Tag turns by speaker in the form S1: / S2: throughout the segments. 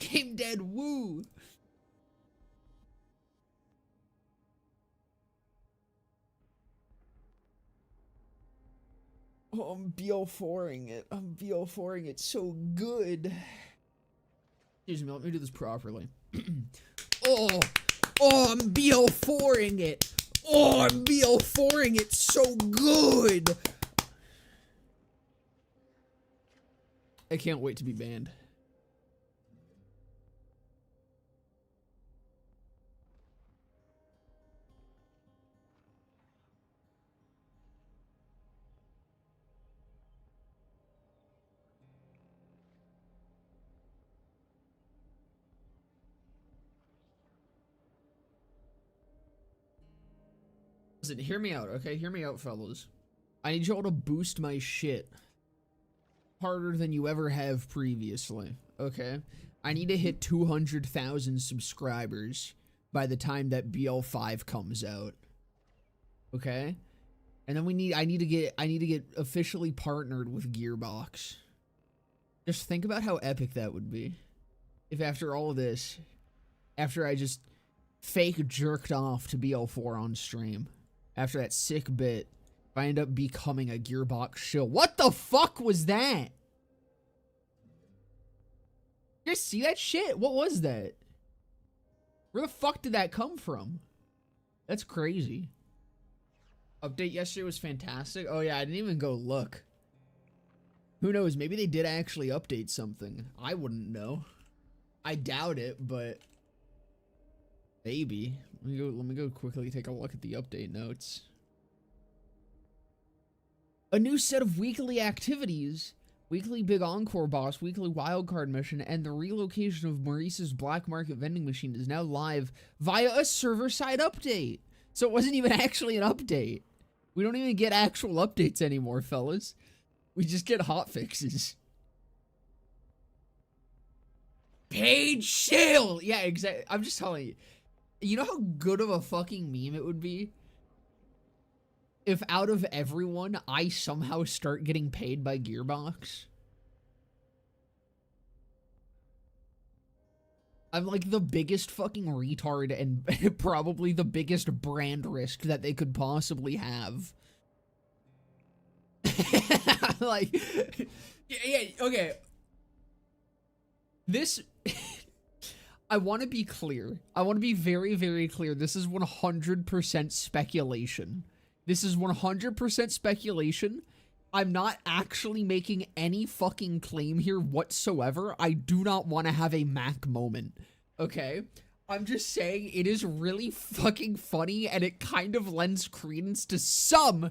S1: Game dead. Woo. Oh, I'm BL4ing it. I'm BL4ing it so good. Excuse me, let me do this properly. Oh, I'm BL4ing it. Oh, I'm BL4ing it so good. I can't wait to be banned. Listen, hear me out, okay? Hear me out, fellas. I need y'all to boost my shit harder than you ever have previously, okay? I need to hit 200,000 subscribers by the time that BL5 comes out, okay? And then I need to get officially partnered with Gearbox. Just think about how epic that would be if after all of this, after I just fake jerked off to BL4 on stream, after that sick bit, if I end up becoming a Gearbox shill. What the fuck was that? You guys see that shit? What was that? Where the fuck did that come from? That's crazy. Update yesterday was fantastic. Oh yeah, I didn't even go look. Who knows? Maybe they did actually update something. I wouldn't know. I doubt it, but maybe. Let me go quickly take a look at the update notes. A new set of weekly activities, weekly big encore boss, weekly wildcard mission, and the relocation of Maurice's black market vending machine is now live via a server-side update. So it wasn't even actually an update. We don't even get actual updates anymore, fellas. We just get hotfixes. Paid shill! Yeah, exactly. I'm just telling you. You know how good of a fucking meme it would be if out of everyone, I somehow start getting paid by Gearbox? I'm like the biggest fucking retard and probably the biggest brand risk that they could possibly have. Like, yeah, okay. This... I want to be clear. I want to be very, very clear. This is 100% speculation. This is 100% speculation. I'm not actually making any fucking claim here whatsoever. I do not want to have a Mac moment, okay? I'm just saying it is really fucking funny, and it kind of lends credence to some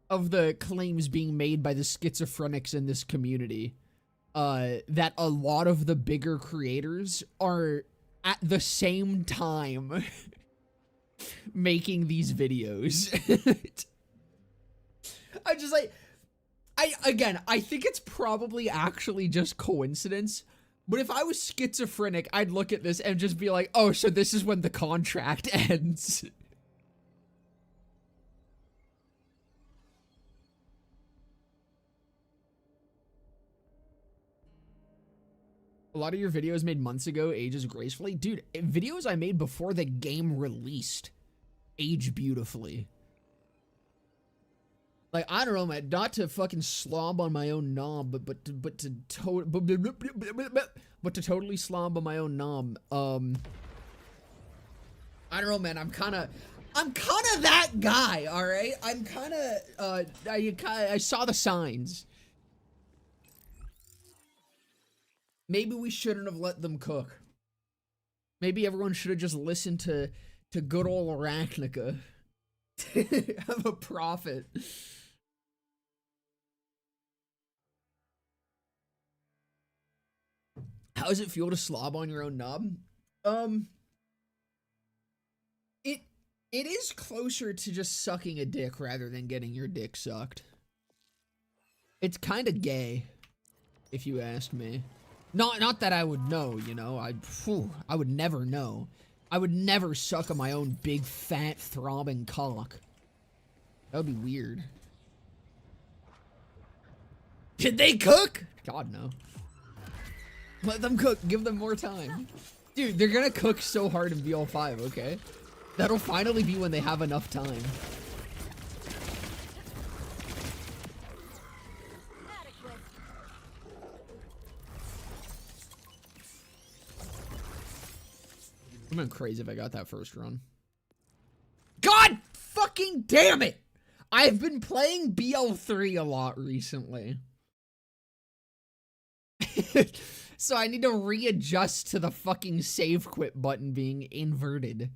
S1: of the claims being made by the schizophrenics in this community. That a lot of the bigger creators are at the same time making these videos. I'm just like, I think it's probably actually just coincidence, but if I was schizophrenic, I'd look at this and just be like, oh, so this is when the contract ends. A lot of your videos made months ago ages gracefully. Dude, videos I made before the game released age beautifully. Like, I don't know, man, not to fucking slob on my own knob, but to totally slob on my own knob. I don't know, man, I'm kind of that guy, all right? I'm kind of I saw the signs. Maybe we shouldn't have let them cook. Maybe everyone should have just listened to good old Arachnica. Have a profit. How does it feel to slob on your own knob? It is closer to just sucking a dick rather than getting your dick sucked. It's kind of gay, if you ask me. Not that I would know, you know. I would never know. I would never suck on my own big, fat, throbbing cock. That would be weird. Did they cook? God, no. Let them cook. Give them more time. Dude, they're gonna cook so hard in BL5, okay? That'll finally be when they have enough time. I'm going crazy if I got that first run. God fucking damn it! I've been playing BL3 a lot recently. So I need to readjust to the fucking save quit button being inverted.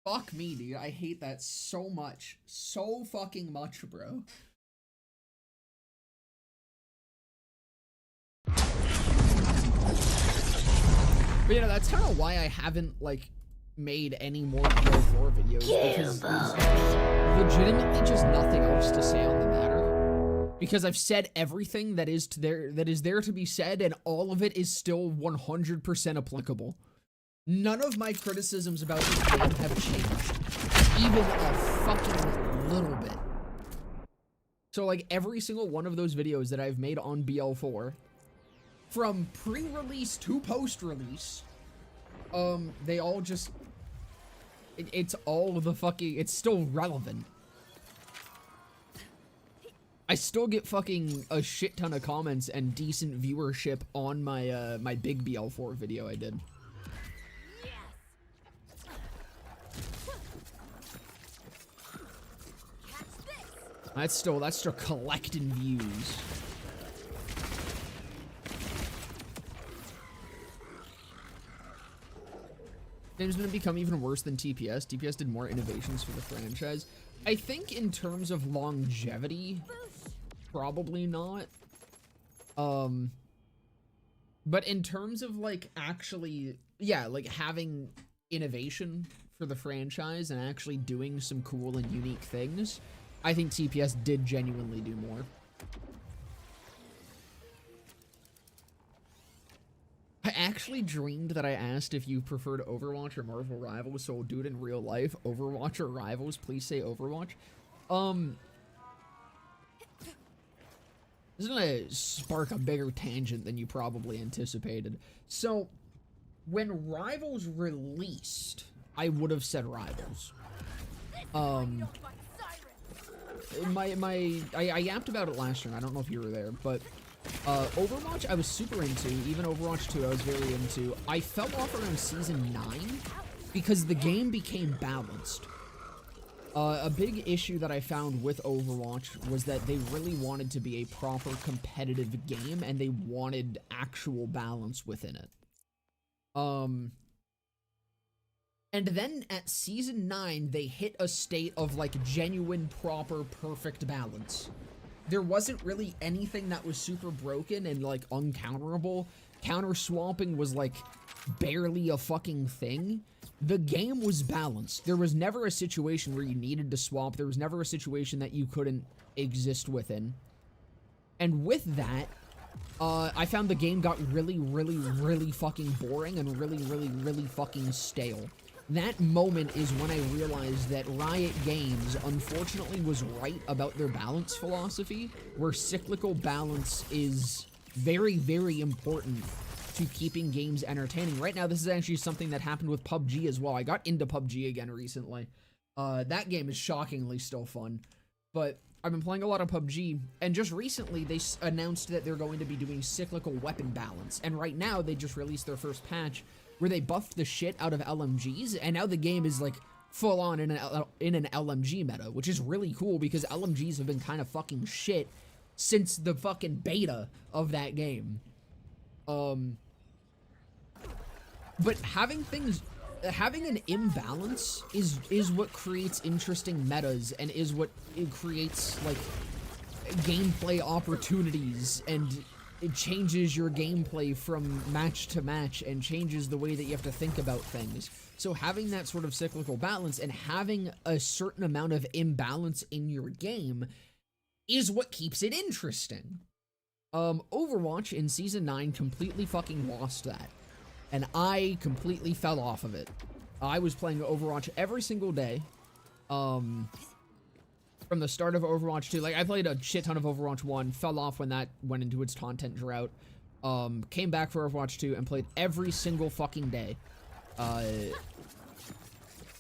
S1: Fuck me, dude. I hate that so much. So fucking much, bro. But you know, that's kind of why I haven't, like, made any more BO4 videos, because there's legitimately just nothing else to say on the matter. Because I've said everything that is there to be said, and all of it is still 100% applicable. None of my criticisms about this game have changed, even a fucking little bit. So, like, every single one of those videos that I've made on BL4, from pre-release to post-release, they all just, it's all the fucking, it's still relevant. I still get fucking a shit ton of comments and decent viewership on my, my big BL4 video I did. That's still collecting views. Game's gonna become even worse than TPS. TPS did more innovations for the franchise. I think in terms of longevity, probably not. But in terms of, like, actually, yeah, like, having innovation for the franchise and actually doing some cool and unique things, I think TPS did genuinely do more. I actually dreamed that I asked if you preferred Overwatch or Marvel Rivals, so we'll do it in real life. Overwatch or Rivals? Please say Overwatch. This is gonna spark a bigger tangent than you probably anticipated. So, when Rivals released, I would have said Rivals. I yapped about it last year, and I don't know if you were there, but Overwatch I was super into. Even Overwatch 2 I was very into. I fell off around Season 9 because the game became balanced. A big issue that I found with Overwatch was that they really wanted to be a proper competitive game, and they wanted actual balance within it. And then at Season 9, they hit a state of, like, genuine, proper, perfect balance. There wasn't really anything that was super broken and, like, uncounterable. Counter-swapping was, like, barely a fucking thing. The game was balanced. There was never a situation where you needed to swap. There was never a situation that you couldn't exist within. And with that, I found the game got really, really, really fucking boring and really, really, really fucking stale. That moment is when I realized that Riot Games, unfortunately, was right about their balance philosophy, where cyclical balance is very, very important to keeping games entertaining. Right now, this is actually something that happened with PUBG as well. I got into PUBG again recently. That game is shockingly still fun, but I've been playing a lot of PUBG, and just recently they announced that they're going to be doing cyclical weapon balance, and right now they just released their first patch where they buffed the shit out of LMGs, and now the game is, like, full on in an LMG meta, which is really cool because LMGs have been kind of fucking shit since the fucking beta of that game. But having an imbalance is what creates interesting metas, and is what it creates, like, gameplay opportunities, and it changes your gameplay from match to match and changes the way that you have to think about things. So having that sort of cyclical balance and having a certain amount of imbalance in your game is what keeps it interesting. Overwatch in Season 9 completely fucking lost that, and I completely fell off of it. I was playing Overwatch every single day, from the start of Overwatch 2. Like, I played a shit ton of Overwatch 1, fell off when that went into its content drought. Came back for Overwatch 2 and played every single fucking day.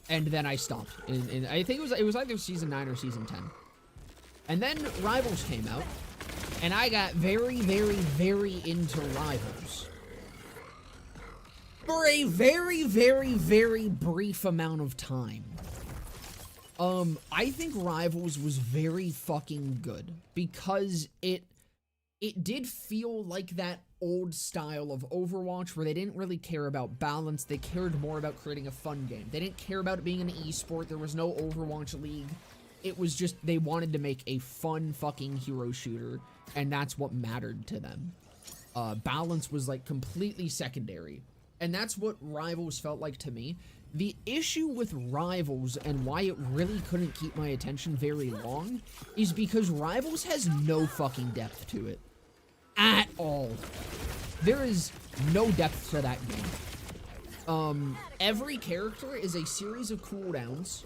S1: And then I stopped. I think it was either Season 9 or Season 10. And then Rivals came out, and I got very, very, very into Rivals. For a very, very, very brief amount of time. I think Rivals was very fucking good because it did feel like that old style of Overwatch where they didn't really care about balance. They cared more about creating a fun game. They didn't care about it being an esport. There was no Overwatch League. It was just they wanted to make a fun fucking hero shooter, and that's what mattered to them. Balance was like completely secondary, and that's what Rivals felt like to me. The issue with Rivals and why it really couldn't keep my attention very long is because Rivals has no fucking depth to it. At all. There is no depth to that game. Every character is a series of cooldowns.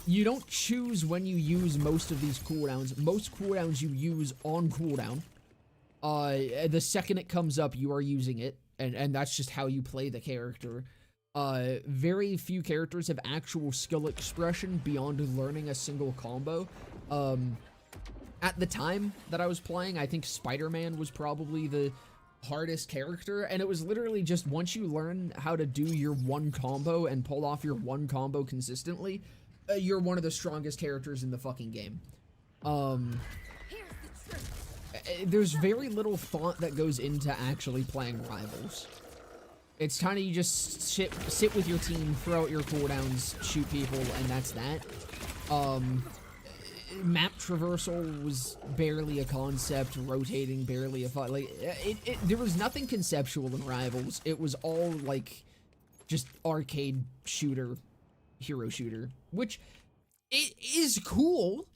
S1: You don't choose when you use most of these cooldowns. Most cooldowns you use on cooldown. The second it comes up, you are using it, and that's just how you play the character. Very few characters have actual skill expression beyond learning a single combo. At the time that I was playing, I think Spider-Man was probably the hardest character, and it was literally just once you learn how to do your one combo and pull off your one combo consistently, you're one of the strongest characters in the fucking game. There's very little thought that goes into actually playing Rivals. It's kind of you just sit with your team, throw out your cooldowns, shoot people, and that's that. Map traversal was barely a concept, rotating barely a fun. Like there was nothing conceptual in Rivals. It was all like just arcade shooter, hero shooter, which it is cool.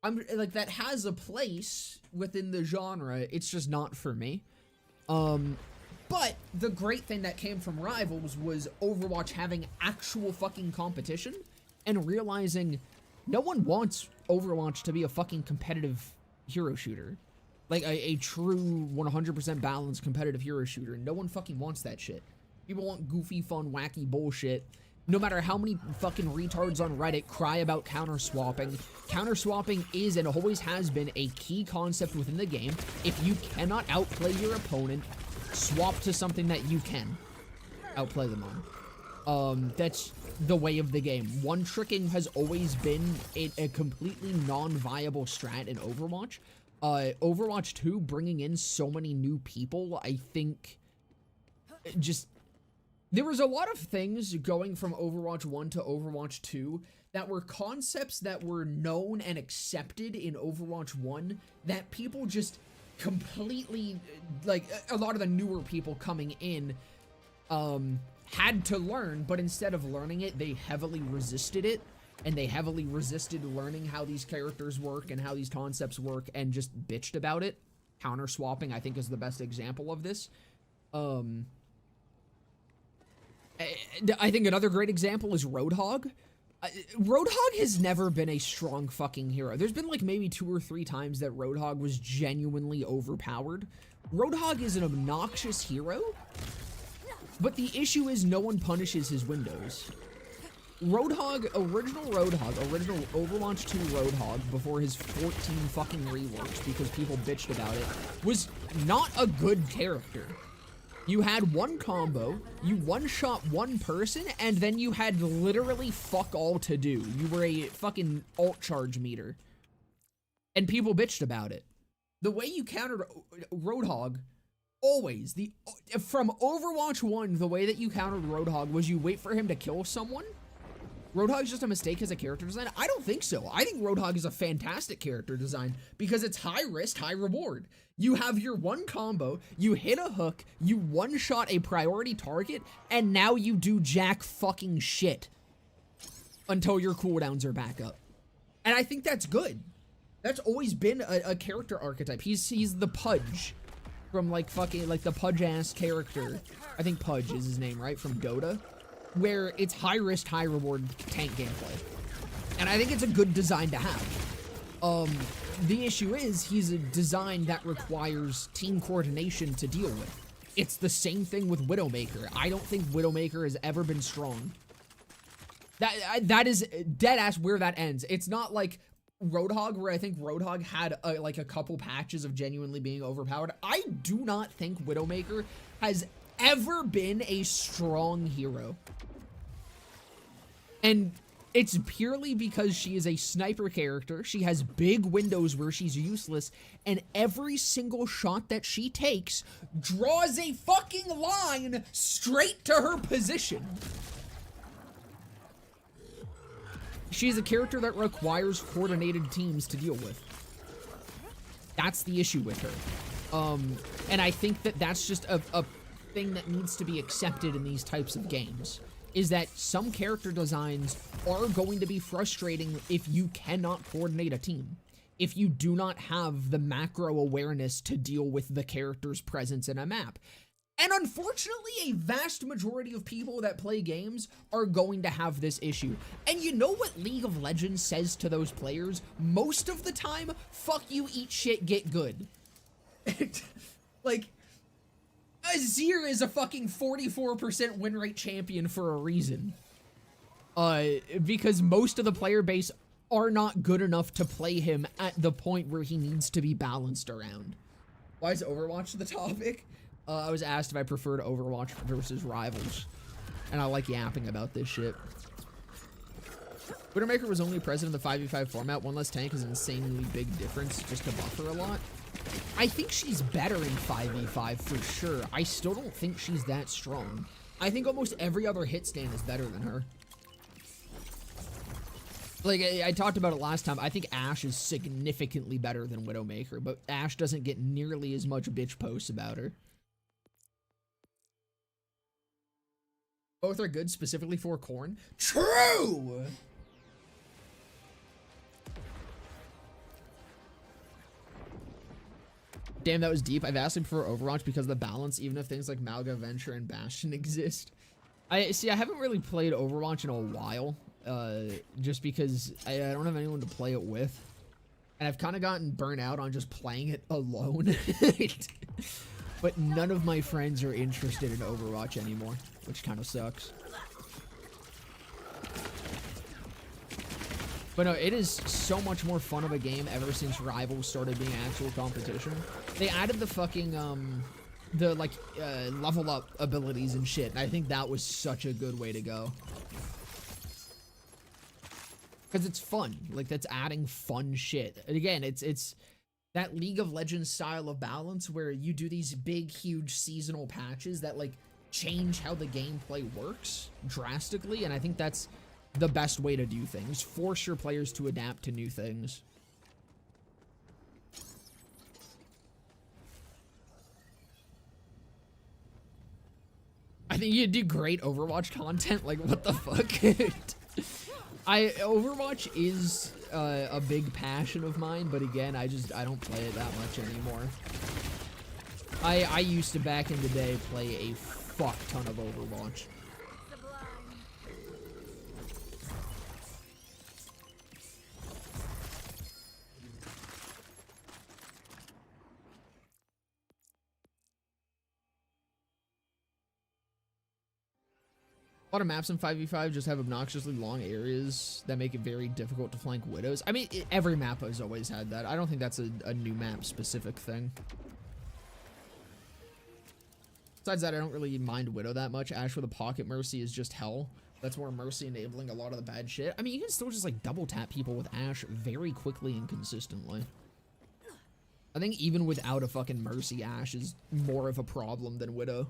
S1: I'm like that has a place within the genre. It's just not for me. But the great thing that came from Rivals was Overwatch having actual fucking competition and realizing no one wants Overwatch to be a fucking competitive hero shooter. Like a true 100% balanced competitive hero shooter. No one fucking wants that shit. People want goofy, fun, wacky bullshit. No matter how many fucking retards on Reddit cry about counter-swapping, counter-swapping is and always has been a key concept within the game. If you cannot outplay your opponent, swap to something that you can outplay them on. That's the way of the game. One-tricking has always been a completely non-viable strat in Overwatch. Overwatch 2 bringing in so many new people, I think, just... There was a lot of things going from Overwatch 1 to Overwatch 2 that were concepts that were known and accepted in Overwatch 1 that people just completely, like, a lot of the newer people coming in, had to learn, but instead of learning it, they heavily resisted it, and they heavily resisted learning how these characters work and how these concepts work and just bitched about it. Counter-swapping, I think, is the best example of this. I think another great example is Roadhog. Roadhog has never been a strong fucking hero. There's been like maybe 2 or 3 times that Roadhog was genuinely overpowered. Roadhog is an obnoxious hero, but the issue is no one punishes his windows. Roadhog, original Overwatch 2 Roadhog, before his 14 fucking reworks because people bitched about it, was not a good character. You had one combo, you one-shot one person, and then you had literally fuck all to do. You were a fucking alt charge meter. And people bitched about it. The way you countered Roadhog, always, from Overwatch 1, the way that you countered Roadhog was you wait for him to kill someone. Roadhog's just a mistake as a character design? I don't think so. I think Roadhog is a fantastic character design because it's high risk, high reward. You have your one combo, you hit a hook, you one-shot a priority target, and now you do jack fucking shit until your cooldowns are back up. And I think that's good. That's always been a character archetype. He's the Pudge from like fucking, like the Pudge-ass character. I think Pudge is his name, right? From Dota. Where it's high risk, high reward tank gameplay. And I think it's a good design to have. The issue is he's a design that requires team coordination to deal with. It's the same thing with Widowmaker. I don't think Widowmaker has ever been strong. That is dead ass where that ends. It's not like Roadhog, where I think Roadhog had like a couple patches of genuinely being overpowered. I do not think Widowmaker has ever been a strong hero. And it's purely because she is a sniper character. She has big windows where she's useless, and every single shot that she takes draws a fucking line straight to her position. She's a character that requires coordinated teams to deal with. That's the issue with her. And I think that that's just a thing that needs to be accepted in these types of games, is that some character designs are going to be frustrating if you cannot coordinate a team. If you do not have the macro awareness to deal with the character's presence in a map. And unfortunately, a vast majority of people that play games are going to have this issue. And you know what League of Legends says to those players? Most of the time, fuck you, eat shit, get good. Like, Azir is a fucking 44% win rate champion for a reason. Because most of the player base are not good enough to play him at the point where he needs to be balanced around. Why is Overwatch the topic? I was asked if I preferred Overwatch versus Rivals, and I like yapping about this shit. Widowmaker was only present in the 5v5 format. One less tank is an insanely big difference just to buff her a lot. I think she's better in 5v5 for sure. I still don't think she's that strong. I think almost every other hit stand is better than her. Like, I talked about it last time. I think Ashe is significantly better than Widowmaker, but Ashe doesn't get nearly as much bitch posts about her. Both are good specifically for Corn. True! Damn, that was deep. I've asked him for Overwatch because of the balance, even if things like Malga, Venture, and Bastion exist. I haven't really played Overwatch in a while, just because I don't have anyone to play it with. And I've kind of gotten burnt out on just playing it alone. But none of my friends are interested in Overwatch anymore, which kind of sucks. But no, it is so much more fun of a game ever since Rivals started being actual competition. They added the fucking, level up abilities and shit, and I think that was such a good way to go. Because it's fun. Like, that's adding fun shit. And again, it's that League of Legends style of balance where you do these big, huge seasonal patches that, like, change how the gameplay works drastically, and I think that's the best way to do things. Force your players to adapt to new things. I think you do great Overwatch content, like, what the fuck? Overwatch is a big passion of mine, but again, I don't play it that much anymore. I used to, back in the day, play a fuck ton of Overwatch. A lot of maps in 5v5 just have obnoxiously long areas that make it very difficult to flank Widows. I mean, every map has always had that. I don't think that's a new map specific thing. Besides that, I don't really mind Widow that much. Ashe with a pocket Mercy is just hell. That's more Mercy enabling a lot of the bad shit. I mean, you can still just like double tap people with Ashe very quickly and consistently. I think even without a fucking Mercy, Ashe is more of a problem than Widow.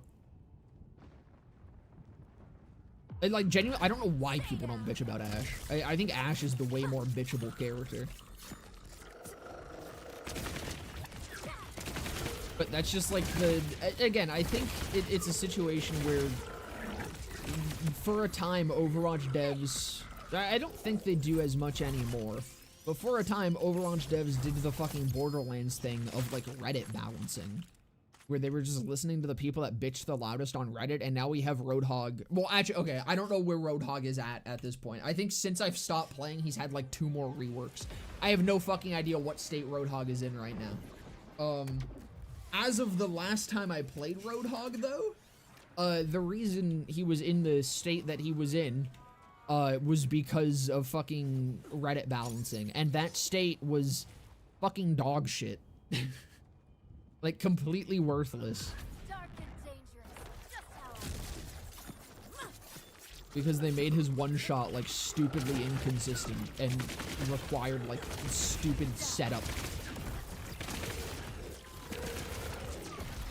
S1: Like, genuinely, I don't know why people don't bitch about Ashe. I think Ashe is the way more bitchable character. But that's just like again, I think it's a situation where for a time Overwatch devs, I don't think they do as much anymore, but for a time Overwatch devs did the fucking Borderlands thing of like Reddit balancing. where they were just listening to the people that bitched the loudest on Reddit, and now we have Roadhog. Well, actually, okay, I don't know where Roadhog is at this point. I think since I've stopped playing, he's had like 2 more reworks. I have no fucking idea what state Roadhog is in right now. As of the last time I played Roadhog, though, the reason he was in the state that he was in was because of fucking Reddit balancing, and that state was fucking dog shit. Like, completely worthless.
S2: Dark and dangerous. Just how
S1: Because they made his one-shot, like, stupidly inconsistent and required, like, stupid setup.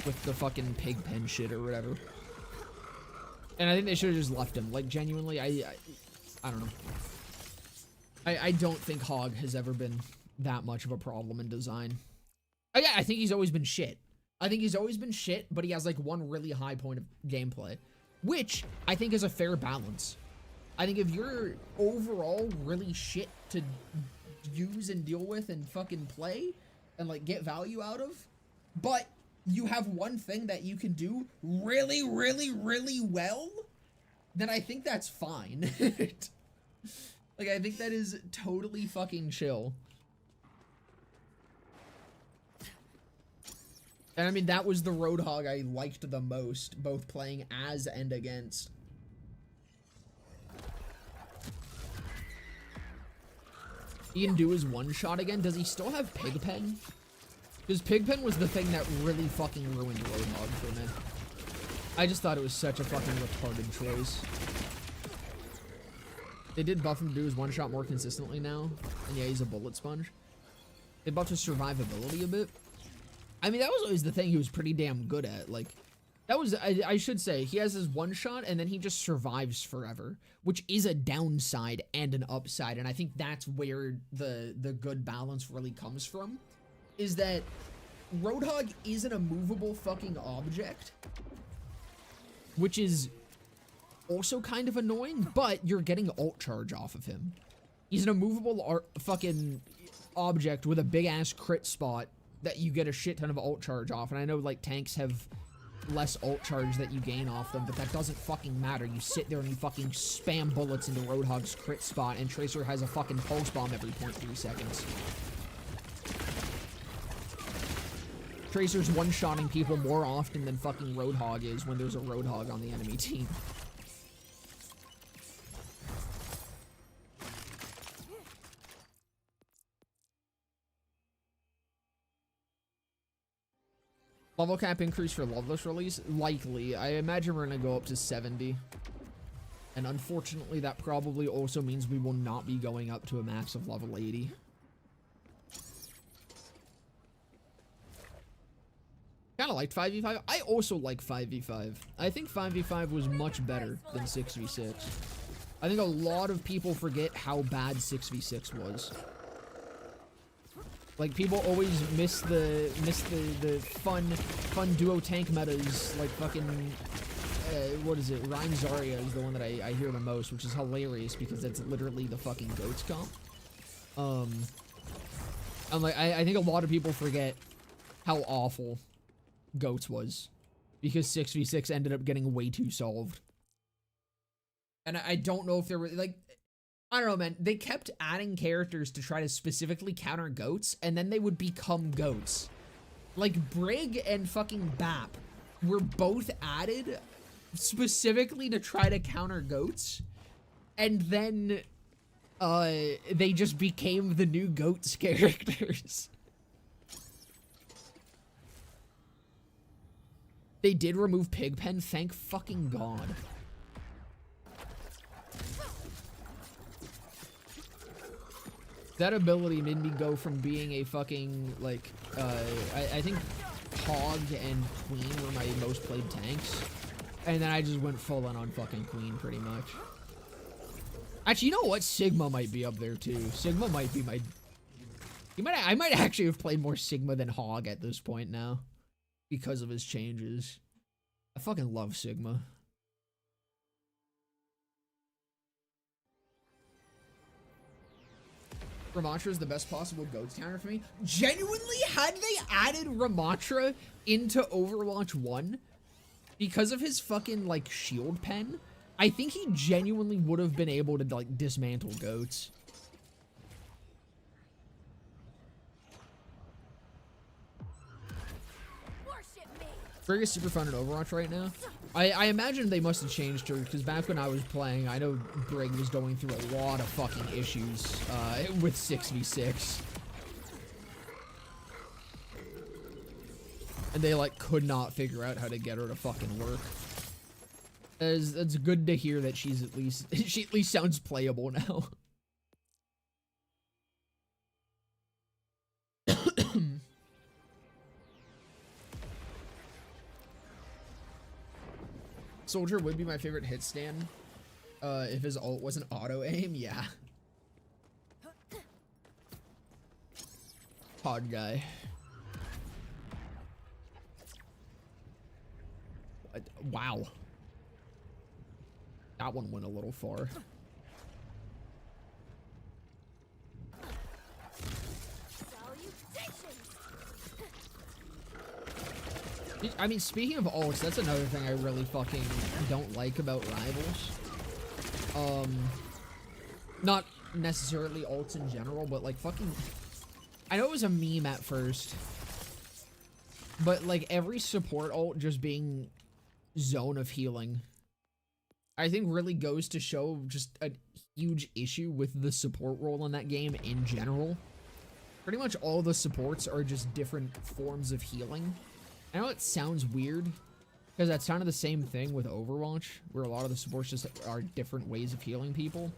S1: With the fucking pig pen shit or whatever. And I think they should have just left him. Like, genuinely, I don't know. I don't think Hog has ever been that much of a problem in design. Yeah, I think he's always been shit. I think he's always been shit, but he has like one really high point of gameplay, which I think is a fair balance. I think if you're overall really shit to use and deal with and fucking play and like get value out of, but you have one thing that you can do really, really, really well, then I think that's fine. Like, I think that is totally fucking chill. And I mean, that was the Roadhog I liked the most, both playing as and against. He can do his one-shot again. Does he still have Pigpen? Because Pigpen was the thing that really fucking ruined Roadhog for me. I just thought it was such a fucking retarded choice. They did buff him to do his one-shot more consistently now. And yeah, he's a bullet sponge. They buffed his survivability a bit. I mean, that was always the thing he was pretty damn good at. Like, that was, I should say, he has his one shot and then he just survives forever, which is a downside and an upside. And I think that's where the good balance really comes from, is that Roadhog isn't a movable fucking object, which is also kind of annoying, but you're getting ult charge off of him. He's an immovable fucking object with a big ass crit spot that you get a shit ton of ult charge off. And I know like tanks have less ult charge that you gain off them, but that doesn't fucking matter. You sit there and you fucking spam bullets into Roadhog's crit spot, and Tracer has a fucking pulse bomb every 0.3 seconds. Tracer's one-shotting people more often than fucking Roadhog is when there's a Roadhog on the enemy team. Level cap increase for Loveless release? Likely. I imagine we're gonna go up to 70. And unfortunately, that probably also means we will not be going up to a max of level 80. Kinda liked 5v5. I also like 5v5. I think 5v5 was much better than 6v6. I think a lot of people forget how bad 6v6 was. Like, people always miss the fun duo tank metas, like fucking, what is it, Rhyme Zarya is the one that I hear the most, which is hilarious because that's literally the fucking GOATS comp. I'm like, I think a lot of people forget how awful GOATS was, because 6v6 ended up getting way too solved. And I don't know if there were, like, I don't know, man. They kept adding characters to try to specifically counter GOATS, and then they would become GOATS. Like, Brig and fucking Bap were both added specifically to try to counter GOATS, and then, they just became the new GOATS characters. They did remove Pigpen, thank fucking God. That ability made me go from being a fucking, like, I think Hog and Queen were my most played tanks. And then I just went full on fucking Queen, pretty much. Actually, you know what? Sigma might be up there, too. Sigma might be my... I might actually have played more Sigma than Hog at this point now, because of his changes. I fucking love Sigma. Ramattra is the best possible goats counter for me. Genuinely, had they added Ramattra into Overwatch 1 because of his fucking like shield pen, I think he genuinely would have been able to like dismantle goats. Brig is super fun in Overwatch right now. I imagine they must have changed her, because back when I was playing, I know Brig was going through a lot of fucking issues with 6v6. And they like could not figure out how to get her to fucking work. It's good to hear that she at least sounds playable now. Soldier would be my favorite hit stand if his ult wasn't auto aim. Yeah. Pod guy. Wow. That one went a little far. I mean, speaking of ults, that's another thing I really fucking don't like about Rivals. Not necessarily ults in general, but like fucking... I know it was a meme at first, but like every support ult just being zone of healing, I think really goes to show just a huge issue with the support role in that game in general. Pretty much all the supports are just different forms of healing. I know it sounds weird, because that's kind of the same thing with Overwatch, where a lot of the supports just are different ways of healing people.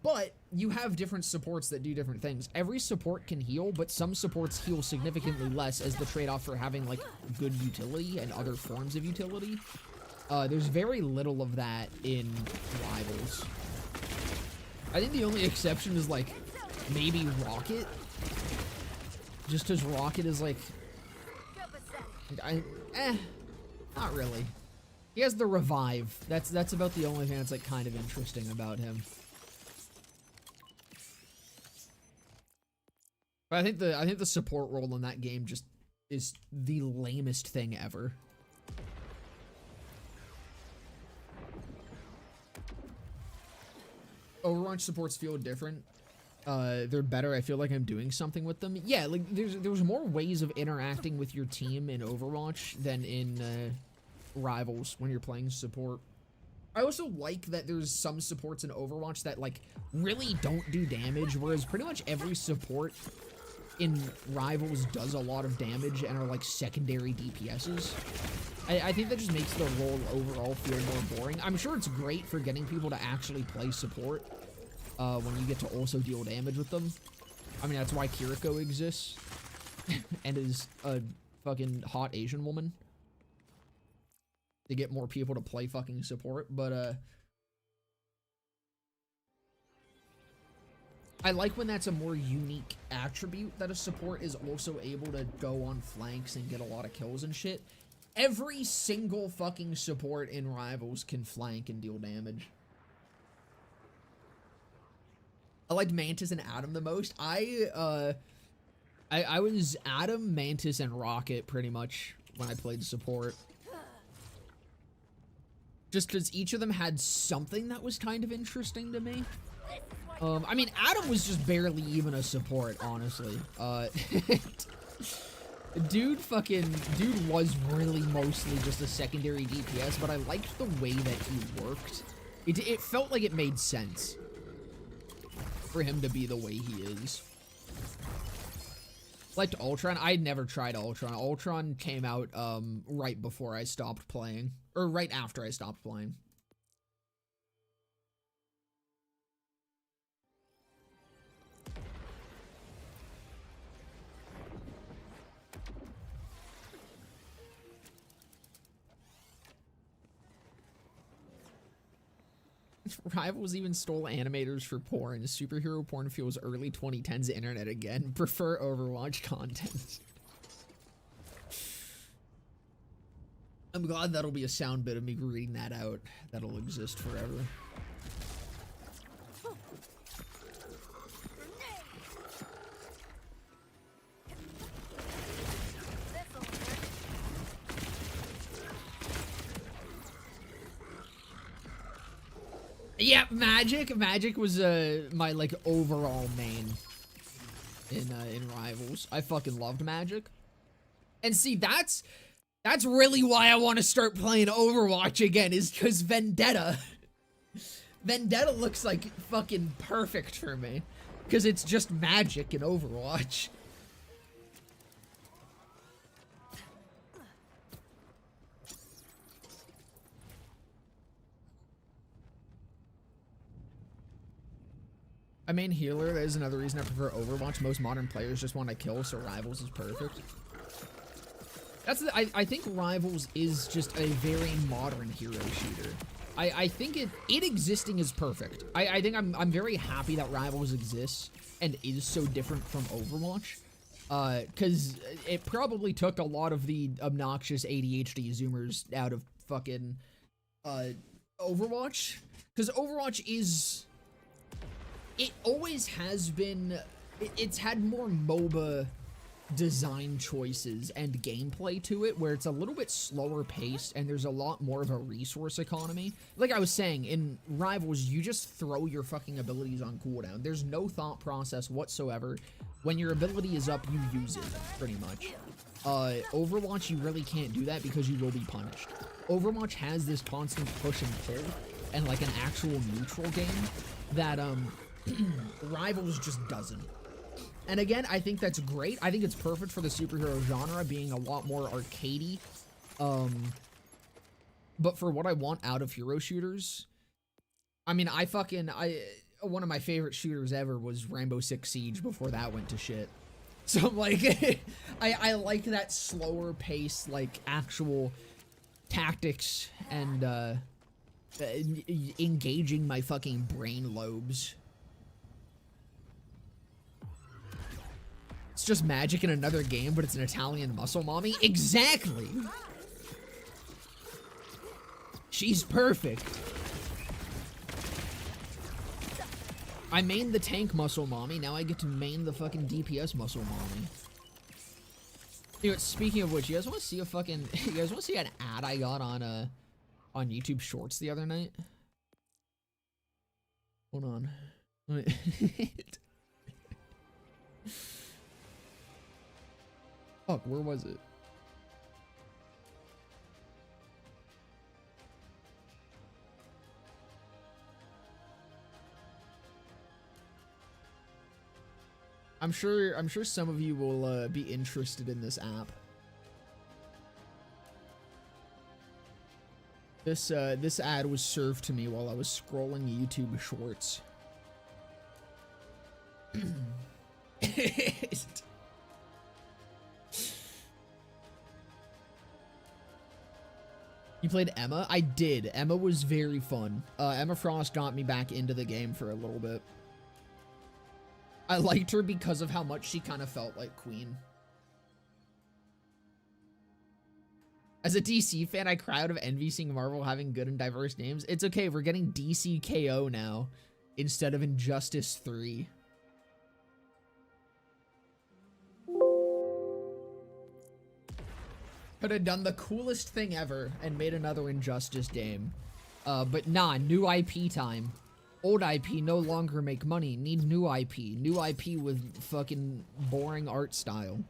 S1: But you have different supports that do different things. Every support can heal, but some supports heal significantly less as the trade-off for having, like, good utility and other forms of utility. There's very little of that in Rivals. I think the only exception is, like, maybe Rocket. Just because Rocket is, like... not really. He has the revive. That's about the only thing that's like kind of interesting about him. But I think the support role in that game just is the lamest thing ever. Overwatch supports feel different. They're better. I feel like I'm doing something with them. Yeah, like there's more ways of interacting with your team in Overwatch than in Rivals when you're playing support. I also like that there's some supports in Overwatch that like really don't do damage, whereas pretty much every support in Rivals does a lot of damage and are like secondary DPSs. I think that just makes the role overall feel more boring. I'm sure it's great for getting people to actually play support. When you get to also deal damage with them. I mean, that's why Kiriko exists. And is a fucking hot Asian woman. To get more people to play fucking support, but, I like when that's a more unique attribute, that a support is also able to go on flanks and get a lot of kills and shit. Every single fucking support in Rivals can flank and deal damage. I liked Mantis and Adam the most. I was Adam, Mantis, and Rocket pretty much when I played support. Just because each of them had something that was kind of interesting to me. I mean, Adam was just barely even a support, honestly. Dude was really mostly just a secondary DPS, but I liked the way that he worked. It felt like it made sense for him to be the way he is. Liked Ultron. I never tried Ultron. Ultron came out right before I stopped playing, or right after I stopped playing. Rivals even stole animators for porn. Superhero porn feels early 2010s internet again. Prefer Overwatch content. I'm glad that'll be a sound bit of me reading that out. That'll exist forever. Yeah, Magic was my like overall main in Rivals. I fucking loved Magic. And see, that's really why I want to start playing Overwatch again, is because Vendetta. Vendetta looks like fucking perfect for me, because it's just Magic in Overwatch. I main healer. That is another reason I prefer Overwatch. Most modern players just want to kill, so Rivals is perfect. I think Rivals is just a very modern hero shooter. I think it existing is perfect. I think I'm very happy that Rivals exists and is so different from Overwatch. Cause it probably took a lot of the obnoxious ADHD Zoomers out of fucking Overwatch. Cause Overwatch is, it always has been, it's had more MOBA design choices and gameplay to it, where it's a little bit slower paced and there's a lot more of a resource economy. Like I was saying, in Rivals, you just throw your fucking abilities on cooldown. There's no thought process whatsoever. When your ability is up, you use it, pretty much. Overwatch, you really can't do that because you will be punished. Overwatch has this constant push and pull and like an actual neutral game that Rivals just doesn't. And again, I think that's great. I think it's perfect for the superhero genre, being a lot more arcadey. But for what I want out of hero shooters, I mean, one of my favorite shooters ever was Rainbow Six Siege before that went to shit. So I'm like, I like that slower pace, like actual tactics and engaging my fucking brain lobes. It's just Magic in another game, but it's an Italian muscle mommy? Exactly! She's perfect. I mained the tank muscle mommy, now I get to main the fucking DPS muscle mommy. Anyway, speaking of which, you guys wanna see a fucking, you guys wanna see an ad I got on YouTube Shorts the other night? Hold on. Fuck, where was it? I'm sure some of you will be interested in this app. This ad was served to me while I was scrolling YouTube Shorts. You played Emma? I did. Emma was very fun. Emma Frost got me back into the game for a little bit. I liked her because of how much she kind of felt like Queen. As a DC fan, I cry out of envy seeing Marvel having good and diverse names. It's okay, we're getting DC KO now instead of Injustice 3. Could have done the coolest thing ever and made another Injustice game. But nah, new IP time. Old IP no longer make money. Need new IP. New IP with fucking boring art style.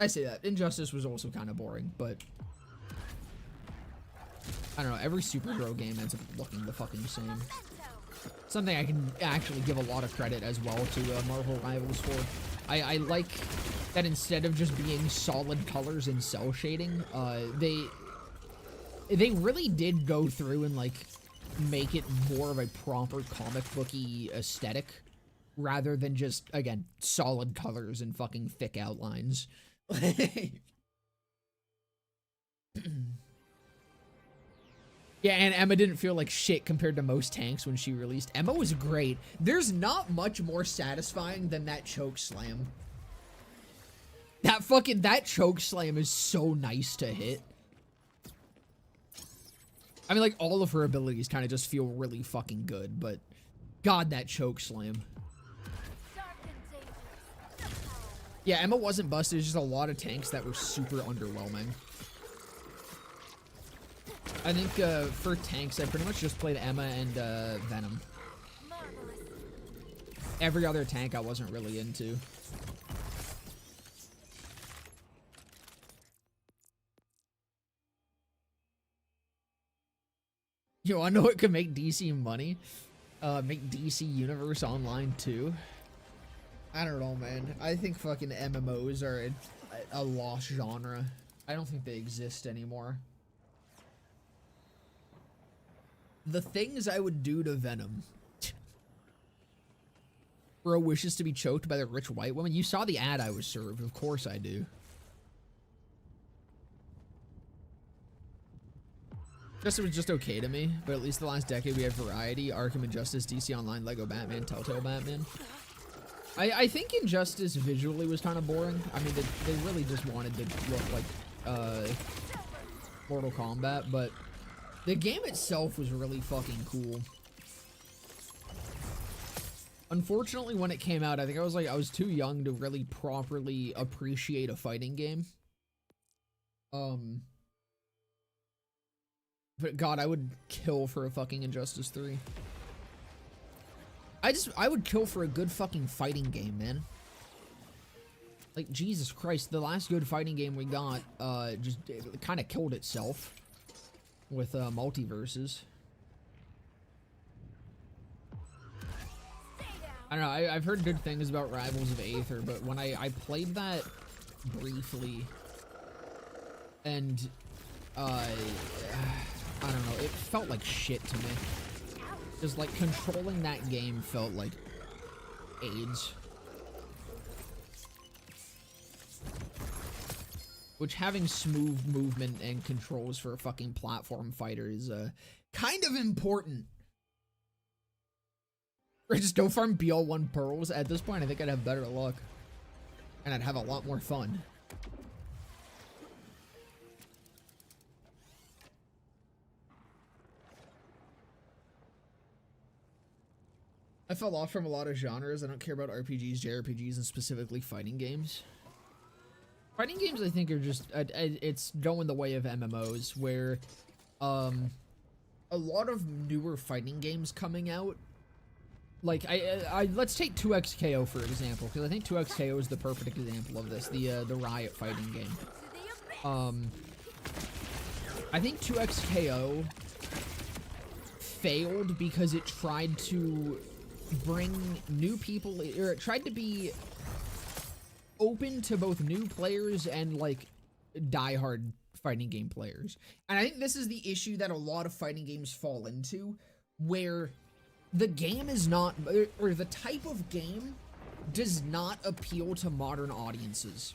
S1: I say that. Injustice was also kind of boring, but I don't know. Every superhero game ends up looking the fucking same. Something I can actually give a lot of credit as well to Marvel Rivals for. I like that instead of just being solid colors and cell shading, they really did go through and like make it more of a proper comic booky aesthetic rather than just, again, solid colors and fucking thick outlines. Yeah, and Emma didn't feel like shit compared to most tanks when she released. Emma was great. There's not much more satisfying than that choke slam. That choke slam is so nice to hit. I mean, like, all of her abilities kind of just feel really fucking good, but God, that choke slam. Yeah, Emma wasn't busted. There's just a lot of tanks that were super underwhelming. I think for tanks, I pretty much just played Emma and Venom.
S2: Marvelous.
S1: Every other tank I wasn't really into. Yo, I know it could make DC money. Make DC Universe Online too. I don't know, man. I think fucking MMOs are a lost genre. I don't think they exist anymore. The things I would do to Venom. Bro wishes to be choked by the rich white woman. You saw the ad I was served. Of course I do. Guess it was just okay to me, but at least the last decade we had variety. Arkham Injustice, DC Online, Lego Batman, Telltale Batman. I think Injustice visually was kind of boring. I mean, they really just wanted to look like Mortal Kombat, but the game itself was really fucking cool. Unfortunately, when it came out, I think I was too young to really properly appreciate a fighting game. But God, I would kill for a fucking Injustice 3. I would kill for a good fucking fighting game, man. Like, Jesus Christ, the last good fighting game we got, just kind of killed itself with multiverses. I don't know, I've heard good things about Rivals of Aether, but when I played that briefly, and, I don't know, it felt like shit to me. Just like controlling that game felt like AIDS. Which having smooth movement and controls for a fucking platform fighter is kind of important. Or just don't farm BL1 pearls. At this point, I think I'd have better luck. And I'd have a lot more fun. I fell off from a lot of genres. I don't care about RPGs, JRPGs, and specifically fighting games. Fighting games, I think, are just, it's going the way of MMOs, where a lot of newer fighting games coming out, like, let's take 2XKO, for example, because I think 2XKO is the perfect example of this, the Riot fighting game. I think 2XKO failed because it tried to bring new people, or it tried to be open to both new players and like diehard fighting game players. And I think this is the issue that a lot of fighting games fall into, where the game is not, or the type of game does not appeal to modern audiences.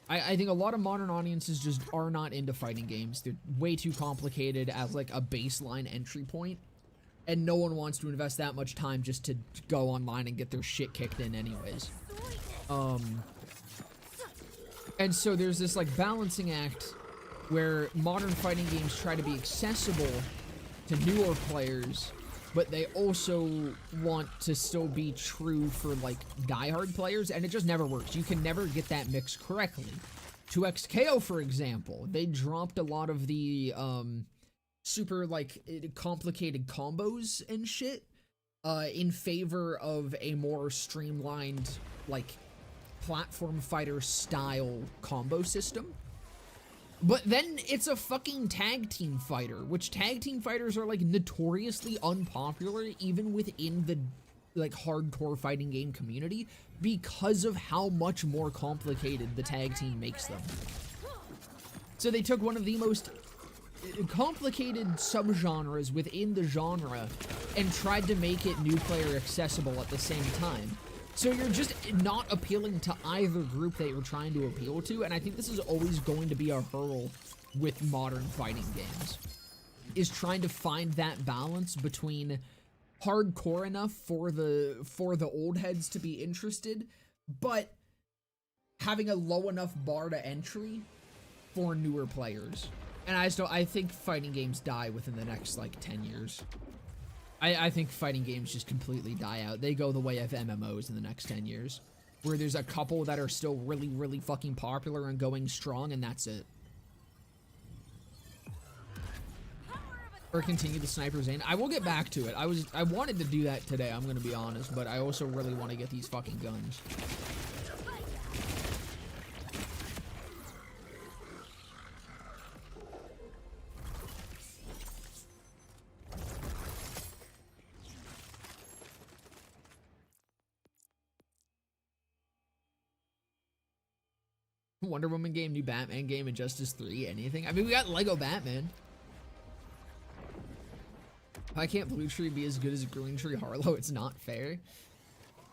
S1: I think a lot of modern audiences just are not into fighting games. They're way too complicated as like a baseline entry point. And no one wants to invest that much time just to go online and get their shit kicked in anyways. And so there's this like balancing act where modern fighting games try to be accessible to newer players, but they also want to still be true for like diehard players, and it just never works. You can never get that mix correctly. 2XKO, for example, they dropped a lot of the super like complicated combos and shit in favor of a more streamlined like platform fighter style combo system. But then it's a fucking tag team fighter, which tag team fighters are like notoriously unpopular even within the like hardcore fighting game community because of how much more complicated the tag team makes them. So they took one of the most complicated subgenres within the genre and tried to make it new player accessible at the same time. So you're just not appealing to either group that you're trying to appeal to, and I think this is always going to be a hurdle with modern fighting games, is trying to find that balance between hardcore enough for the old heads to be interested, but having a low enough bar to entry for newer players. And I think fighting games die within the next, like, 10 years. I think fighting games just completely die out. They go the way of MMOs in the next 10 years, where there's a couple that are still really, really fucking popular and going strong, and that's it. Or continue the sniper's aim. I will get back to it. I wanted to do that today, I'm gonna be honest, but I also really want to get these fucking guns. Wonder Woman game, new Batman game, Injustice 3, anything. I mean, we got Lego Batman. Why can't Blue Tree be as good as Green Tree Harlow? It's not fair.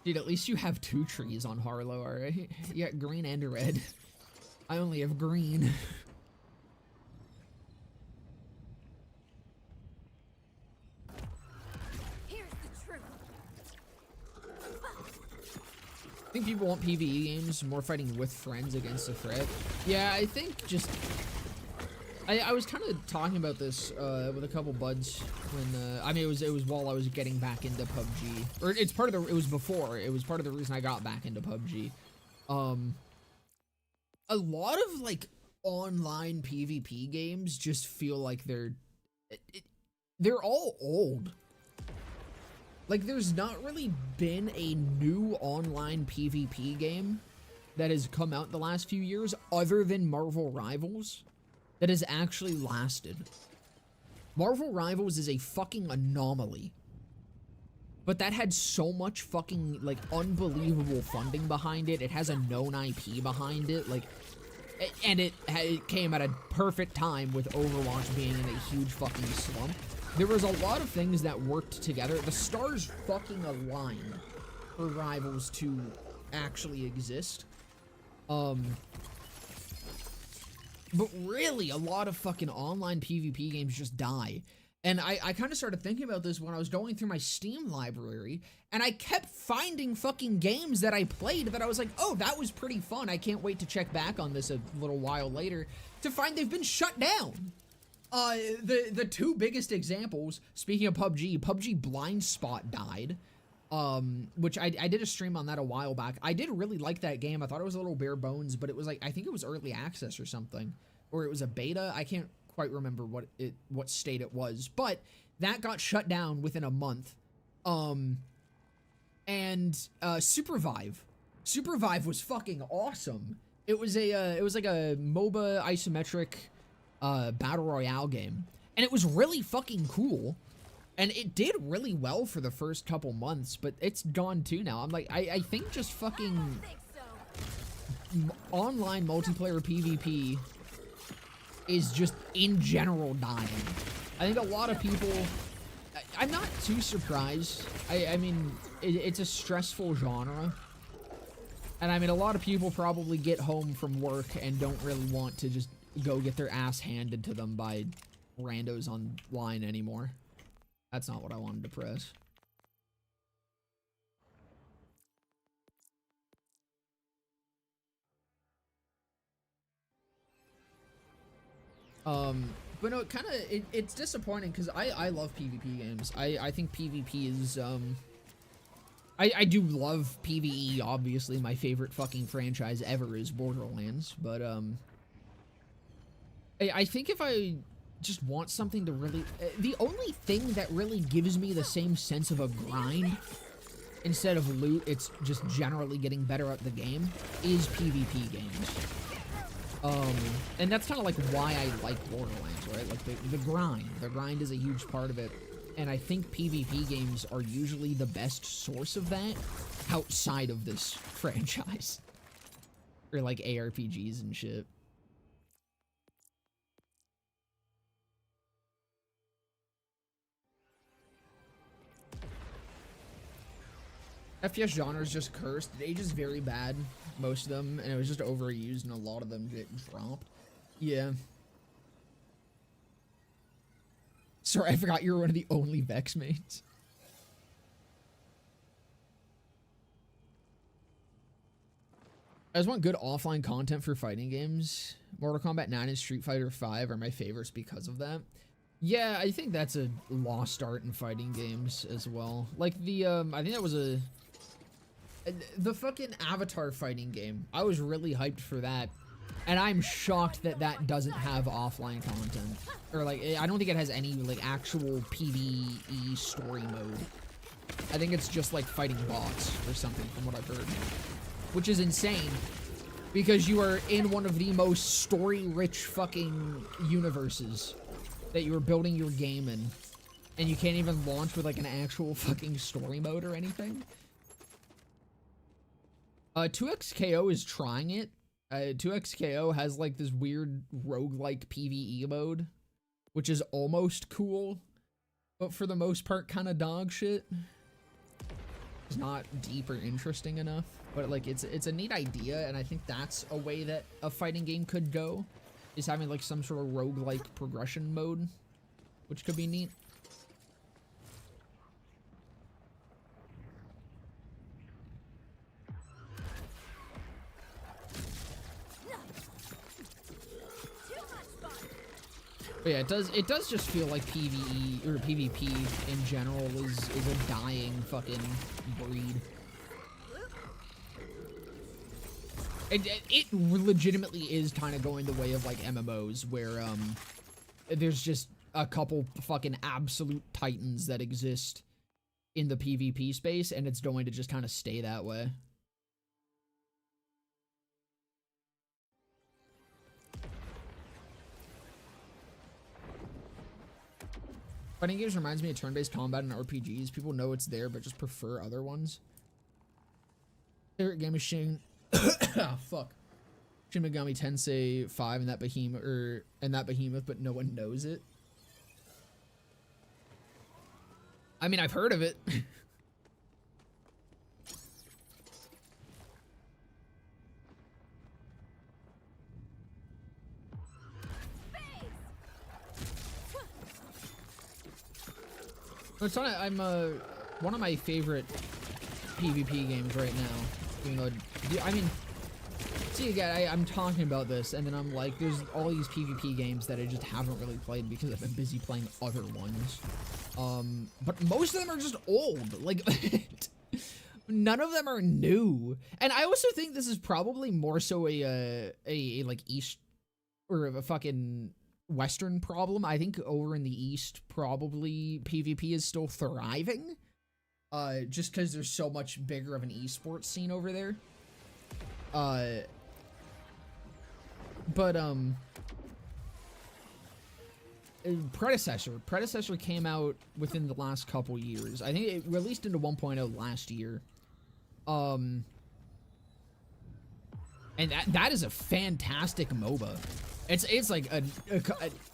S1: Dude, at least you have 2 trees on Harlow, alright? You got green and red. I only have green.
S2: Here's the truth.
S1: I think people want PvE games, more fighting with friends against a threat. Yeah, I think just... I was kind of talking about this with a couple buds when I mean it was while I was getting back into PUBG, or it's part of the, it was before, it was part of the reason I got back into PUBG. A lot of like online PvP games just feel like they're all old. Like there's not really been a new online PvP game that has come out in the last few years other than Marvel Rivals that has actually lasted. Marvel Rivals is a fucking anomaly. But that had so much fucking, like, unbelievable funding behind it. It has a known IP behind it, like, and it came at a perfect time with Overwatch being in a huge fucking slump. There was a lot of things that worked together. The stars fucking aligned for Rivals to actually exist. But really, a lot of fucking online PvP games just die. And I kind of started thinking about this when I was going through my Steam library, and I kept finding fucking games that I played that I was like, oh, that was pretty fun. I can't wait to check back on this a little while later to find they've been shut down. The 2 biggest examples, speaking of PUBG Blind Spot died. Which I did a stream on that a while back. I did really like that game. I thought it was a little bare bones, but it was like, I think it was early access or something, or it was a beta. I can't quite remember what state it was, but that got shut down within a month. Supervive was fucking awesome. It was like a MOBA isometric, battle royale game, and it was really fucking cool. And it did really well for the first couple months, but it's gone too now. I'm like, I think just fucking online multiplayer PvP is just in general dying. I think a lot of people, I'm not too surprised. I mean, it's a stressful genre. And I mean, a lot of people probably get home from work and don't really want to just go get their ass handed to them by randos online anymore. That's not what I wanted to press. But no, it's disappointing because I love PvP games. I think PvP is, I do love PvE, obviously. My favorite fucking franchise ever is Borderlands, but, I think if I just want something to really, the only thing that really gives me the same sense of a grind instead of loot, it's just generally getting better at the game, is PvP games. And that's kind of like why I like Borderlands, right? Like the grind is a huge part of it. And I think PvP games are usually the best source of that outside of this franchise. Or like ARPGs and shit. FPS genre is just cursed. It ages very bad, most of them, and it was just overused, and a lot of them get dropped. Yeah. Sorry, I forgot you were one of the only Vex mates. I just want good offline content for fighting games. Mortal Kombat 9 and Street Fighter 5 are my favorites because of that. Yeah, I think that's a lost art in fighting games as well. Like the, I think that was the fucking Avatar fighting game. I was really hyped for that. And I'm shocked that that doesn't have offline content. Or, like, I don't think it has any, like, actual PvE story mode. I think it's just, like, fighting bots or something from what I've heard. Which is insane. Because you are in one of the most story-rich fucking universes that you are building your game in. And you can't even launch with, like, an actual fucking story mode or anything. 2XKO is trying it. 2XKO has, like, this weird roguelike PvE mode, which is almost cool, but for the most part, kind of dog shit. It's not deep or interesting enough, but, like, it's a neat idea, and I think that's a way that a fighting game could go, is having, like, some sort of roguelike progression mode, which could be neat. But yeah, it does just feel like PvE or PvP in general is a dying fucking breed. It legitimately is kind of going the way of, like, MMOs, where there's just a couple fucking absolute titans that exist in the PvP space, and it's going to just kind of stay that way. Fighting games reminds me of turn-based combat and RPGs. People know it's there, but just prefer other ones. Favorite game machine. Oh, fuck. Shin Megami Tensei 5 and that behemoth, but no one knows it. I mean, I've heard of it. It's on. I'm one of my favorite PvP games right now. You know, I mean, see again, I'm talking about this, and then I'm like, there's all these PvP games that I just haven't really played because I've been busy playing other ones. But most of them are just old. Like, none of them are new. And I also think this is probably more so a like East or a fucking Western problem. I think over in the East, probably PvP is still thriving. Just because there's so much bigger of an esports scene over there. Predecessor came out within the last couple years. I think it released into 1.0 last year. And that is a fantastic MOBA. It's like an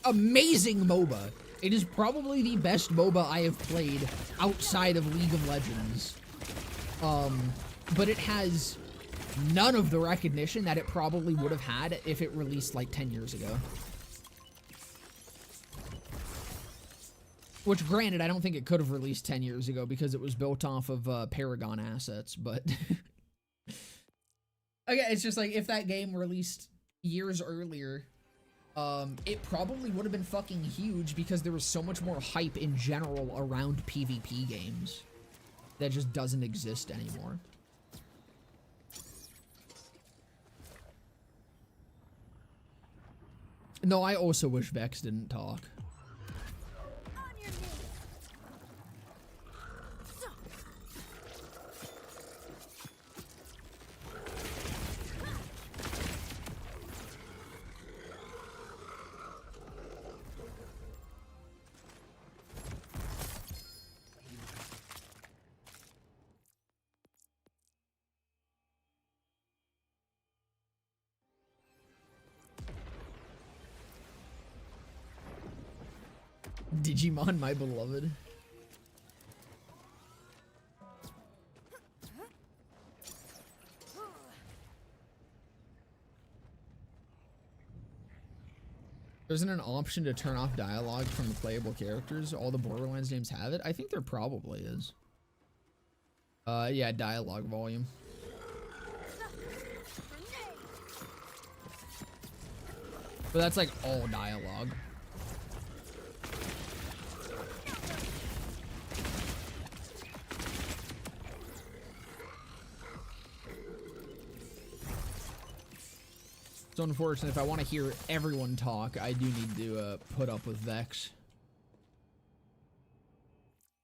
S1: amazing MOBA. It is probably the best MOBA I have played outside of League of Legends. But it has none of the recognition that it probably would have had if it released like 10 years ago. Which, granted, I don't think it could have released 10 years ago because it was built off of Paragon assets, but... Okay, it's just like, if that game released years earlier, it probably would have been fucking huge because there was so much more hype in general around PvP games that just doesn't exist anymore. No, I also wish Vex didn't talk. Digimon, my beloved. There isn't an option to turn off dialogue from the playable characters. All the Borderlands games have it. I think there probably is. Yeah, dialogue volume. But that's like all dialogue. It's unfortunate. If I want to hear everyone talk, I do need to put up with Vex.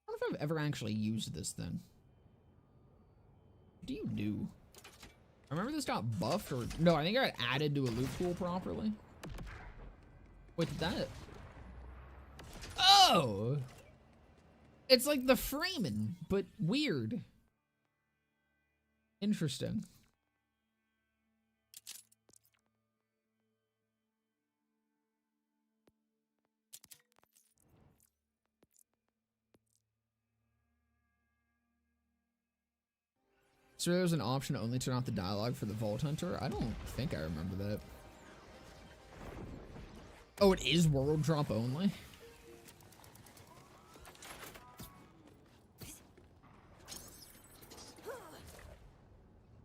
S1: I don't know if I've ever actually used this thing. What do you do? I remember this got buffed, or no, I think I got added to a loot pool properly. Wait, did that? Oh! It's like the Freeman, but weird. Interesting. So there's an option to only turn off the dialogue for the Vault Hunter? I don't think I remember that. Oh, it is world drop only?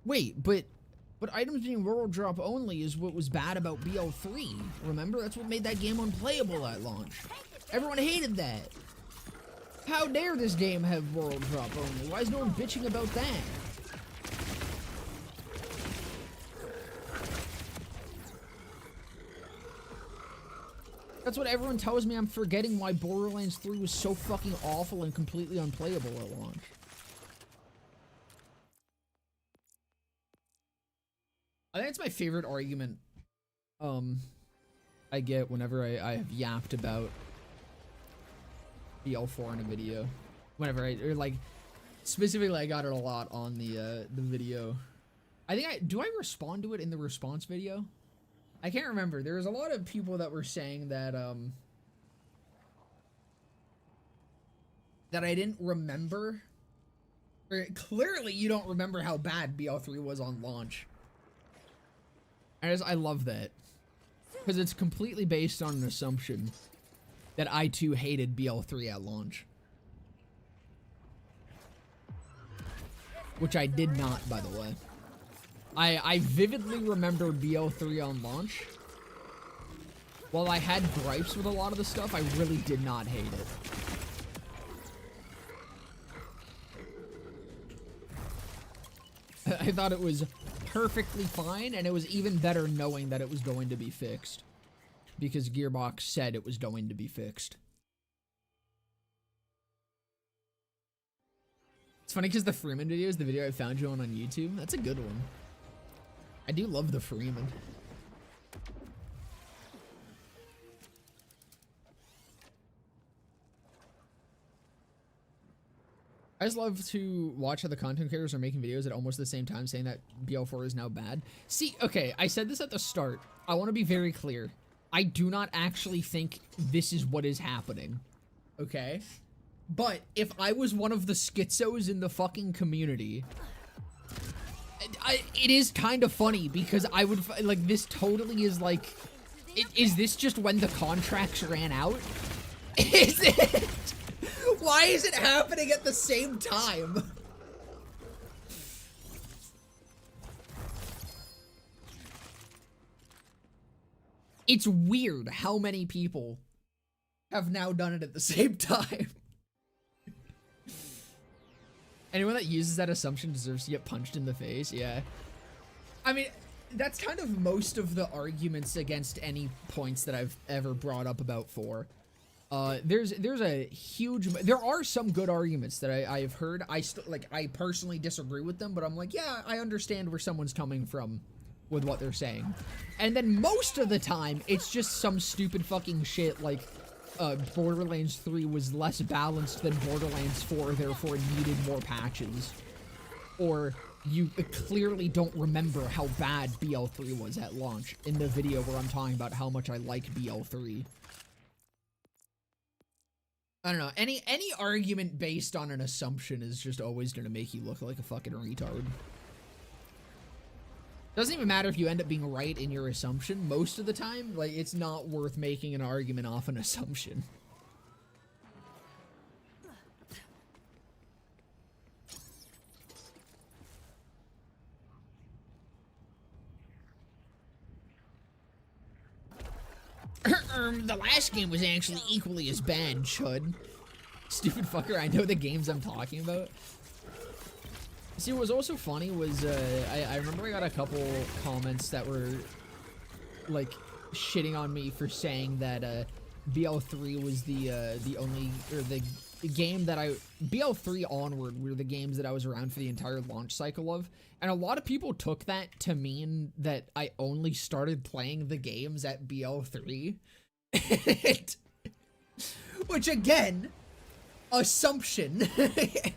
S1: Wait, but items being world drop only is what was bad about BL3. Remember? That's what made that game unplayable at launch. Everyone hated that. How dare this game have world drop only? Why is no one bitching about that? That's what everyone tells me. I'm forgetting why Borderlands 3 was so fucking awful and completely unplayable at launch. I think it's my favorite argument I get whenever I have yapped about BL4 in a video. Whenever or like, specifically I got it a lot on the video. I think do I respond to it in the response video? I can't remember. There was a lot of people that were saying that that I didn't remember. Or clearly you don't remember how bad BL3 was on launch. I love that. Because it's completely based on an assumption that I too hated BL3 at launch. Which I did not, by the way. I vividly remember BL3 on launch. While I had gripes with a lot of the stuff, I really did not hate it. I thought it was perfectly fine, and it was even better knowing that it was going to be fixed. Because Gearbox said it was going to be fixed. It's funny because the Freeman video is the video I found you on YouTube. That's a good one. I do love the Freeman. I just love to watch how the content creators are making videos at almost the same time saying that BL4 is now bad. See, okay, I said this at the start. I want to be very clear. I do not actually think this is what is happening. Okay? But if I was one of the schizos in the fucking community, it is kind of funny because I would, like, this totally is like, is this just when the contracts ran out? Is it? Why is it happening at the same time? It's weird how many people have now done it at the same time. Anyone that uses that assumption deserves to get punched in the face, yeah. I mean, that's kind of most of the arguments against any points that I've ever brought up about 4. There's a huge, there are some good arguments that I've heard. I personally disagree with them, but I'm like, yeah, I understand where someone's coming from with what they're saying. And then most of the time, it's just some stupid fucking shit like, Borderlands 3 was less balanced than Borderlands 4, therefore needed more patches. Or you clearly don't remember how bad BL3 was at launch in the video where I'm talking about how much I like BL3. I don't know, any argument based on an assumption is just always gonna make you look like a fucking retard. Doesn't even matter if you end up being right in your assumption. Most of the time, like, it's not worth making an argument off an assumption. The last game was actually equally as bad, chud. Stupid fucker, I know the games I'm talking about. See, what was also funny was, I remember I got a couple comments that were like shitting on me for saying that BL3 was the only, or the game that BL3 onward were the games that I was around for the entire launch cycle of. And a lot of people took that to mean that I only started playing the games at BL3. Which again, assumption. And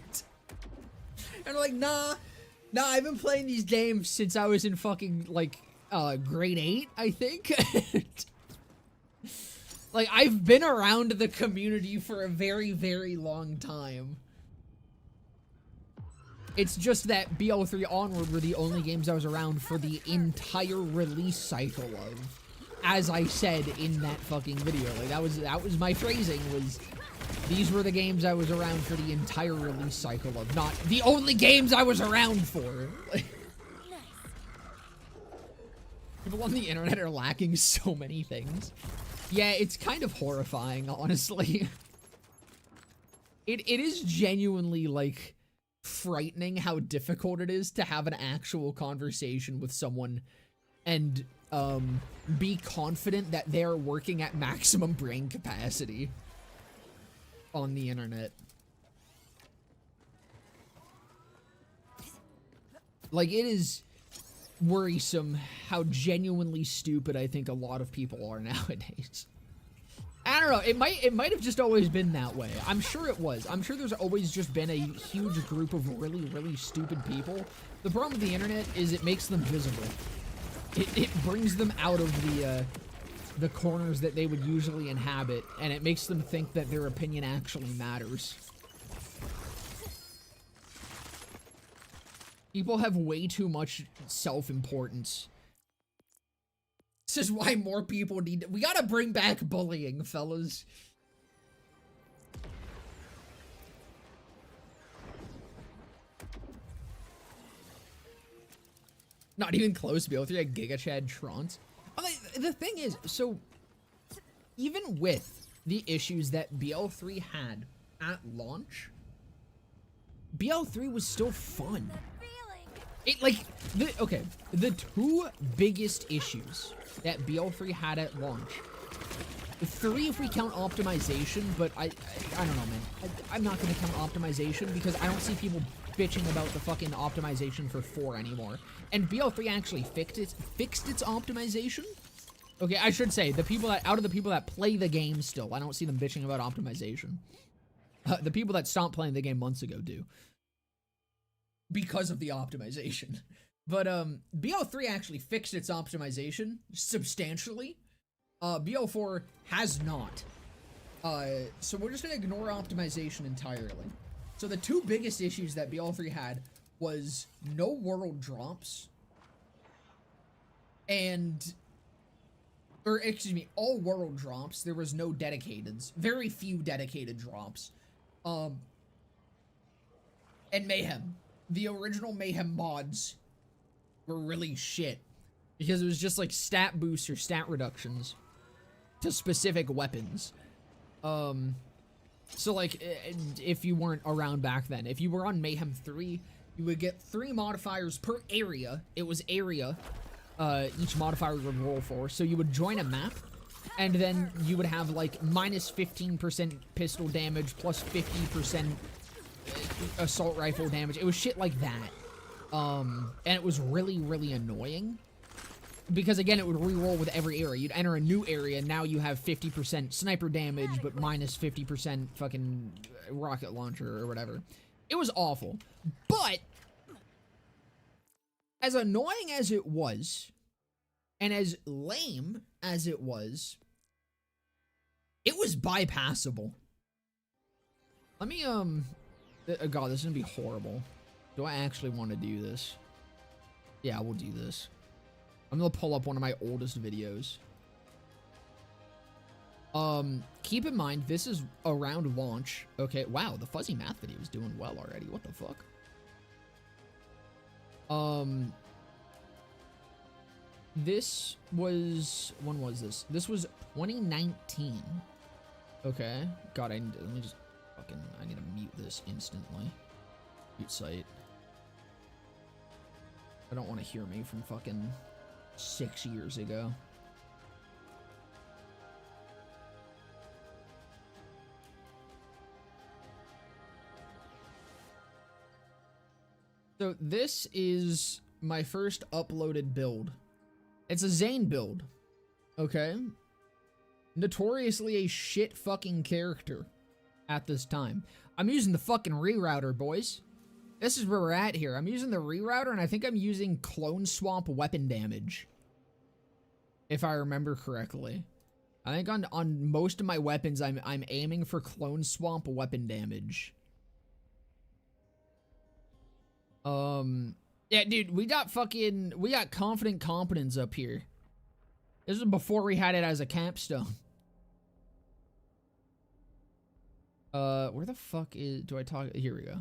S1: I'm like, nah, I've been playing these games since I was in fucking, like, grade 8, I think. Like, I've been around the community for a very, very long time. It's just that BL3 onward were the only games I was around for the entire release cycle of. As I said in that fucking video. Like, that was my phrasing, was these were the games I was around for the entire release cycle of, not the only games I was around for. People on the internet are lacking so many things. Yeah, it's kind of horrifying, honestly. It is genuinely, like, frightening how difficult it is to have an actual conversation with someone and, be confident that they're working at maximum brain capacity on the internet. Like, it is worrisome how genuinely stupid I think a lot of people are nowadays. I don't know, it might have just always been that way. I'm sure it was. I'm sure there's always just been a huge group of really, really stupid people. The problem with the internet is it makes them visible. It brings them out of the corners that they would usually inhabit, and it makes them think that their opinion actually matters. People have way too much self-importance. This is why more people need to— we gotta bring back bullying, fellas. Not even close to BL3 at Giga Chad Trance. The thing is, so even with the issues that BL3 had at launch, BL3 was still fun. It, like, the two biggest issues that BL3 had at launch, 3 if we count optimization, but I don't know, man. I'm not gonna count optimization because I don't see people bitching about the fucking optimization for 4 anymore. And BL3 actually fixed its optimization. Okay, I should say, the people that, out of the people that play the game still, I don't see them bitching about optimization. The people that stopped playing the game months ago do, because of the optimization. But BL3 actually fixed its optimization substantially. BL4 has not. So we're just gonna ignore optimization entirely. So the 2 biggest issues that BL3 had was no world drops and, or excuse me, all world drops. There was no dedicateds, very few dedicated drops. And Mayhem. The original Mayhem mods were really shit because it was just like stat boosts or stat reductions to specific weapons. So like, if you weren't around back then, if you were on Mayhem 3, you would get 3 modifiers per area. It was area, each modifier would roll for. So you would join a map, and then you would have like minus 15% pistol damage, plus 50% assault rifle damage. It was shit like that. And it was really, really annoying. Because again, it would re-roll with every area. You'd enter a new area, and now you have 50% sniper damage, but minus 50% fucking rocket launcher or whatever. It was awful. But, as annoying as it was, and as lame as it was bypassable. Let me, God, this is gonna be horrible. Do I actually want to do this? Yeah, we'll do this. I'm gonna pull up one of my oldest videos. Keep in mind, this is around launch. Okay, wow, the fuzzy math video is doing well already. What the fuck? This was, when was this? This was 2019. Okay, God, let me just fucking, I need to mute this instantly. Mute site. I don't want to hear me from fucking 6 years ago. So this is my first uploaded build. It's a Zane build, okay? Notoriously a shit fucking character at this time. I'm using the fucking rerouter, boys. This is where we're at here. I'm using the rerouter, and I think I'm using clone swamp weapon damage, if I remember correctly. I think on most of my weapons, I'm aiming for clone swamp weapon damage. Yeah, dude, we got confident competence up here. This is before we had it as a capstone. Where the fuck do I talk? Here we go.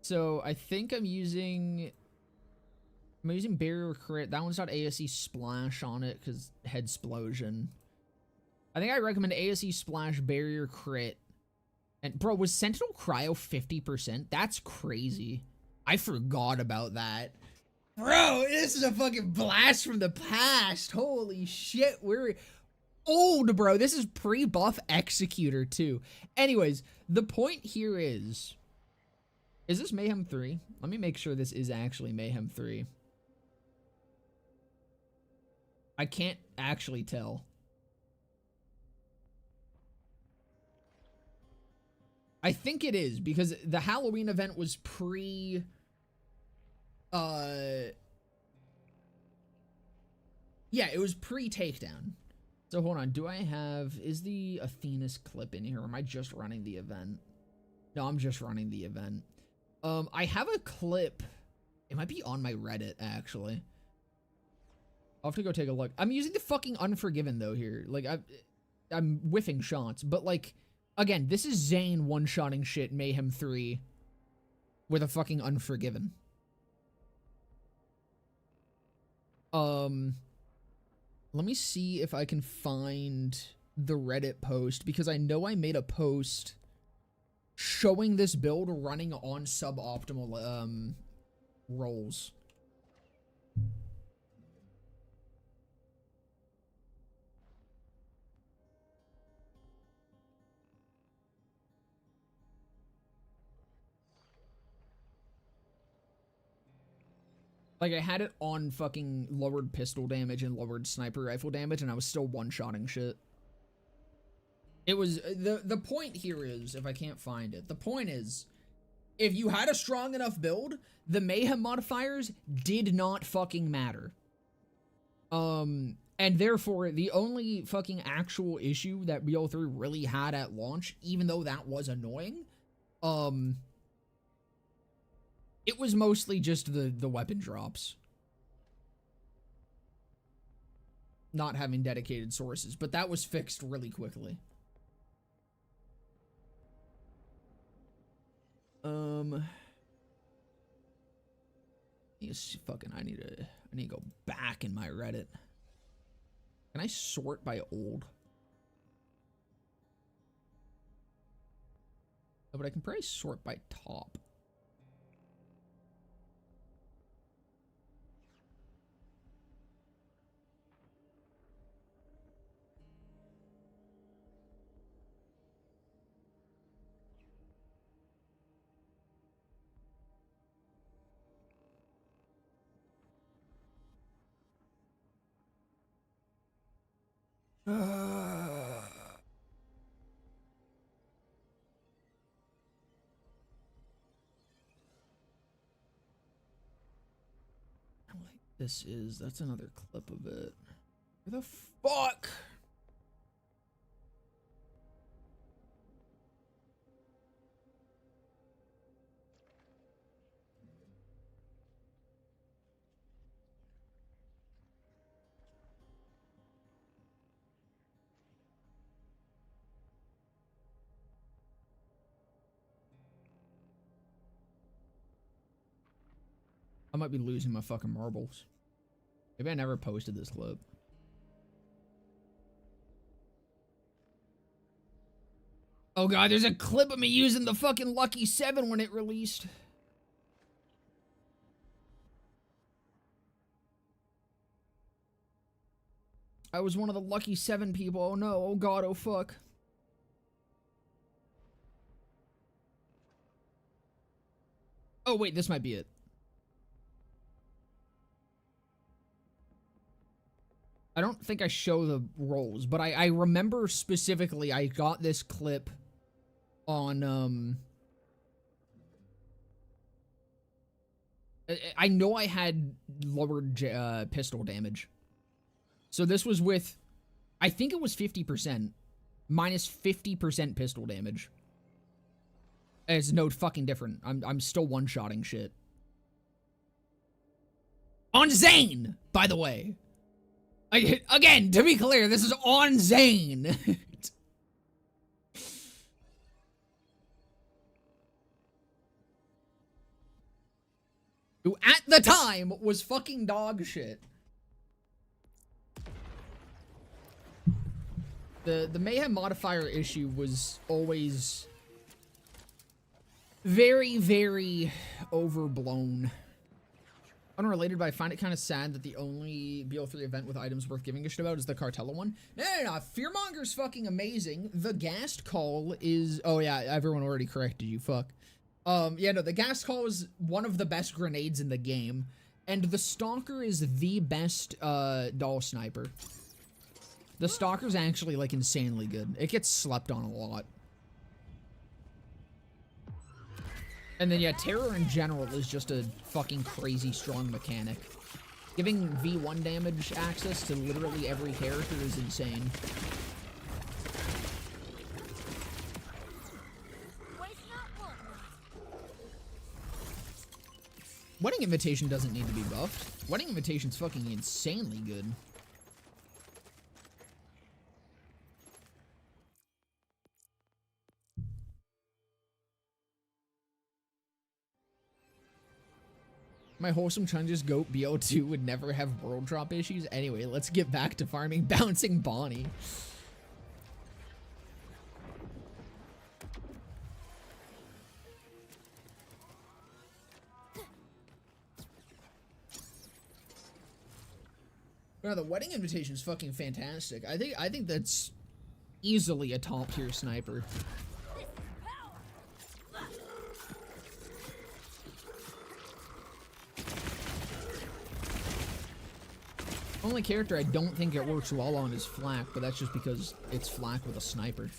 S1: So I think I'm using barrier crit. That one's got ASE splash on it because head explosion. I think I recommend ASE splash, barrier crit. And bro, was Sentinel Cryo 50%? That's crazy. I forgot about that. Bro, this is a fucking blast from the past. Holy shit, we're old, bro. This is pre-buff Executor too. Anyways, the point here is this Mayhem 3? Let me make sure this is actually Mayhem 3. I can't actually tell. I think it is, because the Halloween event was pre... Yeah, it was pre-takedown. So hold on, is the Athena's clip in here, or am I just running the event? No, I'm just running the event. I have a clip. It might be on my Reddit, actually. I'll have to go take a look. I'm using the fucking Unforgiven, though, here. Like, I'm whiffing shots, but, like... Again, this is Zane one-shotting shit Mayhem 3 with a fucking Unforgiven. Let me see if I can find the Reddit post, because I know I made a post showing this build running on suboptimal rolls. Like, I had it on fucking lowered pistol damage and lowered sniper rifle damage, and I was still one-shotting shit. It was... The point here is, if I can't find it, the point is, if you had a strong enough build, the Mayhem modifiers did not fucking matter. And therefore, the only fucking actual issue that BO3 really had at launch, even though that was annoying, it was mostly just the weapon drops. Not having dedicated sources, but that was fixed really quickly. I need to go back in my Reddit. Can I sort by old? Oh, but I can probably sort by top. That's another clip of it. Where the fuck? I might be losing my fucking marbles. Maybe I never posted this clip. Oh god, there's a clip of me using the fucking Lucky 7 when it released. I was one of the Lucky 7 people. Oh no, oh god, oh fuck. Oh, wait, this might be it. I don't think I show the rolls, but I remember specifically I got this clip on, I know I had lowered pistol damage. So this was with, I think it was 50%, minus 50% pistol damage. It's no fucking different. I'm still one-shotting shit. On Zane, by the way. Again, to be clear, this is on Zane. Who at the time was fucking dog shit. The mayhem modifier issue was always very, very overblown. Unrelated, but I find it kind of sad that the only BO3 event with items worth giving a shit about is the Cartella one. No, Fearmonger's fucking amazing. The Ghast Call is... Oh, yeah, everyone already corrected you, fuck. Yeah, no, the Ghast Call is one of the best grenades in the game. And the Stalker is the best, doll sniper. The Stalker's actually, like, insanely good. It gets slept on a lot. And then, yeah, Terror in general is just a fucking crazy strong mechanic. Giving V1 damage access to literally every character is insane. Wedding Invitation doesn't need to be buffed. Wedding Invitation's fucking insanely good. My wholesome Chungus goat BO2 would never have world drop issues. Anyway, let's get back to farming Bouncing Bonnie. No, the Wedding Invitation is fucking fantastic. I think that's easily a top tier sniper. Only character I don't think it works well on is Flak, but that's just because it's Flak with a sniper.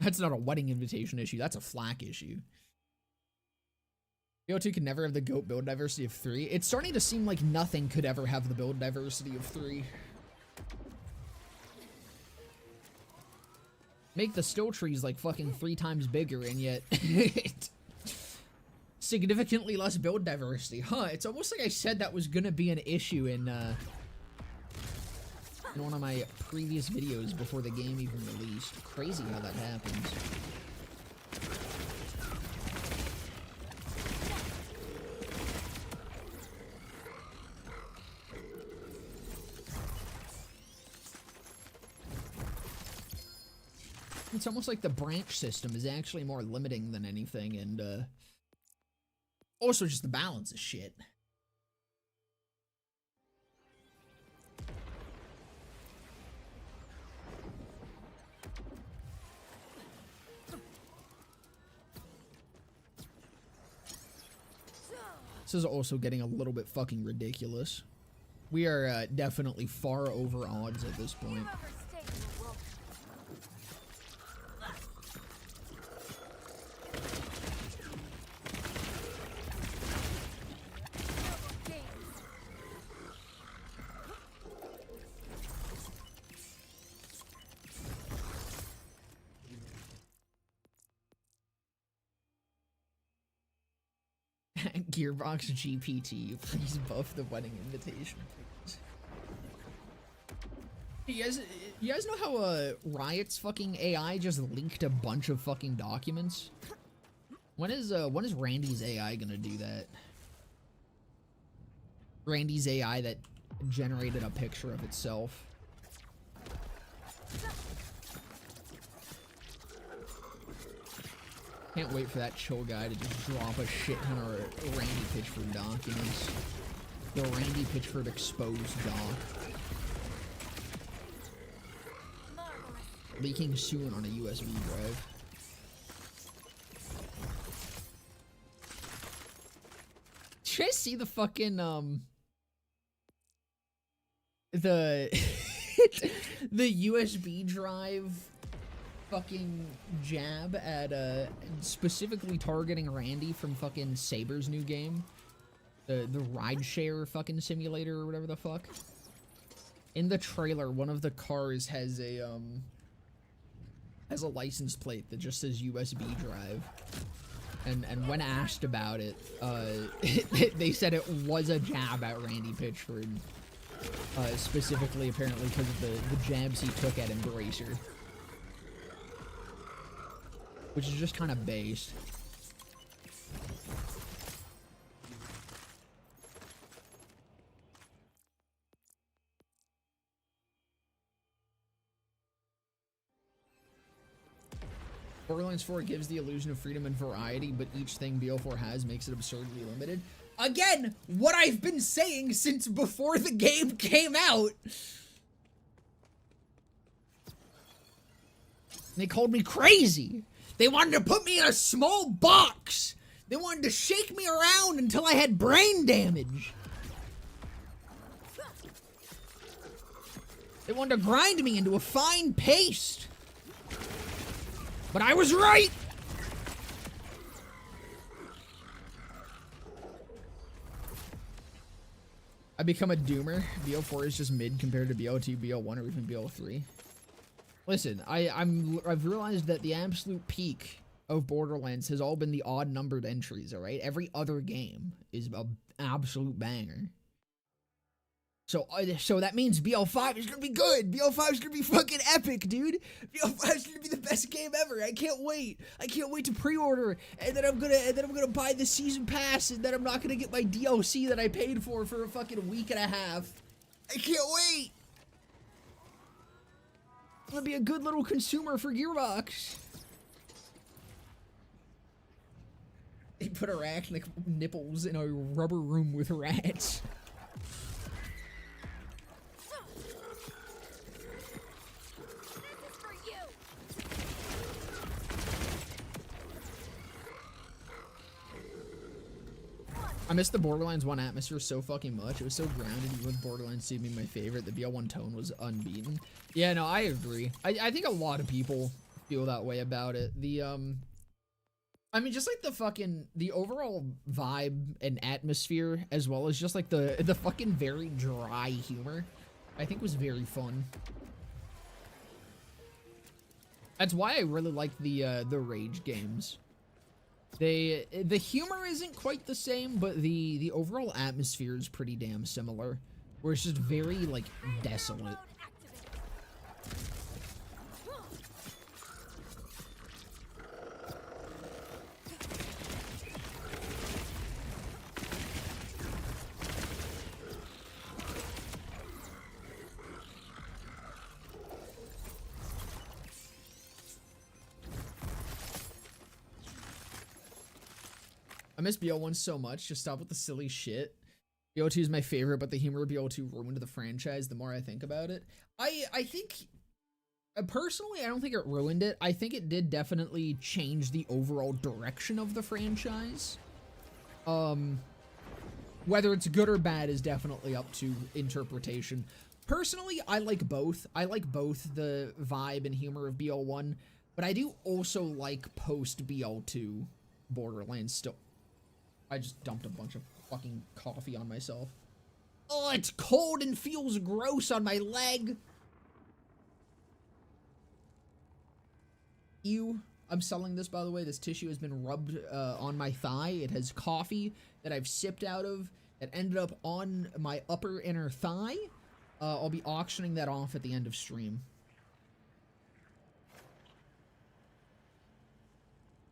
S1: That's not a Wedding Invitation issue, that's a Flak issue. BO2 could never have the GOAT build diversity of 3. It's starting to seem like nothing could ever have the build diversity of 3. Make the still trees like fucking 3 times bigger and yet significantly less build diversity. Huh, it's almost like I said that was gonna be an issue in one of my previous videos before the game even released. Crazy how that happens. It's almost like the branch system is actually more limiting than anything, and also just the balance is shit. This is also getting a little bit fucking ridiculous. We are definitely far over odds at this point. Gearbox GPT, please buff the Wedding Invitation, please. You guys know how Riot's fucking AI just leaked a bunch of fucking documents? When is Randy's AI gonna do that? Randy's AI that generated a picture of itself. Can't wait for that chill guy to just drop a shit ton of Randy Pitchford documents. The Randy Pitchford exposed doc. Leaking soon on a USB drive. Did you guys see the fucking the the USB drive fucking jab at specifically targeting Randy from fucking Saber's new game, the rideshare fucking simulator or whatever the fuck? In the trailer, one of the cars has a license plate that just says USB drive. And when asked about it, they said it was a jab at Randy Pitchford. Specifically, apparently, because of the jabs he took at Embracer. Which is just kind of based. Borderlands 4 gives the illusion of freedom and variety, but each thing BO4 has makes it absurdly limited. Again, what I've been saying since before the game came out. They called me crazy. They wanted to put me in a small box. They wanted to shake me around until I had brain damage. They wanted to grind me into a fine paste. But I was right! I become a doomer. BO4 is just mid compared to BO2, BO1, or even BO3. Listen, I've realized that the absolute peak of Borderlands has all been the odd numbered entries, alright? Every other game is an absolute banger. So that means BO5 is gonna be good. BO5 is gonna be fucking epic, dude. BO5 is gonna be the best game ever. I can't wait. I can't wait to pre-order, and then I'm gonna buy the season pass, and then I'm not gonna get my DLC that I paid for a fucking week and a half. I can't wait. I'm gonna be a good little consumer for Gearbox. They put arachnic nipples in a rubber room with rats. I miss the Borderlands 1 atmosphere so fucking much. It was so grounded, even with Borderlands 2 being my favorite. The BL1 tone was unbeaten. Yeah, no, I agree. I think a lot of people feel that way about it. I mean, just like the overall vibe and atmosphere, as well as just like the fucking very dry humor, I think was very fun. That's why I really like the Rage games. The humor isn't quite the same, but the overall atmosphere is pretty damn similar, where it's just very like desolate. I miss BO1 so much. Just stop with the silly shit. BO2 is my favorite, but the humor of BO2 ruined the franchise the more I think about it. I think, personally, I don't think it ruined it. I think it did definitely change the overall direction of the franchise. Whether it's good or bad is definitely up to interpretation. Personally, I like both. I like both the vibe and humor of BO1, but I do also like post-BO2 Borderlands still. I just dumped a bunch of fucking coffee on myself. Oh, it's cold and feels gross on my leg. Ew. I'm selling this, by the way. This tissue has been rubbed on my thigh. It has coffee that I've sipped out of that ended up on my upper inner thigh. I'll be auctioning that off at the end of stream.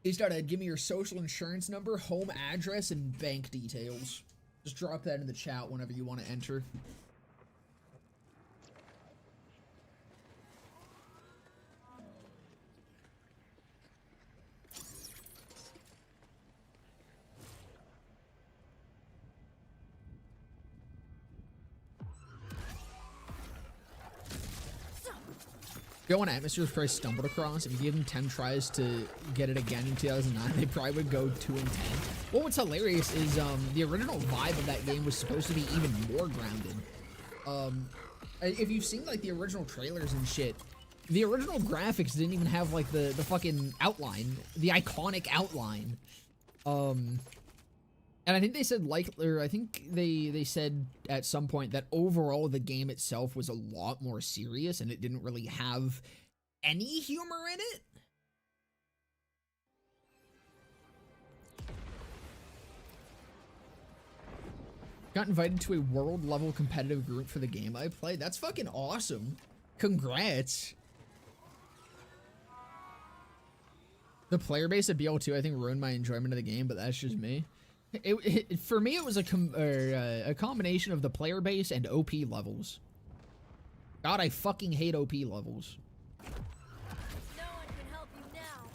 S1: They started, give me your social insurance number, home address, and bank details. Just drop that in the chat whenever you want to enter. Go on Atmospheres probably stumbled across. If you give them 10 tries to get it again in 2009, they probably would go 2 and 10. Well, what's hilarious is the original vibe of that game was supposed to be even more grounded. If you've seen like the original trailers and shit, the original graphics didn't even have like the fucking outline, the iconic outline. And I think they said I think they said at some point that overall the game itself was a lot more serious and it didn't really have any humor in it. Got invited to a world level competitive group for the game I played. That's fucking awesome. Congrats. The player base at BL2 I think ruined my enjoyment of the game, but that's just me. For me, it was a combination of the player base and OP levels. God, I fucking hate OP levels.
S2: No one can help you now.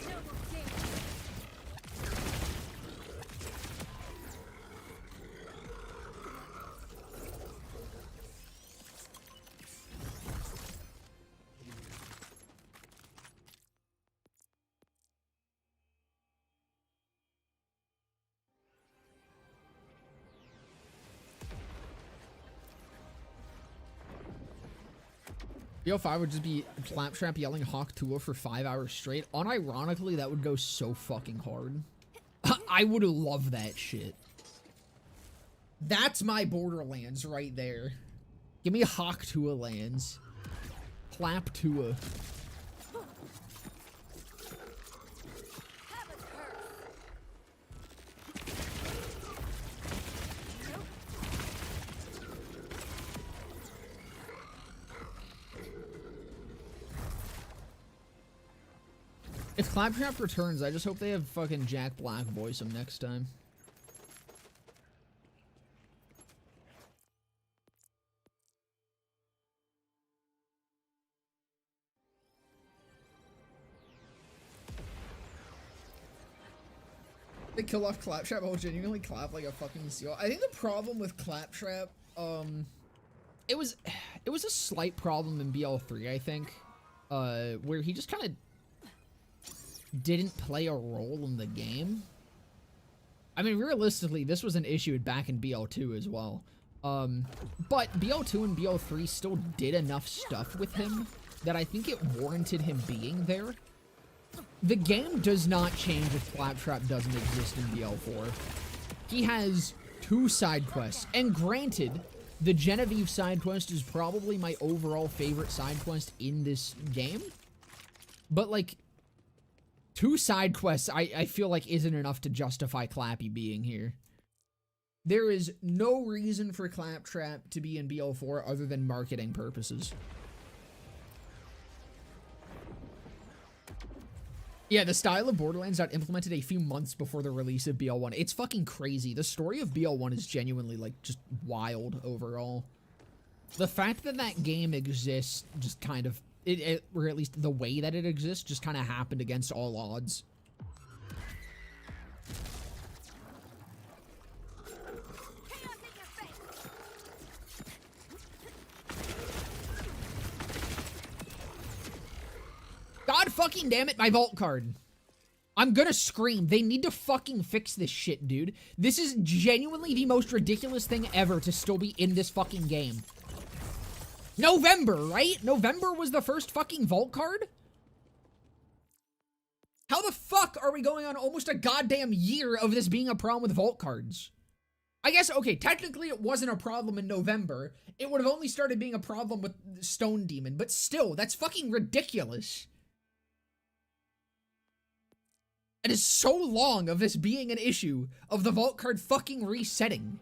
S2: No more danger.
S1: BO5 would just be Claptrap yelling Hawk Tua for 5 hours straight. Unironically, that would go so fucking hard. I would love that shit. That's my Borderlands right there. Give me Hawk Tua lands. Clap Tua. If Claptrap returns, I just hope they have fucking Jack Black voice him next time. They kill off Claptrap, I'll genuinely clap like a fucking seal. I think the problem with Claptrap, it was a slight problem in BL3, I think, where he just kind of didn't play a role in the game. I mean, realistically, this was an issue back in BL2 as well. But BL2 and BL3 still did enough stuff with him that I think it warranted him being there. The game does not change if Claptrap doesn't exist in BL4. He has 2 side quests, and granted, the Genevieve side quest is probably my overall favorite side quest in this game. But, like, 2 side quests I feel like isn't enough to justify Clappy being here. There is no reason for Claptrap to be in BL4 other than marketing purposes. Yeah, the style of Borderlands got implemented a few months before the release of BL1. It's fucking crazy. The story of BL1 is genuinely, like, just wild overall. The fact that that game exists just kind of, or at least the way that it exists, just kind of happened against all odds. God fucking damn it, my vault card. I'm gonna scream. They need to fucking fix this shit, dude. This is genuinely the most ridiculous thing ever to still be in this fucking game. November, right? November was the first fucking vault card? How the fuck are we going on almost a goddamn year of this being a problem with vault cards? I guess, okay, technically it wasn't a problem in November. It would have only started being a problem with Stone Demon, but still, that's fucking ridiculous. It is so long of this being an issue of the vault card fucking resetting.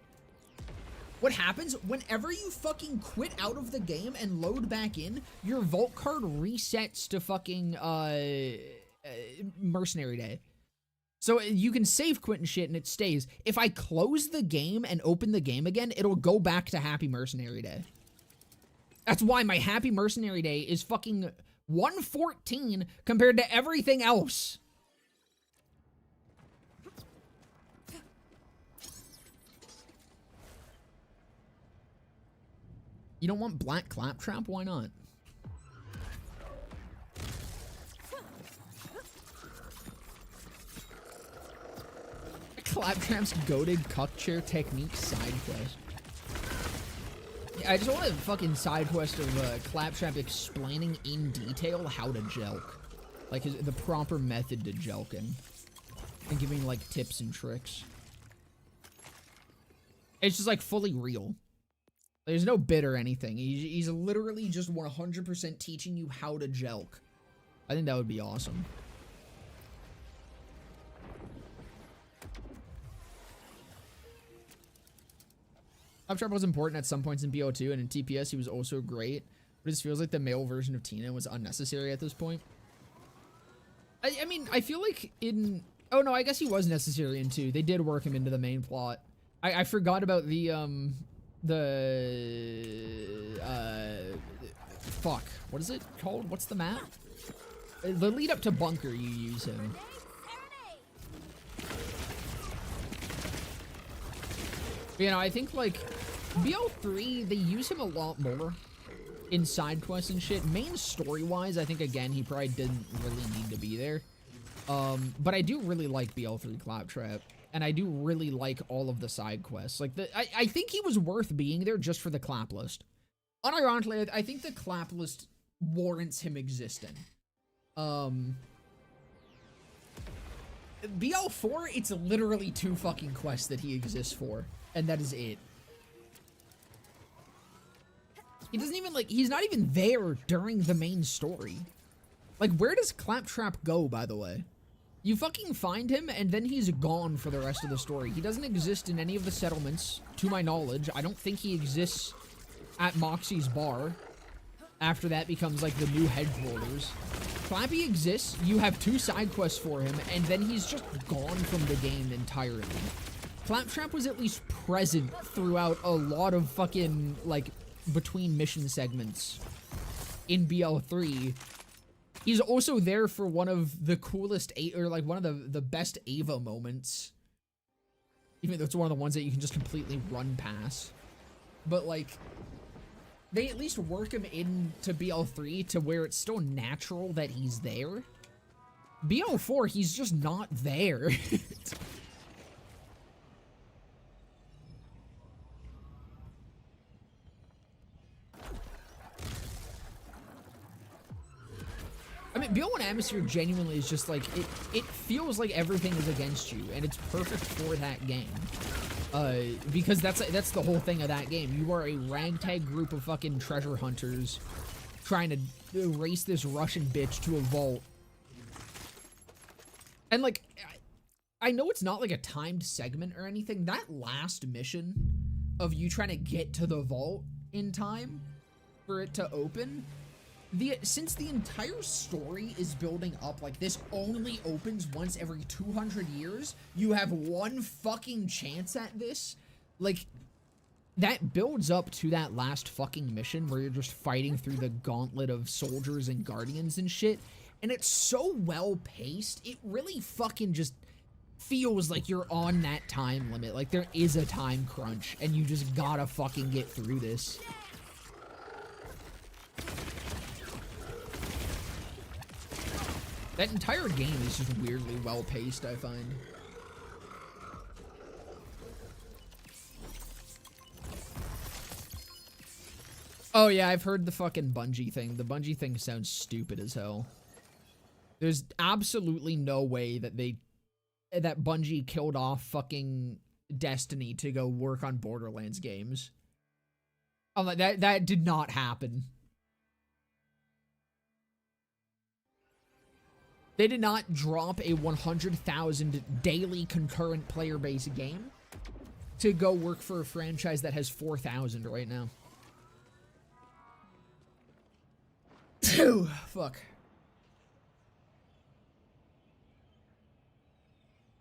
S1: What happens whenever you fucking quit out of the game and load back in, your vault card resets to fucking Mercenary Day. So you can save quit and shit and it stays. If I close the game and open the game again, it'll go back to Happy Mercenary Day. That's why my Happy Mercenary Day is fucking 114 compared to everything else. You don't want black claptrap? Why not? Claptrap's goated cuck chair technique side quest. Yeah, I just want a fucking side quest of Claptrap explaining in detail how to jelk. Like the proper method to jelking. And giving like tips and tricks. It's just like fully real. There's no bit or anything. He's literally just 100% teaching you how to jelk. I think that would be awesome. Claptrap was important at some points in BO2, and in TPS he was also great. But it just feels like the male version of Tina was unnecessary at this point. I mean, I feel like in... Oh no, I guess he was necessary in 2. They did work him into the main plot. I forgot about the, fuck. What is it called? What's the map? The lead up to Bunker, you use him. You know, I think, like, BL3, they use him a lot more in side quests and shit. Main story-wise, I think, again, he probably didn't really need to be there. But I do really like BL3 Claptrap. And I do really like all of the side quests. Like, I think he was worth being there just for the clap list. Unironically, I think the clap list warrants him existing. BL4, it's literally 2 fucking quests that he exists for. And that is it. He doesn't even, like, he's not even there during the main story. Like, where does Claptrap go, by the way? You fucking find him, and then he's gone for the rest of the story. He doesn't exist in any of the settlements, to my knowledge. I don't think he exists at Moxie's bar. After that becomes, like, the new headquarters. Clappy exists, you have 2 side quests for him, and then he's just gone from the game entirely. Claptrap was at least present throughout a lot of fucking, like, between mission segments in BL3. He's also there for one of the coolest, or like one of the best Ava moments. Even though it's one of the ones that you can just completely run past. But like, they at least work him into BL3 to where it's still natural that he's there. BL4, he's just not there. I mean, BL1 Atmosphere genuinely is just like, it feels like everything is against you, and it's perfect for that game. Because that's the whole thing of that game. You are a ragtag group of fucking treasure hunters trying to race this Russian bitch to a vault. And like, I know it's not like a timed segment or anything. That last mission of you trying to get to the vault in time for it to open, since the entire story is building up, like, this only opens once every 200 years, you have one fucking chance at this, like, that builds up to that last fucking mission where you're just fighting through the gauntlet of soldiers and guardians and shit, and it's so well paced, it really fucking just feels like you're on that time limit, like there is a time crunch, and you just gotta fucking get through this. That entire game is just weirdly well-paced, I find. Oh yeah, I've heard the fucking Bungie thing. The Bungie thing sounds stupid as hell. There's absolutely no way that that Bungie killed off fucking Destiny to go work on Borderlands games. I'm like, that did not happen. They did not drop a 100,000 daily concurrent player base game to go work for a franchise that has 4,000 right now. Fuck.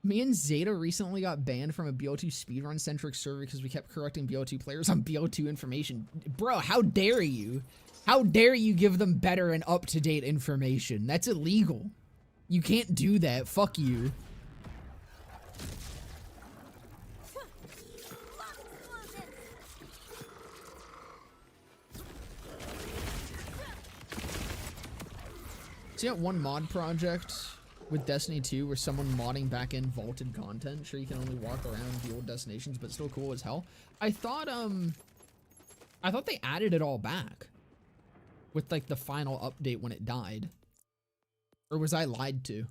S1: Me and Zeta recently got banned from a BO2 speedrun-centric server because we kept correcting BO2 players on BO2 information. Bro, how dare you? How dare you give them better and up-to-date information? That's illegal. You can't do that. Fuck you. See that one mod project with Destiny 2 where someone modding back in vaulted content? Sure, you can only walk around the old destinations, but still cool as hell. I thought they added it all back with like the final update when it died. Or was I lied to?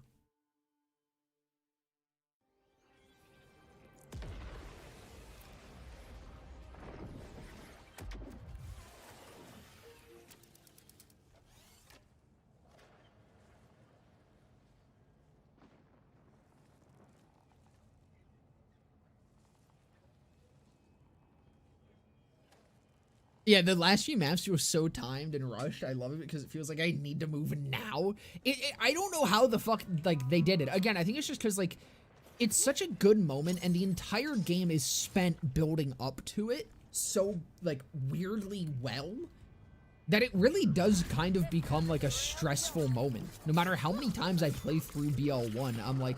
S1: Yeah, the last few maps were so timed and rushed. I love it because it feels like I need to move now. I don't know how the fuck, like, they did it. Again, I think it's just because, like, it's such a good moment and the entire game is spent building up to it so, like, weirdly well that it really does kind of become, like, a stressful moment. No matter how many times I play through BL1, I'm like,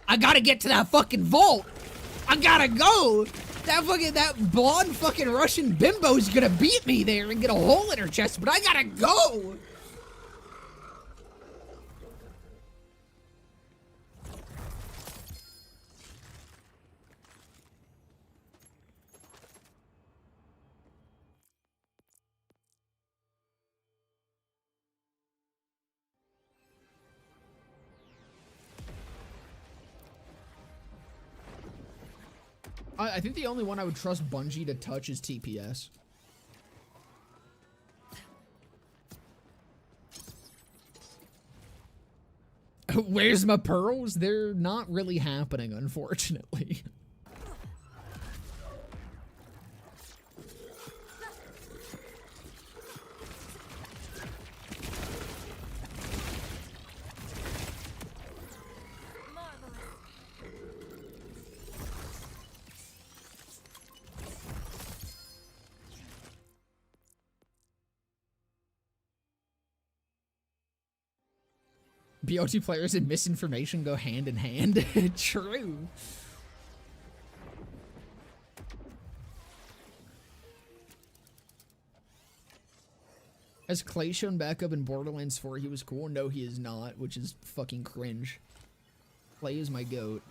S1: I gotta get to that fucking vault! I gotta go! That blonde fucking Russian bimbo's gonna beat me there and get a hole in her chest, but I gotta go! I think the only one I would trust Bungie to touch is TPS. Where's my pearls? They're not really happening, unfortunately. BOT players and misinformation go hand in hand. True. Has Clay shown back up in Borderlands 4? He was cool. No, he is not, which is fucking cringe. Clay is my goat.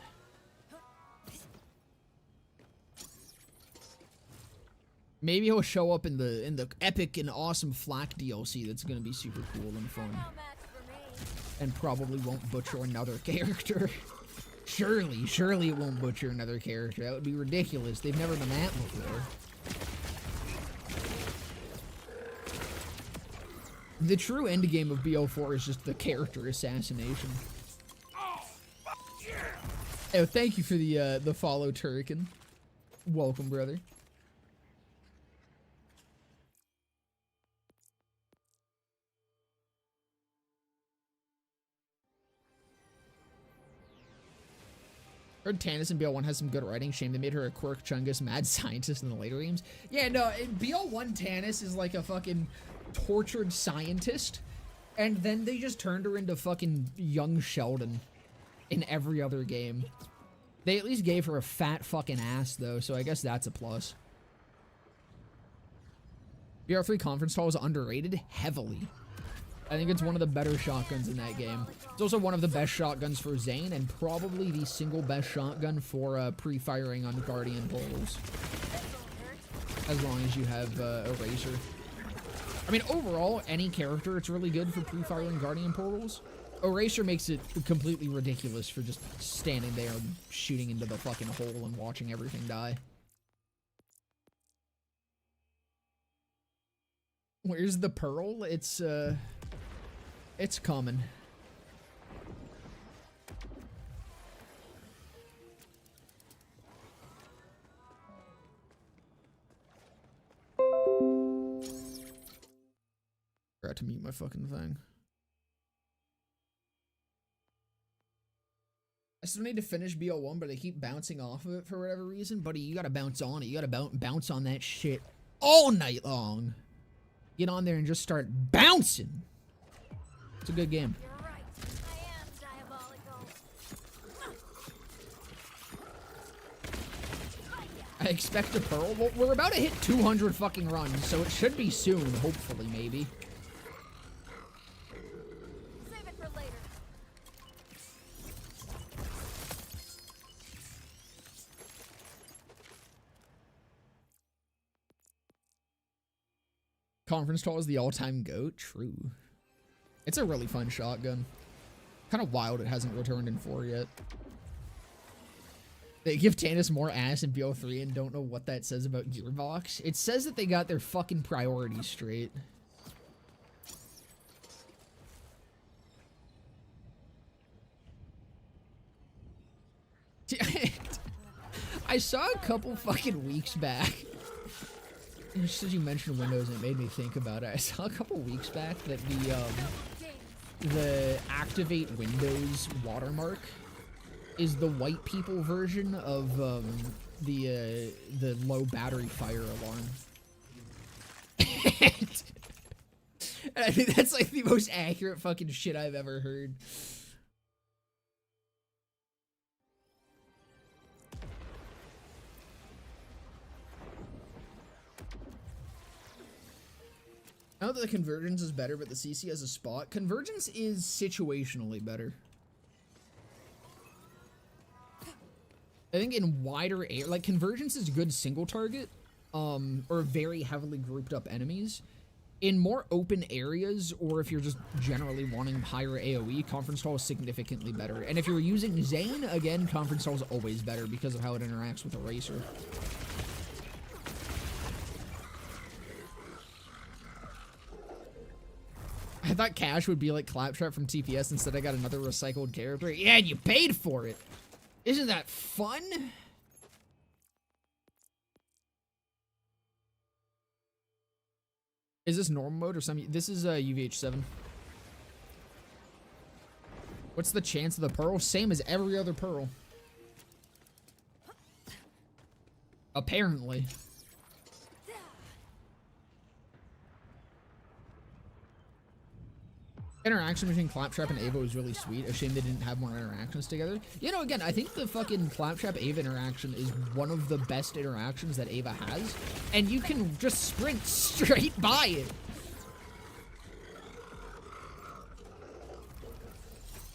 S1: Maybe he'll show up in the epic and awesome Flak DLC. That's gonna be super cool and fun. And probably won't butcher another character. Surely it won't butcher another character. That would be ridiculous. They've never done that before. The true endgame of BO4 is just the character assassination. Oh, thank you for the follow, Turrican. Welcome, brother. Heard Tannis in BL1 has some good writing. Shame they made her a quirk chungus mad scientist in the later games. Yeah, no, in BL1 Tannis is like a fucking tortured scientist. And then they just turned her into fucking young Sheldon in every other game. They at least gave her a fat fucking ass though, so I guess that's a plus. BR3 Conference Hall is underrated heavily. I think it's one of the better shotguns in that game. It's also one of the best shotguns for Zane, and probably the single best shotgun for pre-firing on Guardian portals. As long as you have Eraser. I mean, overall, any character, it's really good for pre-firing Guardian portals. Eraser makes it completely ridiculous for just standing there and shooting into the fucking hole and watching everything die. Where's the pearl? It's coming. Forgot to mute my fucking thing. I still need to finish BL1, but I keep bouncing off of it for whatever reason. Buddy, you gotta bounce on it. You gotta bounce on that shit all night long. Get on there and just start bouncing. It's a good game.
S2: You're right. I am diabolical.
S1: I expect a pearl. Well, we're about to hit 200 fucking runs, so it should be soon, hopefully, maybe.
S2: Save
S1: Conference call is the all-time GOAT. True. It's a really fun shotgun. Kind of wild it hasn't returned in 4 yet. They give Tannis more ass in BO3 and don't know what that says about Gearbox. It says that they got their fucking priorities straight. I saw a couple fucking weeks back. Just as you mentioned Windows, it made me think about it. I saw a couple weeks back that the activate Windows watermark is the white people version of the low battery fire alarm. And I think that's like the most accurate fucking shit I've ever heard. Now that the convergence is better, but the CC has a spot, convergence is situationally better. I think in wider air, like convergence is good single target, or very heavily grouped up enemies. In more open areas, or if you're just generally wanting higher AoE, Conference Call is significantly better. And if you're using Zane, again, Conference Call is always better because of how it interacts with Eraser. I thought Cash would be like Claptrap from TPS, instead I got another recycled character. Yeah, and you paid for it! Isn't that fun? Is this normal mode or something? This is UVH7. What's the chance of the pearl? Same as every other pearl. Apparently. Interaction between Claptrap and Ava was really sweet. A shame they didn't have more interactions together. You know, again, I think the fucking Claptrap-Ava interaction is one of the best interactions that Ava has. And you can just sprint straight by it.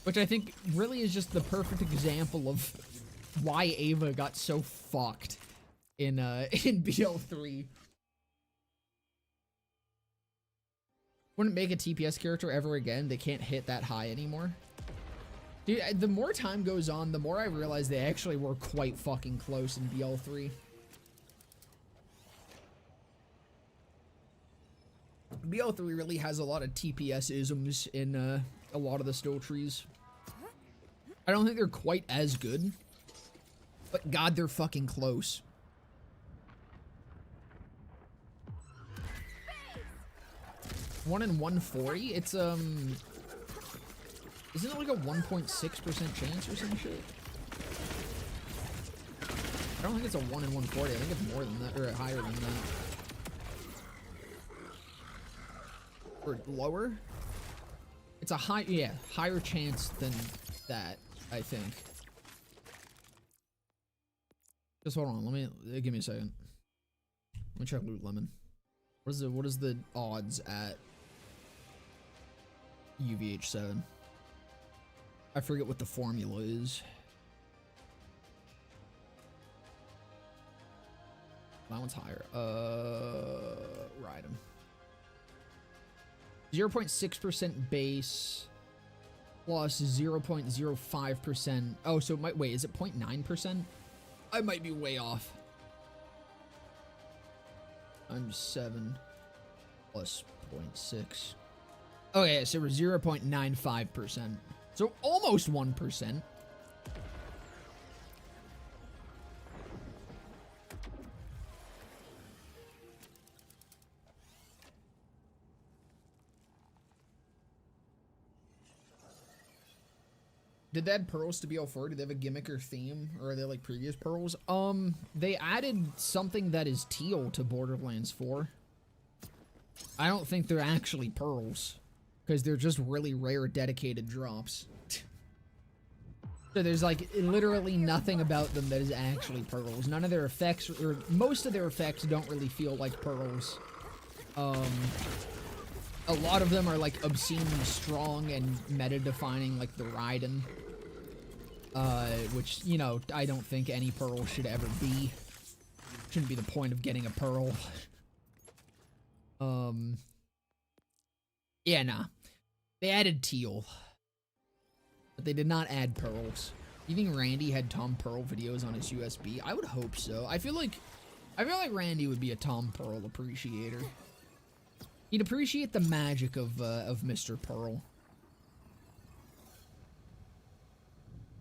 S1: Which I think really is just the perfect example of why Ava got so fucked in BL3. Wouldn't make a TPS character ever again. They can't hit that high anymore. Dude, the more time goes on, the more I realize they actually were quite fucking close in BL3. BL3 really has a lot of TPS isms in a lot of the still trees. I don't think they're quite as good, but God, they're fucking close. 1 in 140? It's, isn't it like a 1.6% chance or some shit? I don't think it's a 1 in 140. I think it's more than that, or higher than that. Or lower? It's a higher chance than that, I think. Just hold on, give me a second. Let me check Loot Lemon. What is the odds at UVH7? I forget what the formula is. That one's higher. Ride him. 0.6% base plus 0.05%. Oh, so it might, wait, is it 0.9%? I might be way off. I'm 7 plus 0.6. Okay, so we're 0.95%. So almost 1%. Did they add pearls to BL4? Do they have a gimmick or theme? Or are they like previous pearls? They added something that is teal to Borderlands 4. I don't think they're actually pearls, because they're just really rare dedicated drops. So there's like literally nothing about them that is actually pearls. None of their effects, or most of their effects, don't really feel like pearls. A lot of them are like obscenely strong and meta-defining, like the Raiden. Which, you know, I don't think any pearl should ever be. Shouldn't be the point of getting a pearl. Yeah, nah. They added teal. But they did not add pearls. You think Randy had Tom Pearl videos on his USB? I would hope so. I feel like Randy would be a Tom Pearl appreciator. He'd appreciate the magic of Mr. Pearl.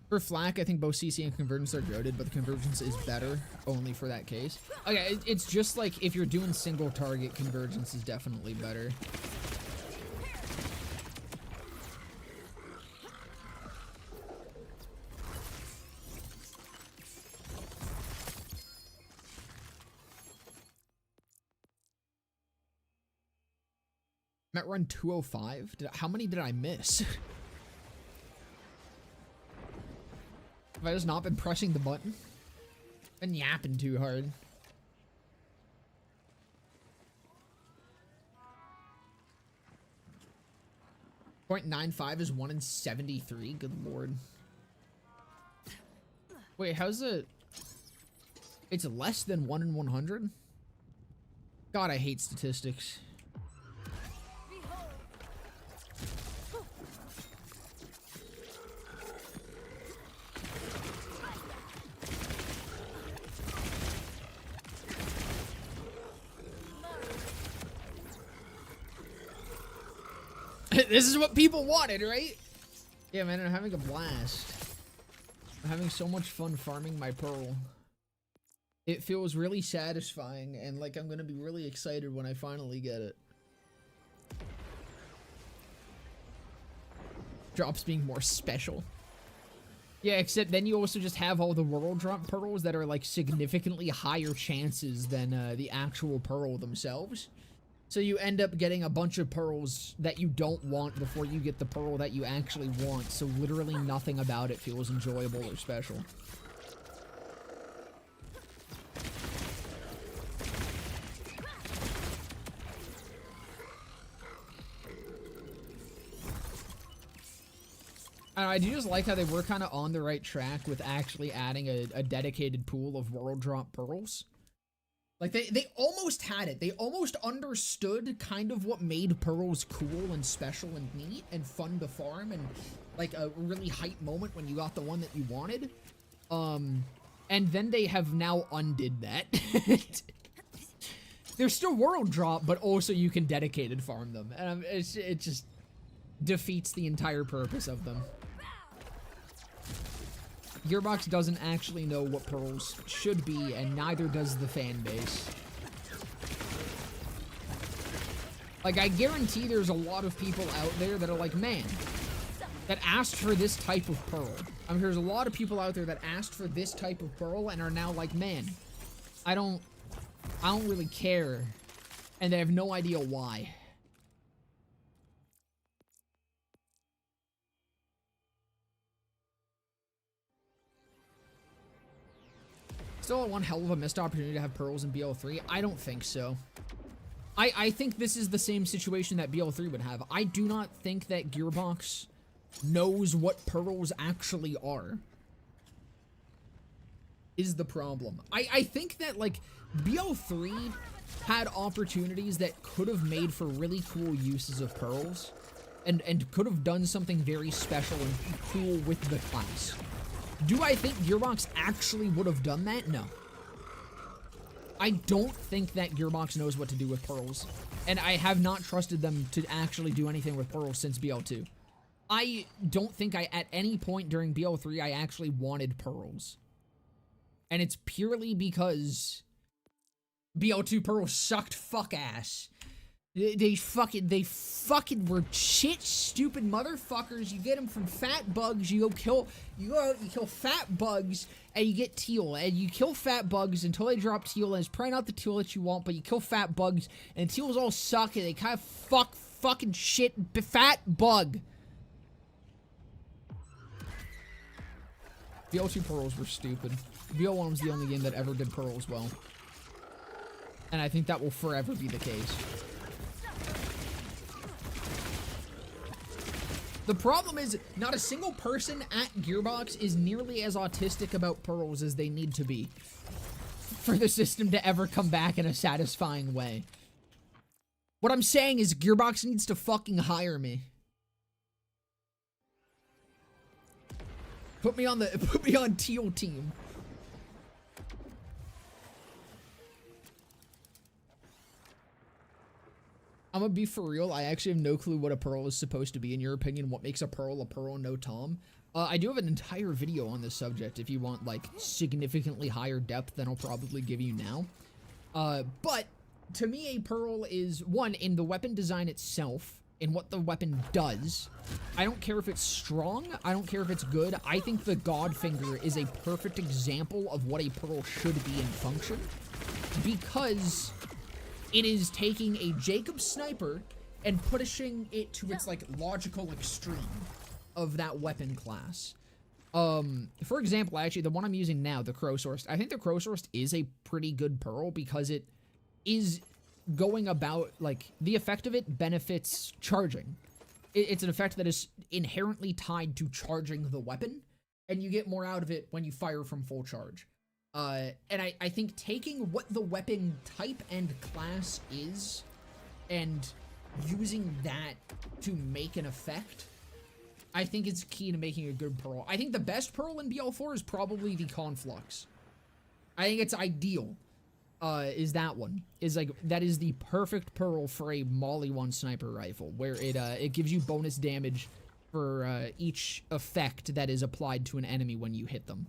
S1: For Flak, I think both CC and Convergence are goated, but the Convergence is better only for that case. Okay, it's just like if you're doing single target, Convergence is definitely better. I'm at run 205. How many did I miss? Have I just not been pressing the button? Been yapping too hard. .95 is 1 in 73. Good lord. Wait, how's it? It's less than 1 in 100? God, I hate statistics. This is what people wanted, right? Yeah, man, I'm having a blast. I'm having so much fun farming my pearl. It feels really satisfying, and like I'm gonna be really excited when I finally get it. Drops being more special. Yeah, except then you also just have all the world drop pearls that are like significantly higher chances than the actual pearl themselves. So you end up getting a bunch of pearls that you don't want before you get the pearl that you actually want. So literally nothing about it feels enjoyable or special. I do just like how they were kind of on the right track with actually adding a dedicated pool of world drop pearls. Like, they almost had it. They almost understood kind of what made pearls cool and special and neat and fun to farm and, like, a really hype moment when you got the one that you wanted. And then they have now undid that. They're still world drop, but also you can dedicated farm them. And it just defeats the entire purpose of them. Gearbox doesn't actually know what pearls should be, and neither does the fan base. Like, I guarantee there's a lot of people out there that are like, man, that asked for this type of pearl. I mean, there's a lot of people out there that asked for this type of pearl and are now like, man, I don't really care, and they have no idea why. Still one hell of a missed opportunity to have pearls in BL3? I don't think so. I think this is the same situation that BL3 would have. I do not think that Gearbox knows what pearls actually are. Is the problem. I think that, like, BL3 had opportunities that could have made for really cool uses of pearls. And could have done something very special and cool with the class. Do I think Gearbox actually would have done that? No. I don't think that Gearbox knows what to do with pearls. And I have not trusted them to actually do anything with pearls since BL2. I don't think at any point during BL3 I actually wanted pearls. And it's purely because BL2 pearls sucked fuck ass. They fucking were shit, stupid motherfuckers. You get them from fat bugs. You go out, you kill fat bugs, and you get teal. And you kill fat bugs until they drop teal, and it's probably not the teal that you want, but you kill fat bugs, and teals all suck, and they kind of fucking shit, fat bug. BL2 pearls were stupid. BL1 was the only game that ever did pearls well. And I think that will forever be the case. The problem is, not a single person at Gearbox is nearly as autistic about pearls as they need to be for the system to ever come back in a satisfying way. What I'm saying is Gearbox needs to fucking hire me. Put me on Teal Team. I'm gonna be for real. I actually have no clue what a pearl is supposed to be. In your opinion, what makes a pearl, no Tom? I do have an entire video on this subject if you want, like, significantly higher depth than I'll probably give you now. But, to me, a pearl is, one, in the weapon design itself, in what the weapon does. I don't care if it's strong, I don't care if it's good. I think the Godfinger is a perfect example of what a pearl should be in function, because it is taking a Jacob sniper and pushing it to its, like, logical extreme of that weapon class. For example, actually, the one I'm using now, the Crowsourced, I think the Crowsourced is a pretty good pearl because it is going about, like, the effect of it benefits charging. It's an effect that is inherently tied to charging the weapon, and you get more out of it when you fire from full charge. And I think taking what the weapon type and class is and using that to make an effect, I think it's key to making a good pearl. I think the best pearl in BL4 is probably the Conflux. I think it's ideal, is that one. That is the perfect pearl for a Molly 1 sniper rifle, where it gives you bonus damage for each effect that is applied to an enemy when you hit them.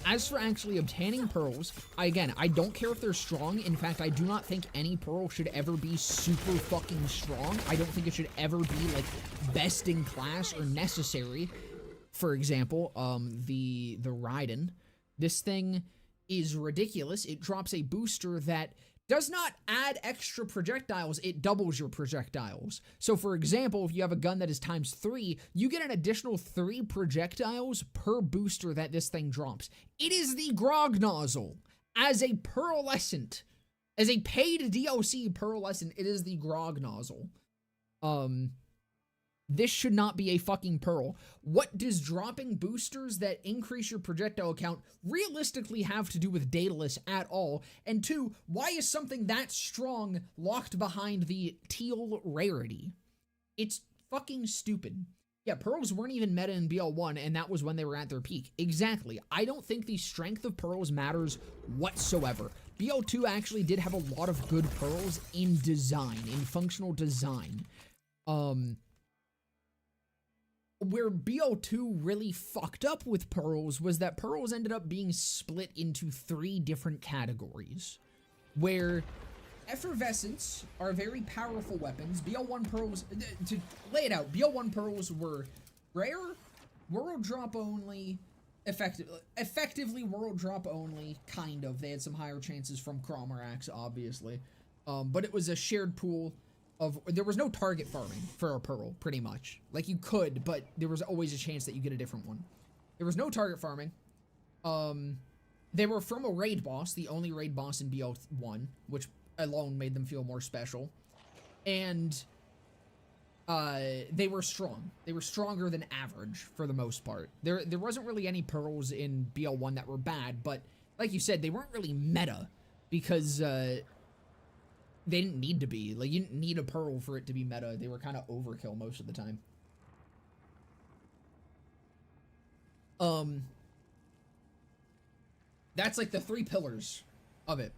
S1: As for actually obtaining pearls, again, I don't care if they're strong. In fact, I do not think any pearl should ever be super fucking strong. I don't think it should ever be, like, best in class or necessary. For example, the Raiden. This thing is ridiculous. It drops a booster that does not add extra projectiles, it doubles your projectiles. So for example, if you have a gun that is ×3, you get an additional 3 projectiles per booster that this thing drops. It is the Grog Nozzle. As a pearlescent, as a paid DLC pearlescent, it is the Grog Nozzle. This should not be a fucking pearl. What does dropping boosters that increase your projectile count realistically have to do with Daedalus at all? And 2, why is something that strong locked behind the teal rarity? It's fucking stupid. Yeah, pearls weren't even meta in BL1, and that was when they were at their peak. Exactly. I don't think the strength of pearls matters whatsoever. BL2 actually did have a lot of good pearls in design, in functional design. Where BL2 really fucked up with pearls was that pearls ended up being split into 3 different categories, where effervescents are very powerful weapons. BL1 pearls, to lay it out, BL1 pearls were rare, world drop only, effectively world drop only, kind of. They had some higher chances from Cromarax, obviously, but it was a shared pool. There was no target farming for a pearl, pretty much. Like, you could, but there was always a chance that you get a different one. There was no target farming. They were from a raid boss, the only raid boss in BL1, which alone made them feel more special. And they were strong. They were stronger than average, for the most part. There wasn't really any pearls in BL1 that were bad, but like you said, they weren't really meta, because they didn't need to be. Like, you didn't need a pearl for it to be meta. They were kind of overkill most of the time. That's like the 3 pillars of it.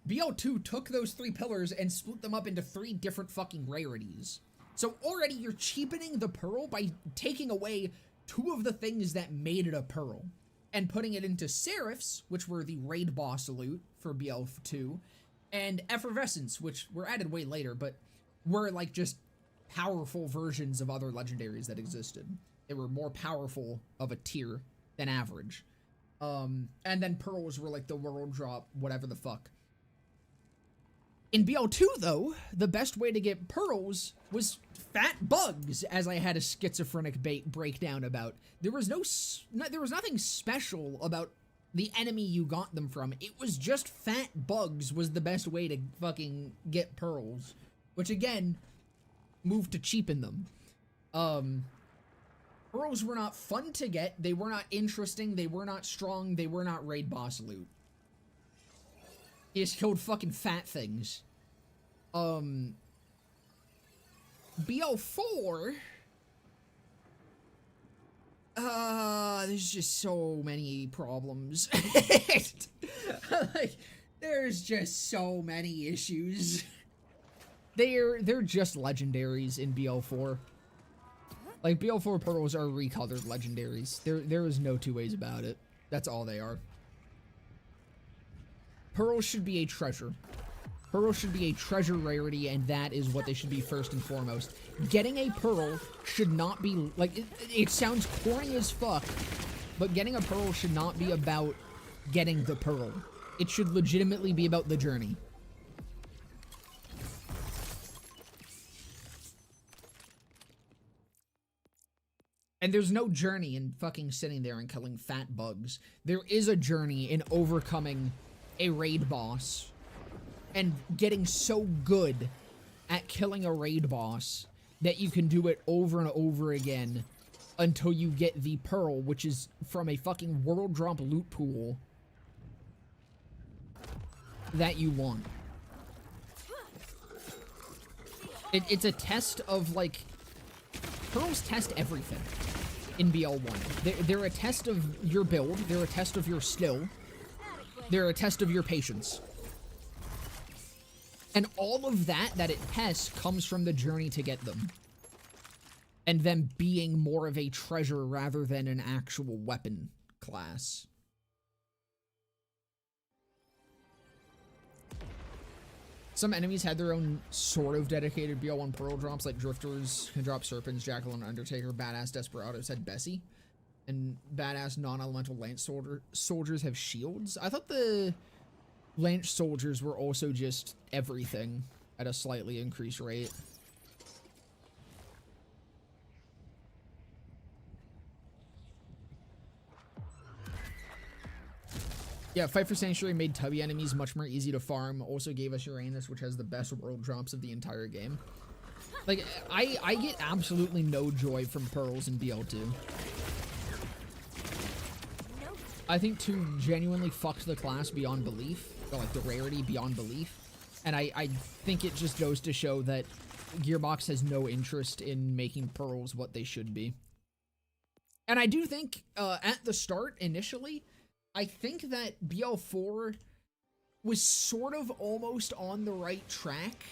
S1: BL2 took those 3 pillars and split them up into 3 different fucking rarities. So already you're cheapening the pearl by taking away 2 of the things that made it a pearl and putting it into Seraphs, which were the raid boss loot for BL2, and Effervescence, which were added way later, but were, like, just powerful versions of other legendaries that existed. They were more powerful of a tier than average. And then pearls were, like, the world drop, whatever the fuck. In BL2, though, the best way to get pearls was fat bugs, as I had a schizophrenic breakdown about. There was nothing special about the enemy you got them from. It was just fat bugs was the best way to fucking get pearls, which again moved to cheapen them. Pearls were not fun to get, they were not interesting, they were not strong, they were not raid boss loot. He just killed fucking fat things. BO4. There's just so many problems. Like, there's just so many issues. They're just legendaries in BO4. Like, BO4 pearls are recolored legendaries. There is no two ways about it. That's all they are. Pearls should be a treasure. Pearls should be a treasure rarity, and that is what they should be first and foremost. Getting a pearl should not be, like, it sounds corny as fuck, but getting a pearl should not be about getting the pearl. It should legitimately be about the journey. And there's no journey in fucking sitting there and killing fat bugs. There is a journey in overcoming a raid boss and getting so good at killing a raid boss that you can do it over and over again until you get the pearl, which is from a fucking world drop loot pool that you want. It's a test of, like, pearls test everything in BL1. They're a test of your build, they're a test of your skill, they're a test of your patience. And all of that it tests comes from the journey to get them. And them being more of a treasure rather than an actual weapon class. Some enemies had their own sort of dedicated BL1 pearl drops, like Drifters can drop Serpents, Jackal and Undertaker, Badass Desperados had Bessie, and Badass non-elemental Lance soldiers have shields. I thought the Lance soldiers were also just everything at a slightly increased rate. Yeah, Fight for Sanctuary made tubby enemies much more easy to farm. Also gave us Uranus, which has the best world drops of the entire game. Like, I get absolutely no joy from pearls in BL2. I think 2 genuinely fucked the class beyond belief. Or, like, the rarity beyond belief. And I think it just goes to show that Gearbox has no interest in making pearls what they should be. And I do think, at the start, initially, I think that BL4 was sort of almost on the right track.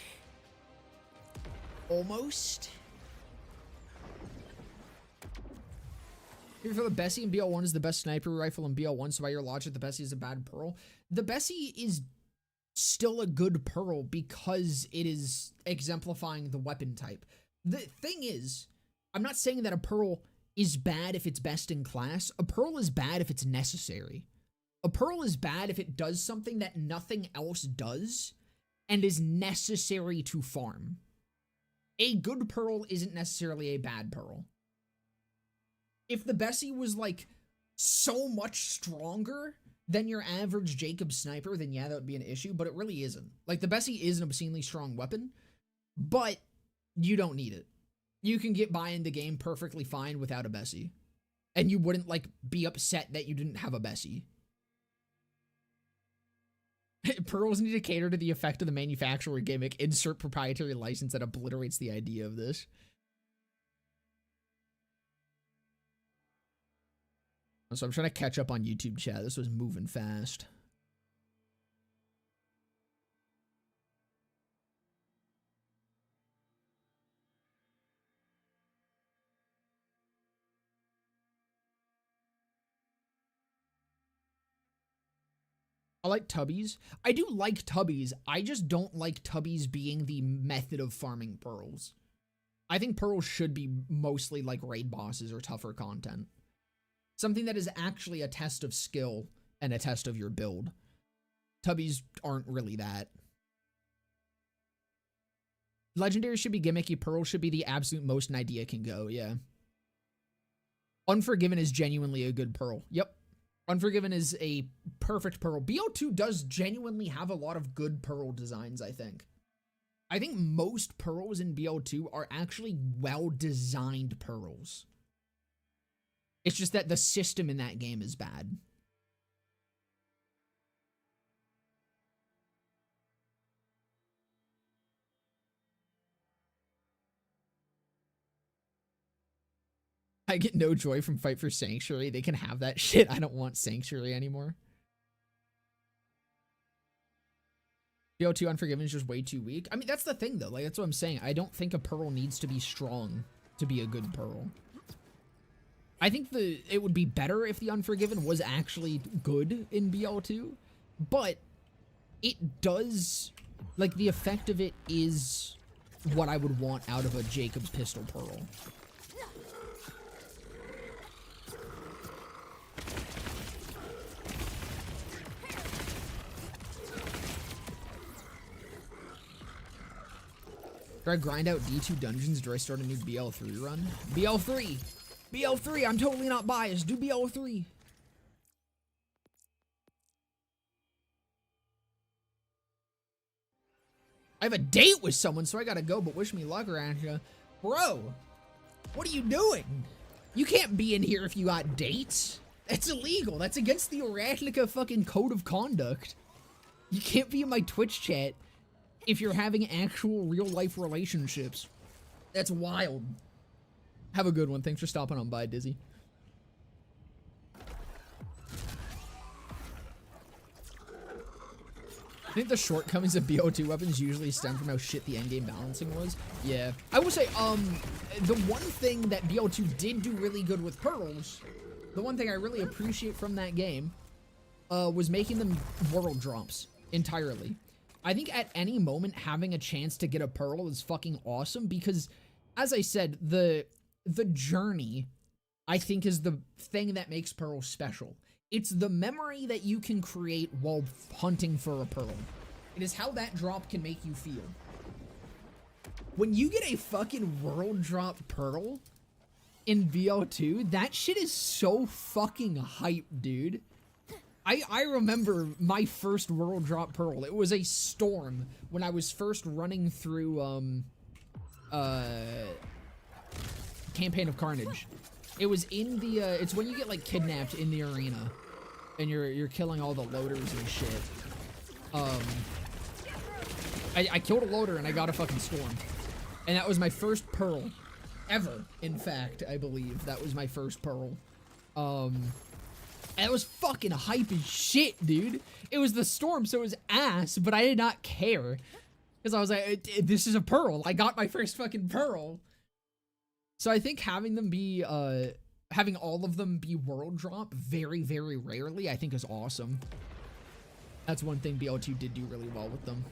S1: Almost. Here for the Bessie in BL1 is the best sniper rifle in BL1, so by your logic, the Bessie is a bad pearl. The Bessie is still a good pearl because it is exemplifying the weapon type. The thing is, I'm not saying that a pearl is bad if it's best in class. A pearl is bad if it's necessary. A pearl is bad if it does something that nothing else does and is necessary to farm. A good pearl isn't necessarily a bad pearl. If the Bessie was, like, so much stronger than your average Jacob sniper, then yeah, that would be an issue, but it really isn't. Like, the Bessie is an obscenely strong weapon, but you don't need it. You can get by in the game perfectly fine without a Bessie. And you wouldn't, like, be upset that you didn't have a Bessie. Pearls need to cater to the effect of the manufacturer gimmick. Insert proprietary license that obliterates the idea of this. So I'm trying to catch up on YouTube chat. This was moving fast. I like tubbies. I do like tubbies. I just don't like tubbies being the method of farming pearls. I think pearls should be mostly like raid bosses or tougher content. Something that is actually a test of skill and a test of your build. Tubbies aren't really that. Legendary should be gimmicky. Pearls should be the absolute most an idea can go, yeah. Unforgiven is genuinely a good pearl. Yep. Unforgiven is a perfect pearl. BO2 does genuinely have a lot of good pearl designs, I think. I think most pearls in BO2 are actually well-designed pearls. It's just that the system in that game is bad. I get no joy from Fight for Sanctuary. They can have that shit. I don't want Sanctuary anymore. BO2 Unforgiven is just way too weak. I mean, that's the thing, though. Like, that's what I'm saying. I don't think a Pearl needs to be strong to be a good Pearl. I think it would be better if the Unforgiven was actually good in BL2, but it does, like, the effect of it is what I would want out of a Jacob's Pistol Pearl. Do I grind out D2 dungeons? Do I start a new BL3 run? BL3! BL3! I'm totally not biased. Do BL3! I have a date with someone, so I gotta go, but wish me luck, Rancha. Bro! What are you doing? You can't be in here if you got dates. That's illegal. That's against the Arachnica fucking code of conduct. You can't be in my Twitch chat if you're having actual real-life relationships. That's wild. Have a good one. Thanks for stopping on by, Dizzy. I think the shortcomings of BO2 weapons usually stem from how shit the endgame balancing was. Yeah. I will say, the one thing that BO2 did do really good with pearls, the one thing I really appreciate from that game, was making them world drops entirely. I think at any moment having a chance to get a pearl is fucking awesome because, as I said, the journey, I think, is the thing that makes pearls special. It's the memory that you can create while hunting for a pearl. It is how that drop can make you feel. When you get a fucking world drop pearl in BO2, that shit is so fucking hype, dude. I remember my first world drop pearl. It was a storm when I was first running through Campaign of Carnage. It was in the it's when you get like kidnapped in the arena and you're killing all the loaders and shit. I killed a loader and I got a fucking storm. And that was my first pearl ever, in fact, I believe. That was my first pearl. And it was fucking hype as shit, dude. It was the storm, so it was ass, but I did not care. Because I was like, this is a pearl. I got my first fucking pearl. So I think having them be, having all of them be world drop very, very rarely, I think is awesome. That's one thing BL2 did do really well with them.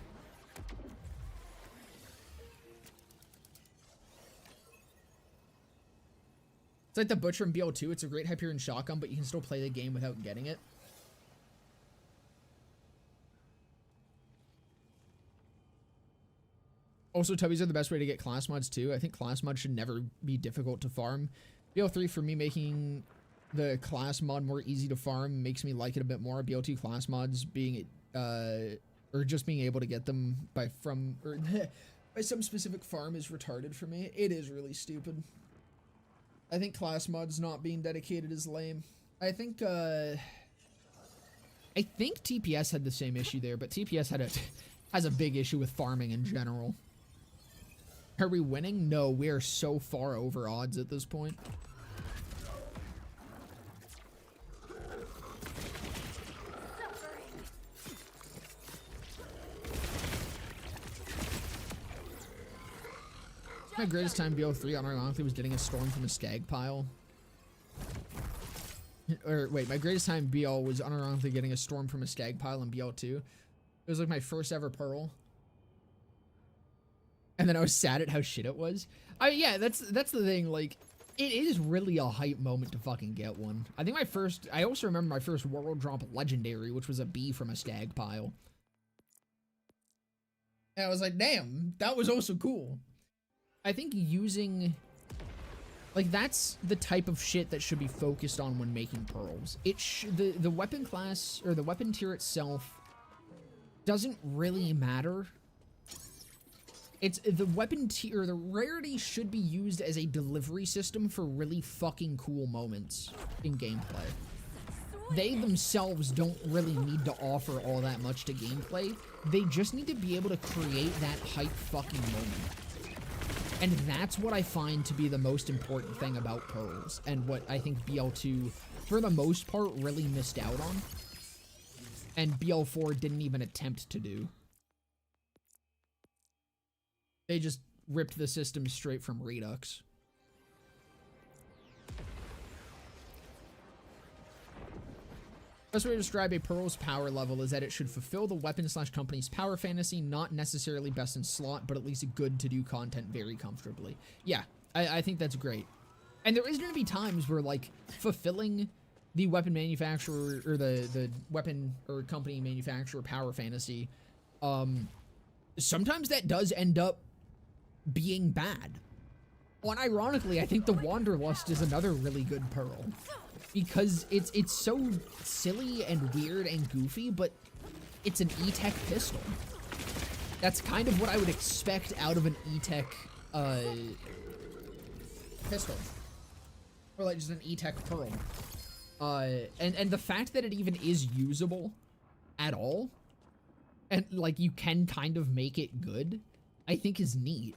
S1: It's like the Butcher in BL2. It's a great Hyperion shotgun, but you can still play the game without getting it. Also, Tubbies are the best way to get class mods too. I think class mods should never be difficult to farm. BL3 for me making the class mod more easy to farm makes me like it a bit more. BL2 class mods being or just being able to get them by some specific farm is retarded for me. It is really stupid. I think class mods not being dedicated is lame. I think TPS had the same issue there, but TPS has a big issue with farming in general. Are we winning? No, we are so far over odds at this point. My greatest time BO3 unironically was getting a storm from a skag pile. Or wait, my greatest time BL was unironically getting a storm from a skag pile in BL2. It was like my first ever pearl. And then I was sad at how shit it was. Yeah, that's the thing, like, it is really a hype moment to fucking get one. I think I also remember my first world drop legendary, which was a B from a skag pile. And I was like, damn, that was also cool. I think using, like, that's the type of shit that should be focused on when making pearls. The weapon class, or the weapon tier itself, doesn't really matter. It's the weapon tier, the rarity should be used as a delivery system for really fucking cool moments in gameplay. They themselves don't really need to offer all that much to gameplay. They just need to be able to create that hype fucking moment. And that's what I find to be the most important thing about pearls, and what I think BL2, for the most part, really missed out on. And BL4 didn't even attempt to do. They just ripped the system straight from Redux. Best way to describe a Pearl's power level is that it should fulfill the weapon/company's power fantasy, not necessarily best in slot, but at least good to do content very comfortably. Yeah, I think that's great. And there is going to be times where, like, fulfilling the weapon manufacturer, or the weapon or company manufacturer power fantasy, sometimes that does end up being bad. Unironically, I think the Wanderlust is another really good Pearl. Because it's so silly and weird and goofy, but it's an E-Tech pistol. That's kind of what I would expect out of an E-Tech pistol. Or like just an E-Tech Pearl. And the fact that it even is usable at all, and like you can kind of make it good, I think is neat.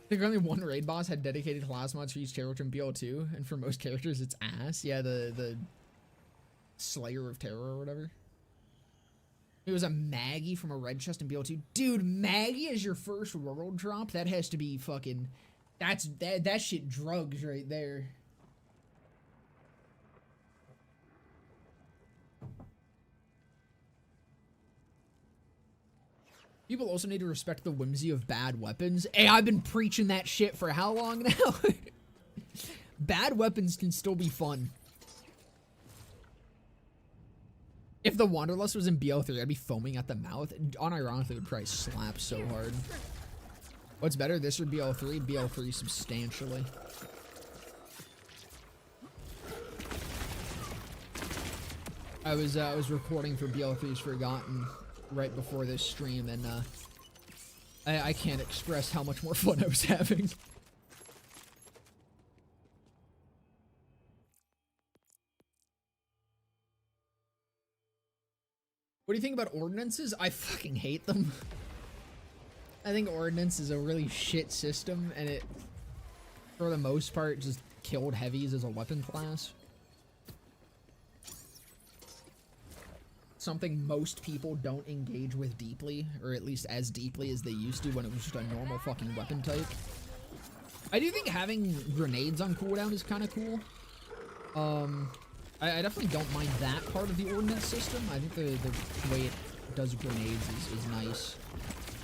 S1: I think only one raid boss had dedicated class mods for each character in BL2, and for most characters it's ass. Yeah, the Slayer of Terror or whatever. It was a Maggie from a red chest in BL2. Dude, Maggie as your first world drop? That has to be fucking... That shit drugs right there. People also need to respect the whimsy of bad weapons. Hey, I've been preaching that shit for how long now? Bad weapons can still be fun. If the Wanderlust was in BL3, I'd be foaming at the mouth. Unironically, it would probably slap so hard. What's better, this or BL3? BL3 substantially. I was recording for BL3's Forgotten right before this stream, and I can't express how much more fun I was having. What do you think about ordinances? I fucking hate them. I think ordinance is a really shit system, and it, for the most part, just killed heavies as a weapon class. Something most people don't engage with deeply, or at least as deeply as they used to when it was just a normal fucking weapon type. I do think having grenades on cooldown is kind of cool. I definitely don't mind that part of the ordnance system. I think the way it does grenades is nice.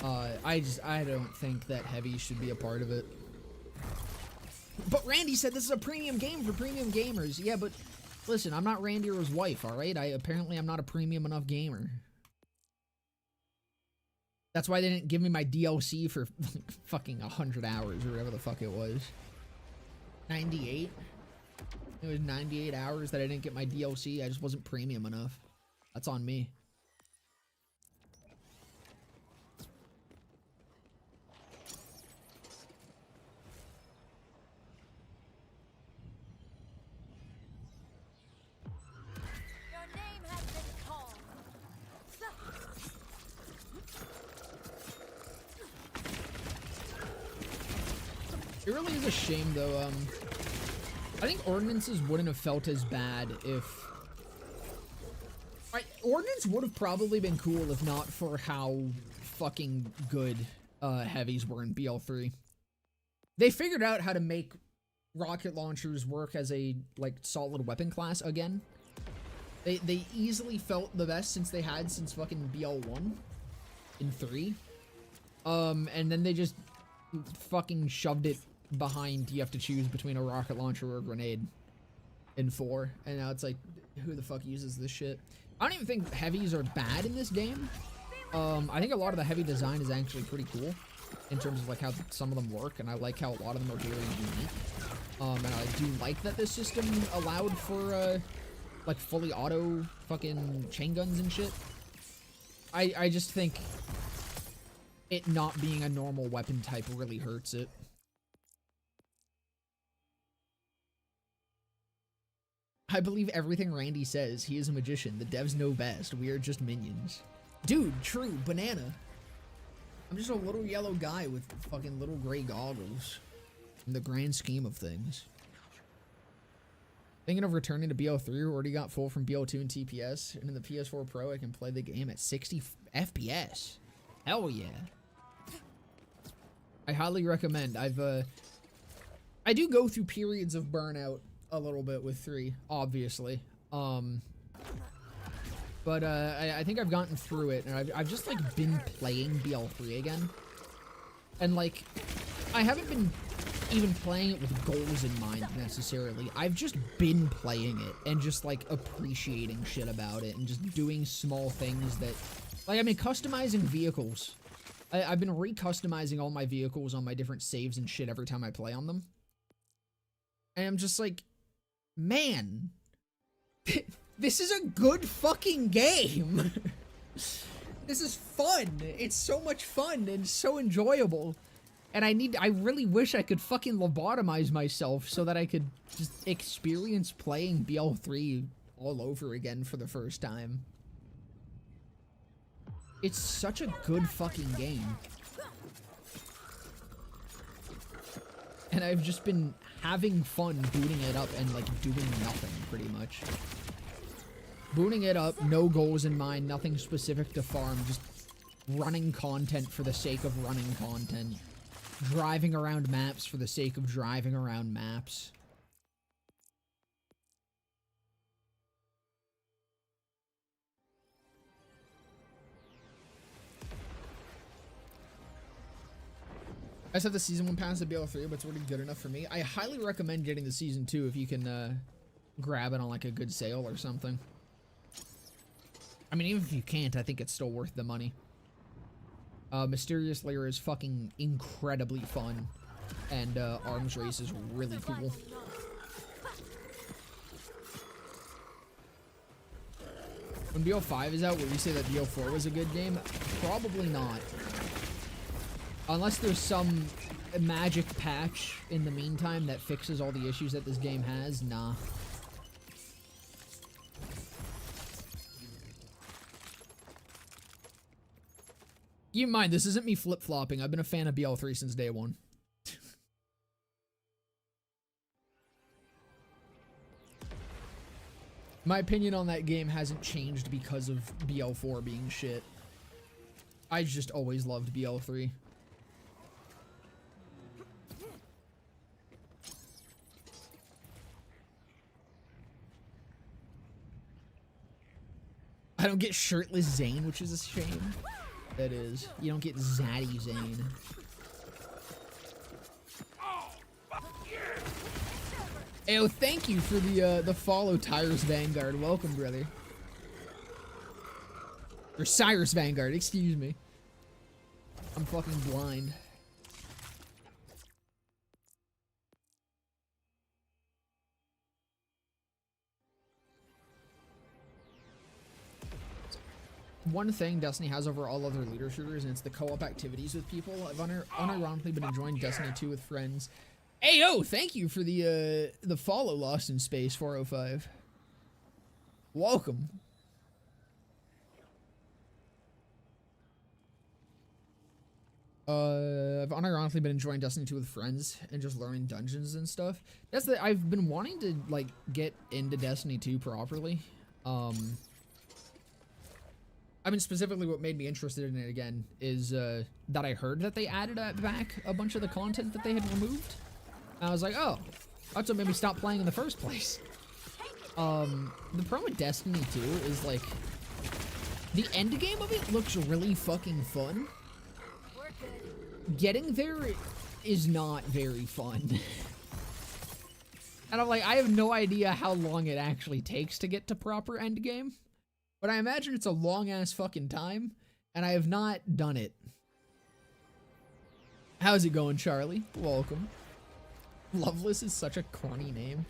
S1: I don't think that heavies should be a part of it. But Randy said this is a premium game for premium gamers. Yeah, but listen, I'm not Randy or his wife, alright? Apparently I'm not a premium enough gamer. That's why they didn't give me my DLC for fucking 100 hours or whatever the fuck it was. 98? It was 98 hours that I didn't get my DLC. I just wasn't premium enough. That's on me.
S2: Your name has been called.
S1: It really is a shame, though. I think ordinances wouldn't have felt as bad if... Ordnance would have probably been cool if not for how fucking good heavies were in BL3. They figured out how to make rocket launchers work as a, like, solid weapon class again. They easily felt the best since fucking BL1 in 3. And then they just fucking shoved it behind, you have to choose between a rocket launcher or a grenade in 4, and now it's like, who the fuck uses this shit? I don't even think heavies are bad in this game. I think a lot of the heavy design is actually pretty cool in terms of like how some of them work, and I like how a lot of them are very unique. And I do like that this system allowed for like fully auto fucking chain guns and shit. I just think it not being a normal weapon type really hurts it. I believe everything Randy says. He is a magician. The devs know best. We are just minions. Dude, true. Banana. I'm just a little yellow guy with fucking little gray goggles. In the grand scheme of things. Thinking of returning to BO3. Already got full from BO2 and TPS. And in the PS4 Pro, I can play the game at 60 FPS. Hell yeah. I highly recommend. I do go through periods of burnout a little bit with 3, obviously. But I think I've gotten through it, and I've just like been playing BL3 again. And like, I haven't been even playing it with goals in mind necessarily. I've just been playing it and just like appreciating shit about it and just doing small things that, like, I mean, customizing vehicles. I've been re-customizing all my vehicles on my different saves and shit every time I play on them. And I'm just like, man, this is a good fucking game. This is fun. It's so much fun and so enjoyable. And I really wish I could fucking lobotomize myself so that I could just experience playing BL3 all over again for the first time. It's such a good fucking game. And I've just been having fun booting it up and like doing nothing pretty much. Booting it up, no goals in mind, nothing specific to farm, just running content for the sake of running content. Driving around maps for the sake of driving around maps. I just have the season 1 pass to BL3, but it's already good enough for me. I highly recommend getting the season 2 if you can grab it on like a good sale or something. I mean, even if you can't, I think it's still worth the money. Mysterious Lair is fucking incredibly fun, and Arms Race is really cool. When BO5 is out, will you say that BO4 was a good game? Probably not. Unless there's some magic patch in the meantime that fixes all the issues that this game has, nah. Keep in mind, this isn't me flip-flopping. I've been a fan of BL3 since day one. My opinion on that game hasn't changed because of BL4 being shit. I just always loved BL3. I don't get shirtless Zane, which is a shame. That is. You don't get Zaddy Zane. Ayo, thank you for the follow, Tyrus Vanguard. Welcome, brother. Or Cyrus Vanguard, excuse me. I'm fucking blind. One thing Destiny has over all other looter shooters, and it's the co-op activities with people. I've unironically been enjoying Destiny 2 with friends. Ayo, thank you for the follow, Lost in Space 405. Welcome. I've unironically been enjoying Destiny 2 with friends and just learning dungeons and stuff. I've been wanting to like get into Destiny 2 properly. I mean, specifically what made me interested in it again is that I heard that they added back a bunch of the content that they had removed. And I was like, oh, that's what made me stop playing in the first place. The problem with Destiny 2 is like, the end game of it looks really fucking fun. Getting there is not very fun. And I'm like, I have no idea how long it actually takes to get to proper end game. But I imagine it's a long-ass fucking time, and I have not done it. How's it going, Charlie? Welcome. Loveless is such a corny name.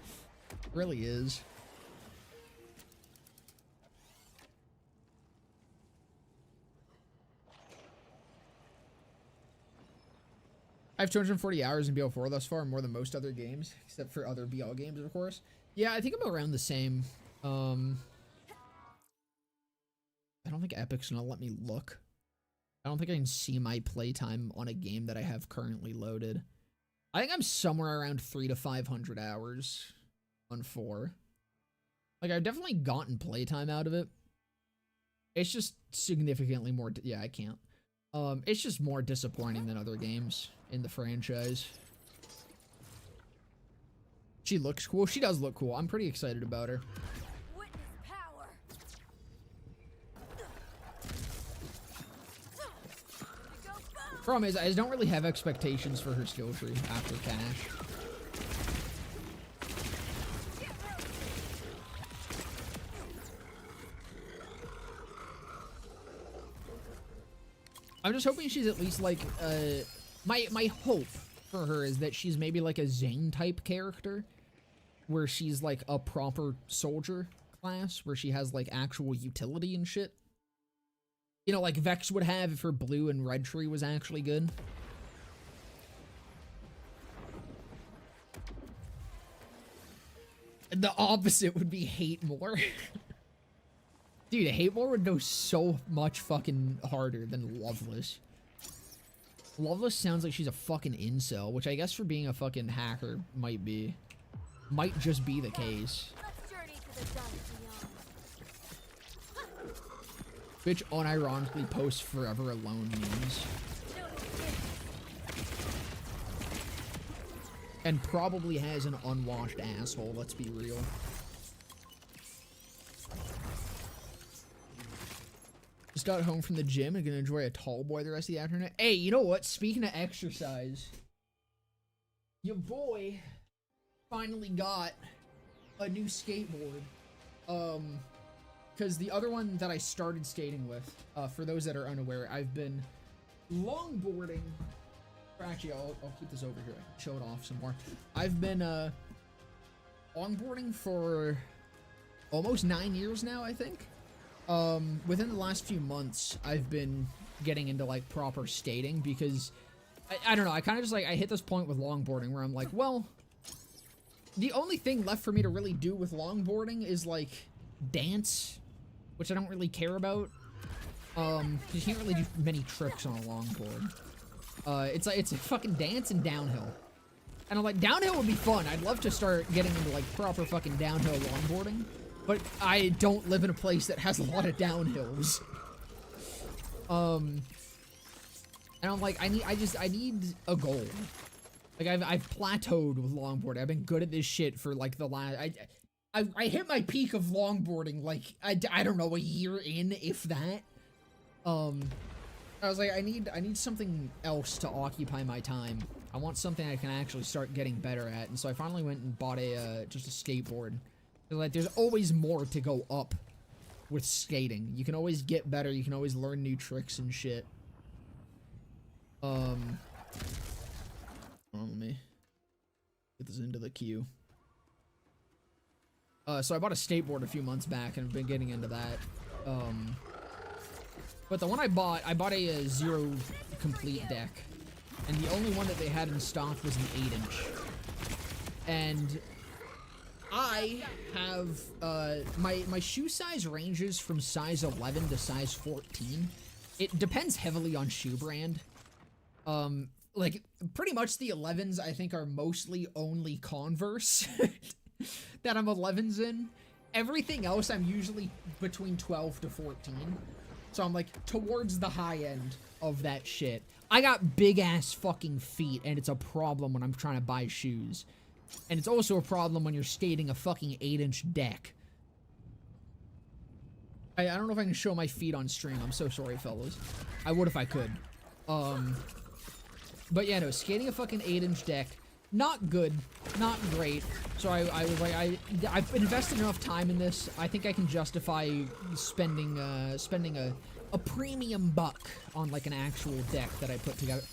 S1: It really is. I have 240 hours in BL4 thus far, more than most other games, except for other BL games, of course. Yeah, I think I'm around the same. I don't think Epic's gonna let me look. I don't think I can see my playtime on a game that I have currently loaded. I think I'm somewhere around 300 to 500 hours on 4. Like, I've definitely gotten playtime out of it. It's just significantly more. Yeah, I can't. It's just more disappointing than other games in the franchise. She looks cool. She does look cool. I'm pretty excited about her.
S2: Witness power. Go boom.
S1: Problem is, I don't really have expectations for her skill tree after Cash. I'm just hoping she's at least like, my hope for her is that she's maybe like a Zane type character, where she's like a proper soldier class, where she has like actual utility and shit. You know, like Vex would have if her blue and red tree was actually good. The opposite would be hate more. Dude, hate more would go so much fucking harder than Loveless. Loveless sounds like she's a fucking incel, which I guess for being a fucking hacker might be. Might just be the case.
S2: Let's journey to the dark beyond.
S1: Bitch unironically posts forever alone memes. And probably has an unwashed asshole, let's be real. Just got home from the gym and gonna enjoy a tall boy the rest of the afternoon. Hey, you know what? Speaking of exercise, your boy finally got a new skateboard. Because the other one that I started skating with, for those that are unaware, I've been longboarding. Actually, I'll keep this over here. I can show it off some more. I've been longboarding for almost 9 years now, I think. Within the last few months, I've been getting into like proper skating because I don't know, I kind of just like, I hit this point with longboarding where I'm like, well, the only thing left for me to really do with longboarding is like dance, which I don't really care about. You can't really do many tricks on a longboard. It's like, it's a fucking dance and downhill. And I'm like, downhill would be fun. I'd love to start getting into like proper fucking downhill longboarding. But I don't live in a place that has a lot of downhills. And I'm like, I need a goal. Like I've plateaued with longboarding. I've been good at this shit for like the last, I hit my peak of longboarding like, I don't know, a year in, if that. I was like, I need something else to occupy my time. I want something I can actually start getting better at. And so I finally went and bought just a skateboard. Like, there's always more to go up with skating. You can always get better. You can always learn new tricks and shit. Hold on, let me get this into the queue. So I bought a skateboard a few months back and I've been getting into that. But the one I bought a 0 complete deck. And the only one that they had in stock was an 8-inch. And I have, my shoe size ranges from size 11 to size 14. It depends heavily on shoe brand. Like, pretty much the 11s I think are mostly only Converse that I'm 11s in. Everything else I'm usually between 12 to 14. So I'm like towards the high end of that shit. I got big ass fucking feet and it's a problem when I'm trying to buy shoes. And it's also a problem when you're skating a fucking 8-inch deck. I don't know if I can show my feet on stream. I'm so sorry, fellas. I would if I could. But yeah, no, skating a fucking 8-inch deck, not good, not great. So I was like, I've invested enough time in this. I think I can justify spending a premium buck on like an actual deck that I put together.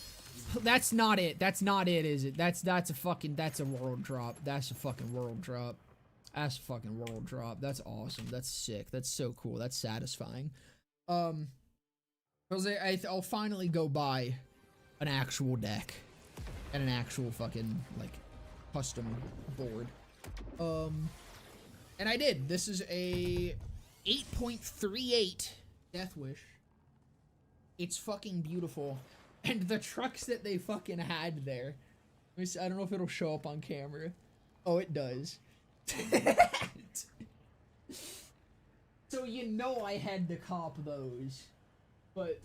S1: That's not it. That's not it, is it? That's a world drop. That's a fucking world drop. That's a fucking world drop. That's awesome. That's sick. That's so cool. That's satisfying. I'll finally go buy an actual deck and an actual fucking like custom board. And I did. This is a 8.38 Death Wish. It's fucking beautiful. And the trucks that they fucking had there. I don't know if it'll show up on camera. Oh, it does. So you know I had to cop those. But,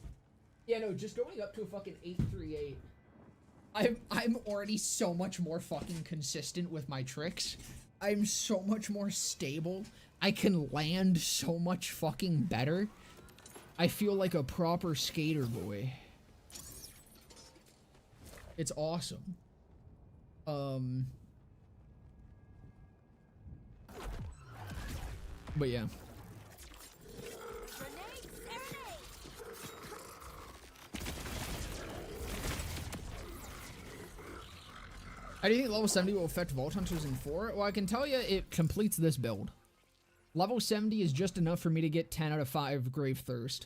S1: yeah, no, just going up to a fucking 838. I'm already so much more fucking consistent with my tricks. I'm so much more stable. I can land so much fucking better. I feel like a proper skater boy. It's awesome. But yeah. How do you think level 70 will affect Vault Hunters in 4? Well, I can tell you it completes this build. Level 70 is just enough for me to get 10 out of 5 Grave Thirst,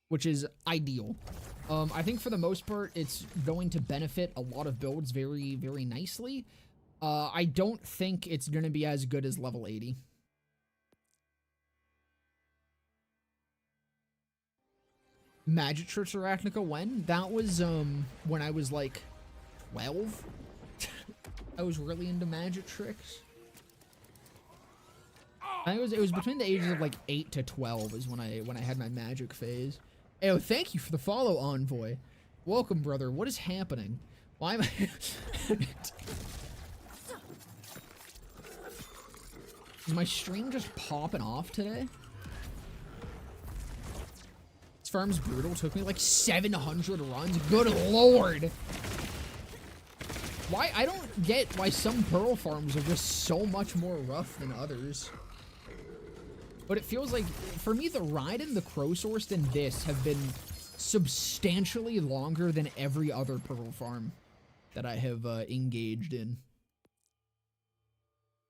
S1: which is ideal. I think for the most part, it's going to benefit a lot of builds very, very nicely. I don't think it's going to be as good as level 80. Magic Tricks Arachnica when? That was, when I was like 12. I was really into magic tricks. I think it was between the ages of like 8 to 12 is when I had my magic phase. Oh, thank you for the follow, Envoy. Welcome, brother. What is happening? Why am I... Is my stream just popping off today? This farm's brutal. Took me like 700 runs. Good lord. Why? I don't get why some pearl farms are just so much more rough than others. But it feels like, for me, the ride and the crow source and this have been substantially longer than every other pearl farm that I have engaged in.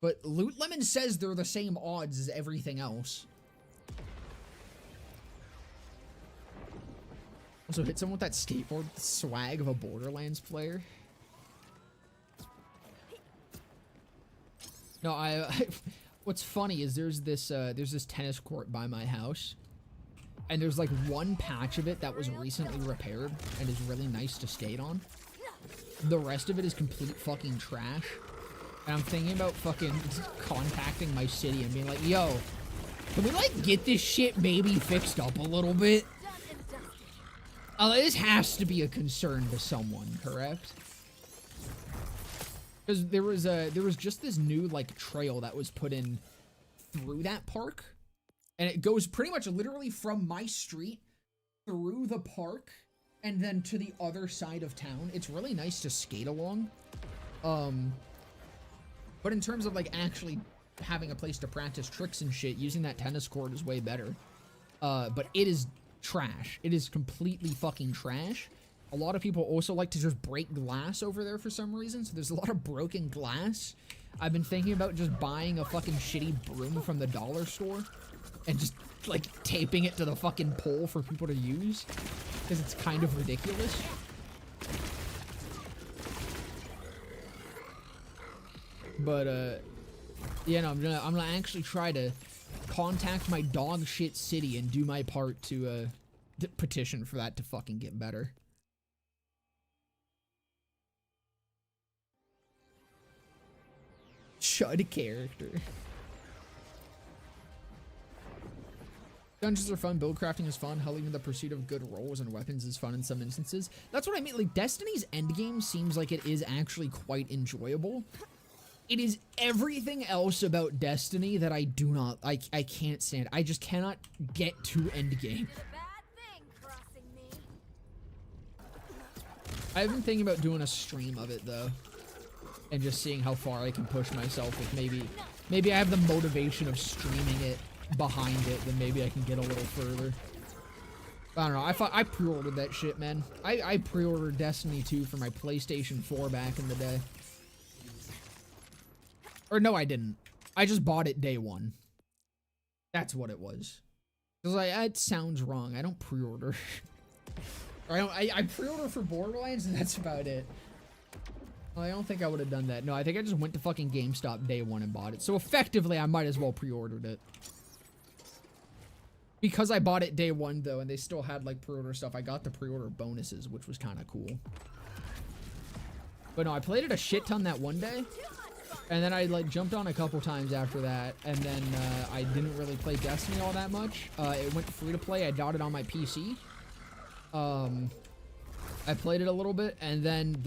S1: But Loot Lemon says they're the same odds as everything else. Also, hit someone with that skateboard swag of a Borderlands player. No, what's funny is there's this tennis court by my house, and there's like one patch of it that was recently repaired and is really nice to skate on. The rest of it is complete fucking trash, and I'm thinking about fucking contacting my city and being like, yo, can we like get this shit maybe fixed up a little bit? This has to be a concern to someone, correct? Because there was just this new like trail that was put in through that park, and it goes pretty much literally from my street through the park and then to the other side of town. It's really nice to skate along. But in terms of like actually having a place to practice tricks and shit, using that tennis court is way better. But it is trash. It is completely fucking trash. A lot of people also like to just break glass over there for some reason, so there's a lot of broken glass. I've been thinking about just buying a fucking shitty broom from the dollar store and just, like, taping it to the fucking pole for people to use, because it's kind of ridiculous. But, yeah, no, I'm gonna actually try to contact my dog shit city and do my part to petition for that to fucking get better. Chud character. Dungeons are fun, build crafting is fun, hell, even the pursuit of good rolls and weapons is fun in some instances. That's what I mean, like, Destiny's endgame seems like it is actually quite enjoyable. It is everything else about Destiny that I do not, I can't stand. I just cannot get to endgame. I've been thinking about doing a stream of it, though. And just seeing how far I can push myself with maybe I have the motivation of streaming it behind it, then maybe I can get a little further. I don't know, I pre-ordered that shit, man. I pre-ordered Destiny 2 for my PlayStation 4 back in the day. Or no, I didn't. I just bought it day one. That's what it was. Cause like, it sounds wrong. I don't pre-order. Or I pre-order for Borderlands and that's about it. Well, I don't think I would have done that. No, I think I just went to fucking GameStop day one and bought it. So effectively, I might as well pre-ordered it. Because I bought it day one, though, and they still had, like, pre-order stuff, I got the pre-order bonuses, which was kind of cool. But no, I played it a shit ton that one day. And then I, like, jumped on a couple times after that. And then I didn't really play Destiny all that much. It went free to play. I got it on my PC. I played it a little bit, and then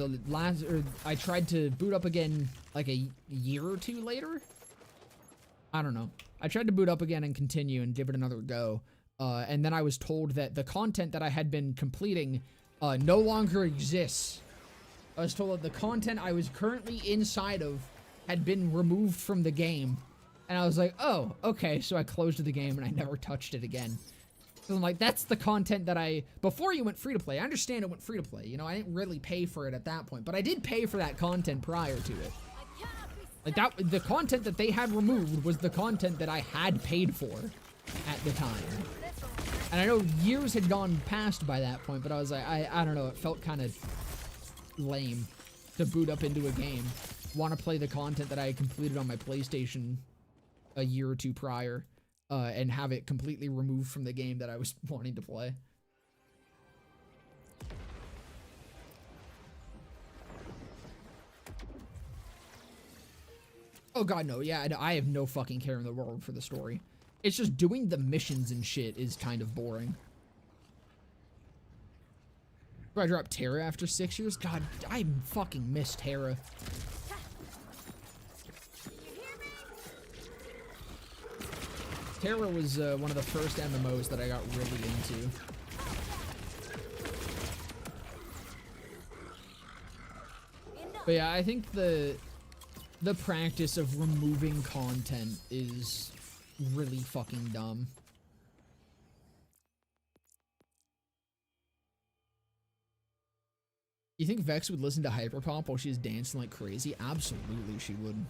S1: I tried to boot up again like a year or two later. I don't know. I tried to boot up again and continue and give it another go. And then I was told that the content that I had been completing no longer exists. I was told that the content I was currently inside of had been removed from the game. And I was like, oh, okay. So I closed the game and I never touched it again. So I'm like, that's the content that before you went free to play, I understand it went free to play. You know, I didn't really pay for it at that point, but I did pay for that content prior to it. Like the content that they had removed was the content that I had paid for at the time. And I know years had gone past by that point, but I was like, I don't know, it felt kind of lame to boot up into a game, want to play the content that I had completed on my PlayStation a year or two prior. And have it completely removed from the game that I was wanting to play. Oh god, no. Yeah, I have no fucking care in the world for the story. It's just doing the missions and shit is kind of boring. Do I drop Terra after 6 years? God, I fucking miss Terra. Terra was one of the first MMOs that I got really into. But yeah, I think the practice of removing content is really fucking dumb. You think Vex would listen to Hyperpop while she's dancing like crazy? Absolutely she would.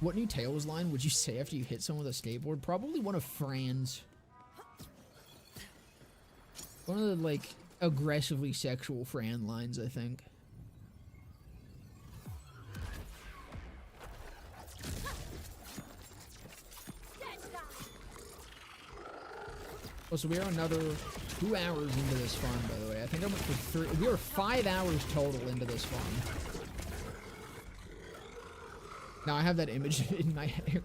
S1: What new Tails line would you say after you hit someone with a skateboard? Probably one of Fran's. One of the, like, aggressively sexual Fran lines, I think. Oh, so we are another 2 hours into this farm, by the way. I think I went for 3. We are 5 hours total into this farm. Now I have that image in my head.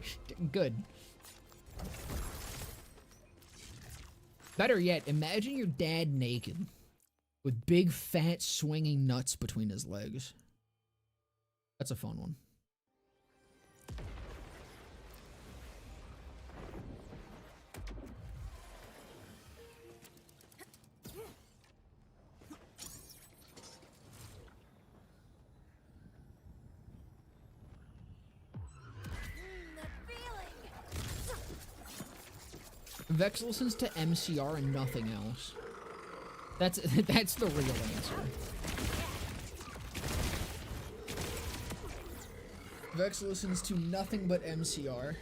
S1: Good. Better yet, imagine your dad naked with big, fat, swinging nuts between his legs. That's a fun one. Vex listens to MCR and nothing else. That's the real answer. Vex listens to nothing but MCR.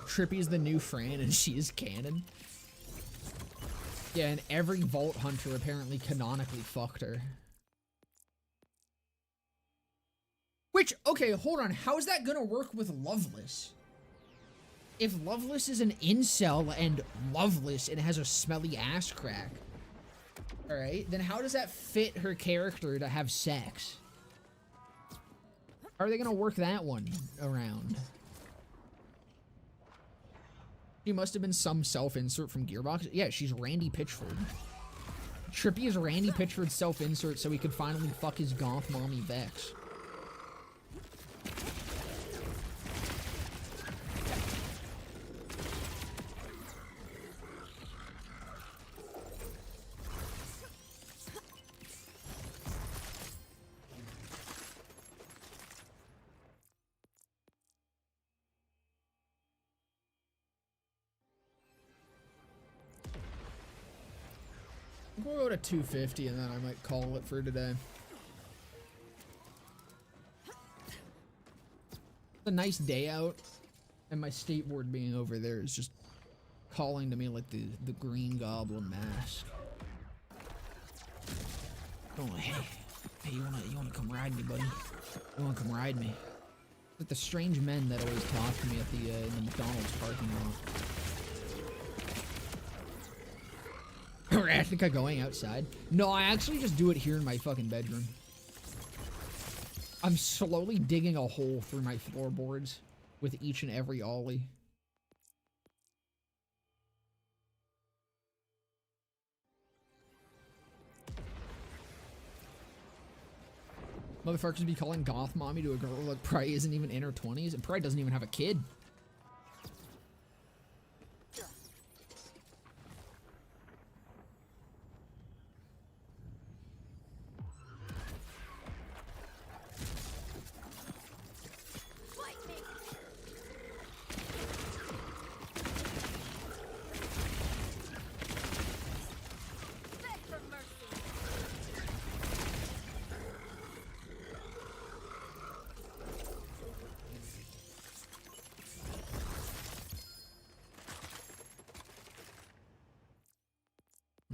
S1: Trippy's the new Fran and she is canon. Yeah, and every Vault Hunter apparently canonically fucked her. Which, okay, hold on. How is that gonna work with Loveless? If Loveless is an incel and loveless and has a smelly ass crack, alright, then how does that fit her character to have sex? How are they gonna work that one around? She must have been some self-insert from Gearbox. Yeah, she's Randy Pitchford. Trippy is Randy Pitchford's self-insert so he could finally fuck his goth mommy Vex. We'll go to 250 and then I might call it for today. A nice day out, and my skateboard being over there is just calling to me like the Green Goblin mask. Oh, hey, you wanna come ride me, buddy? You wanna come ride me? Like the strange men that always talk to me at the in the McDonald's parking lot. Rathnica going outside? No, I actually just do it here in my fucking bedroom. I'm slowly digging a hole through my floorboards with each and every ollie. Motherfuckers be calling goth mommy to a girl that probably isn't even in her 20s and probably doesn't even have a kid.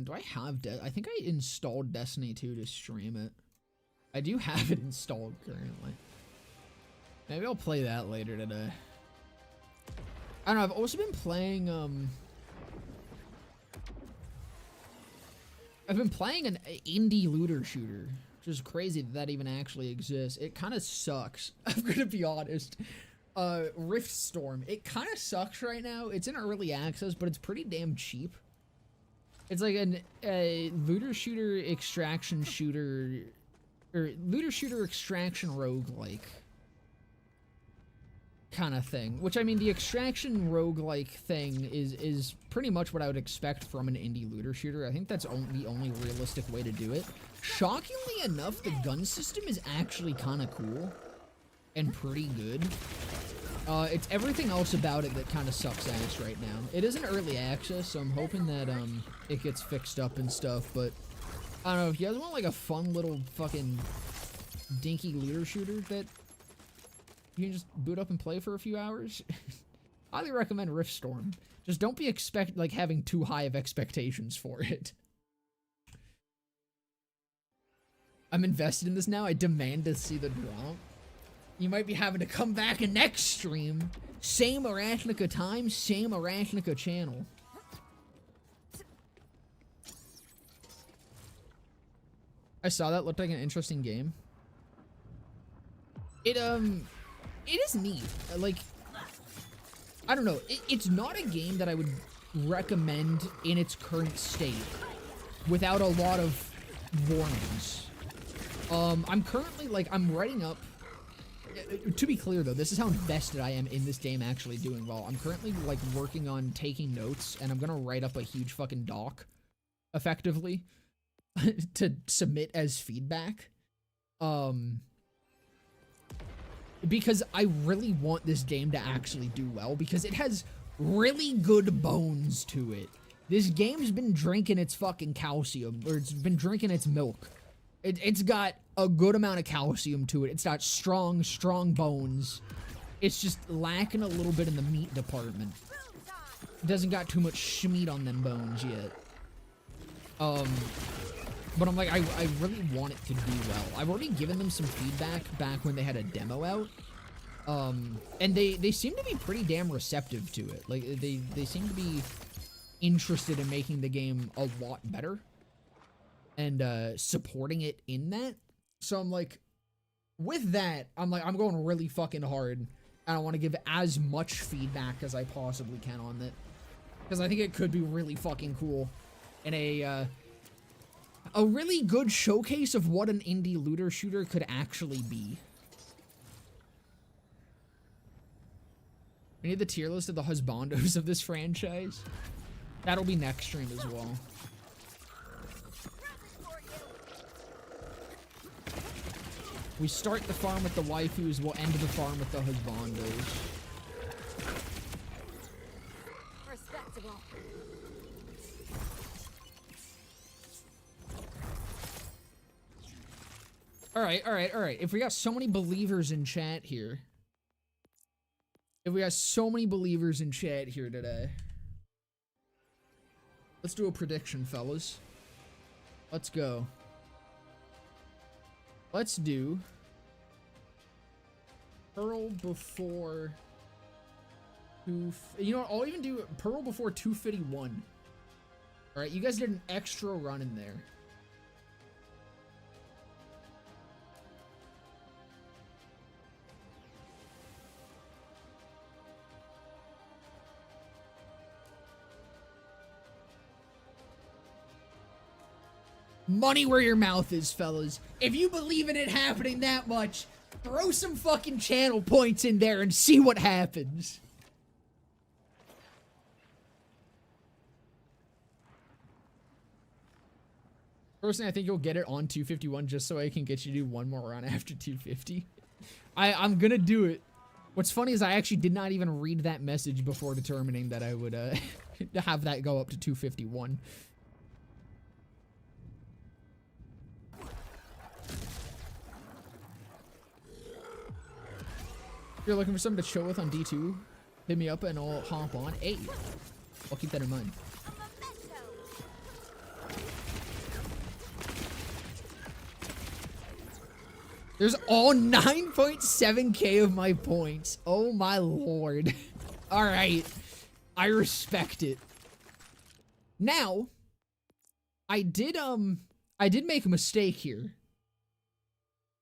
S1: Do I have I think I installed Destiny 2 to stream it. I do have it installed currently. Maybe I'll play that later today. I don't know, I've also been playing I've been playing an indie looter shooter, which is crazy that even actually exists. It kind of sucks. I'm gonna be honest. Rift Storm. It kind of sucks right now. It's in early access, but it's pretty damn cheap. It's like a looter shooter extraction shooter, or looter shooter extraction roguelike kind of thing. Which, I mean, the extraction roguelike thing is pretty much what I would expect from an indie looter shooter. I think that's the only realistic way to do it. Shockingly enough, the gun system is actually kind of cool and pretty good. It's everything else about it that kind of sucks ass right now. It is an early access, so I'm hoping that it gets fixed up and stuff, but I don't know, if you guys want like a fun little fucking dinky looter shooter that you can just boot up and play for a few hours, highly recommend Rift Storm. Just don't be having too high of expectations for it. I'm invested in this now. I demand to see the drop. You might be having to come back in next stream. Same Arachnica time, same Arachnica channel. I saw that. Looked like an interesting game. It is neat. Like, I don't know. It's not a game that I would recommend in its current state without a lot of warnings. I'm currently, I'm writing up. To be clear, though, this is how invested I am in this game actually doing well. I'm currently, working on taking notes, and I'm gonna write up a huge fucking doc, effectively, to submit as feedback. Because I really want this game to actually do well, because it has really good bones to it. This game's been drinking its fucking calcium, or it's been drinking its milk. It's got a good amount of calcium to it. It's got strong bones. It's just lacking a little bit in the meat department. It doesn't got too much schmeat on them bones yet. But I'm like, I really want it to do well. I've already given them some feedback back when they had a demo out. And they seem to be pretty damn receptive to it. Like, they seem to be interested in making the game a lot better. And supporting it in that. So I'm like, with that, I'm going really fucking hard, and I want to give as much feedback as I possibly can on it. Because I think it could be really fucking cool. And a really good showcase of what an indie looter shooter could actually be. We need the tier list of the husbandos of this franchise. That'll be next stream as well. We start the farm with the waifus, we'll end the farm with the husbandos.
S2: Respectable.
S1: Alright. If we got so many believers in chat here. If we got so many believers in chat here today. Let's do a prediction, fellas. Let's go. Let's do Pearl before you know what, I'll even do Pearl before 251. Alright, you guys did an extra run in there. Money where your mouth is, fellas. If you believe in it happening that much, throw some fucking channel points in there and see what happens. Personally, I think you'll get it on 251 just so I can get you to do one more run after 250. I'm gonna do it. What's funny is I actually did not even read that message before determining that I would have that go up to 251. If you're looking for something to chill with on D2, hit me up and I'll hop on. Hey, I'll keep that in mind. There's all 9.7k of my points. Oh my lord. All right, I respect it. Now, I did make a mistake here.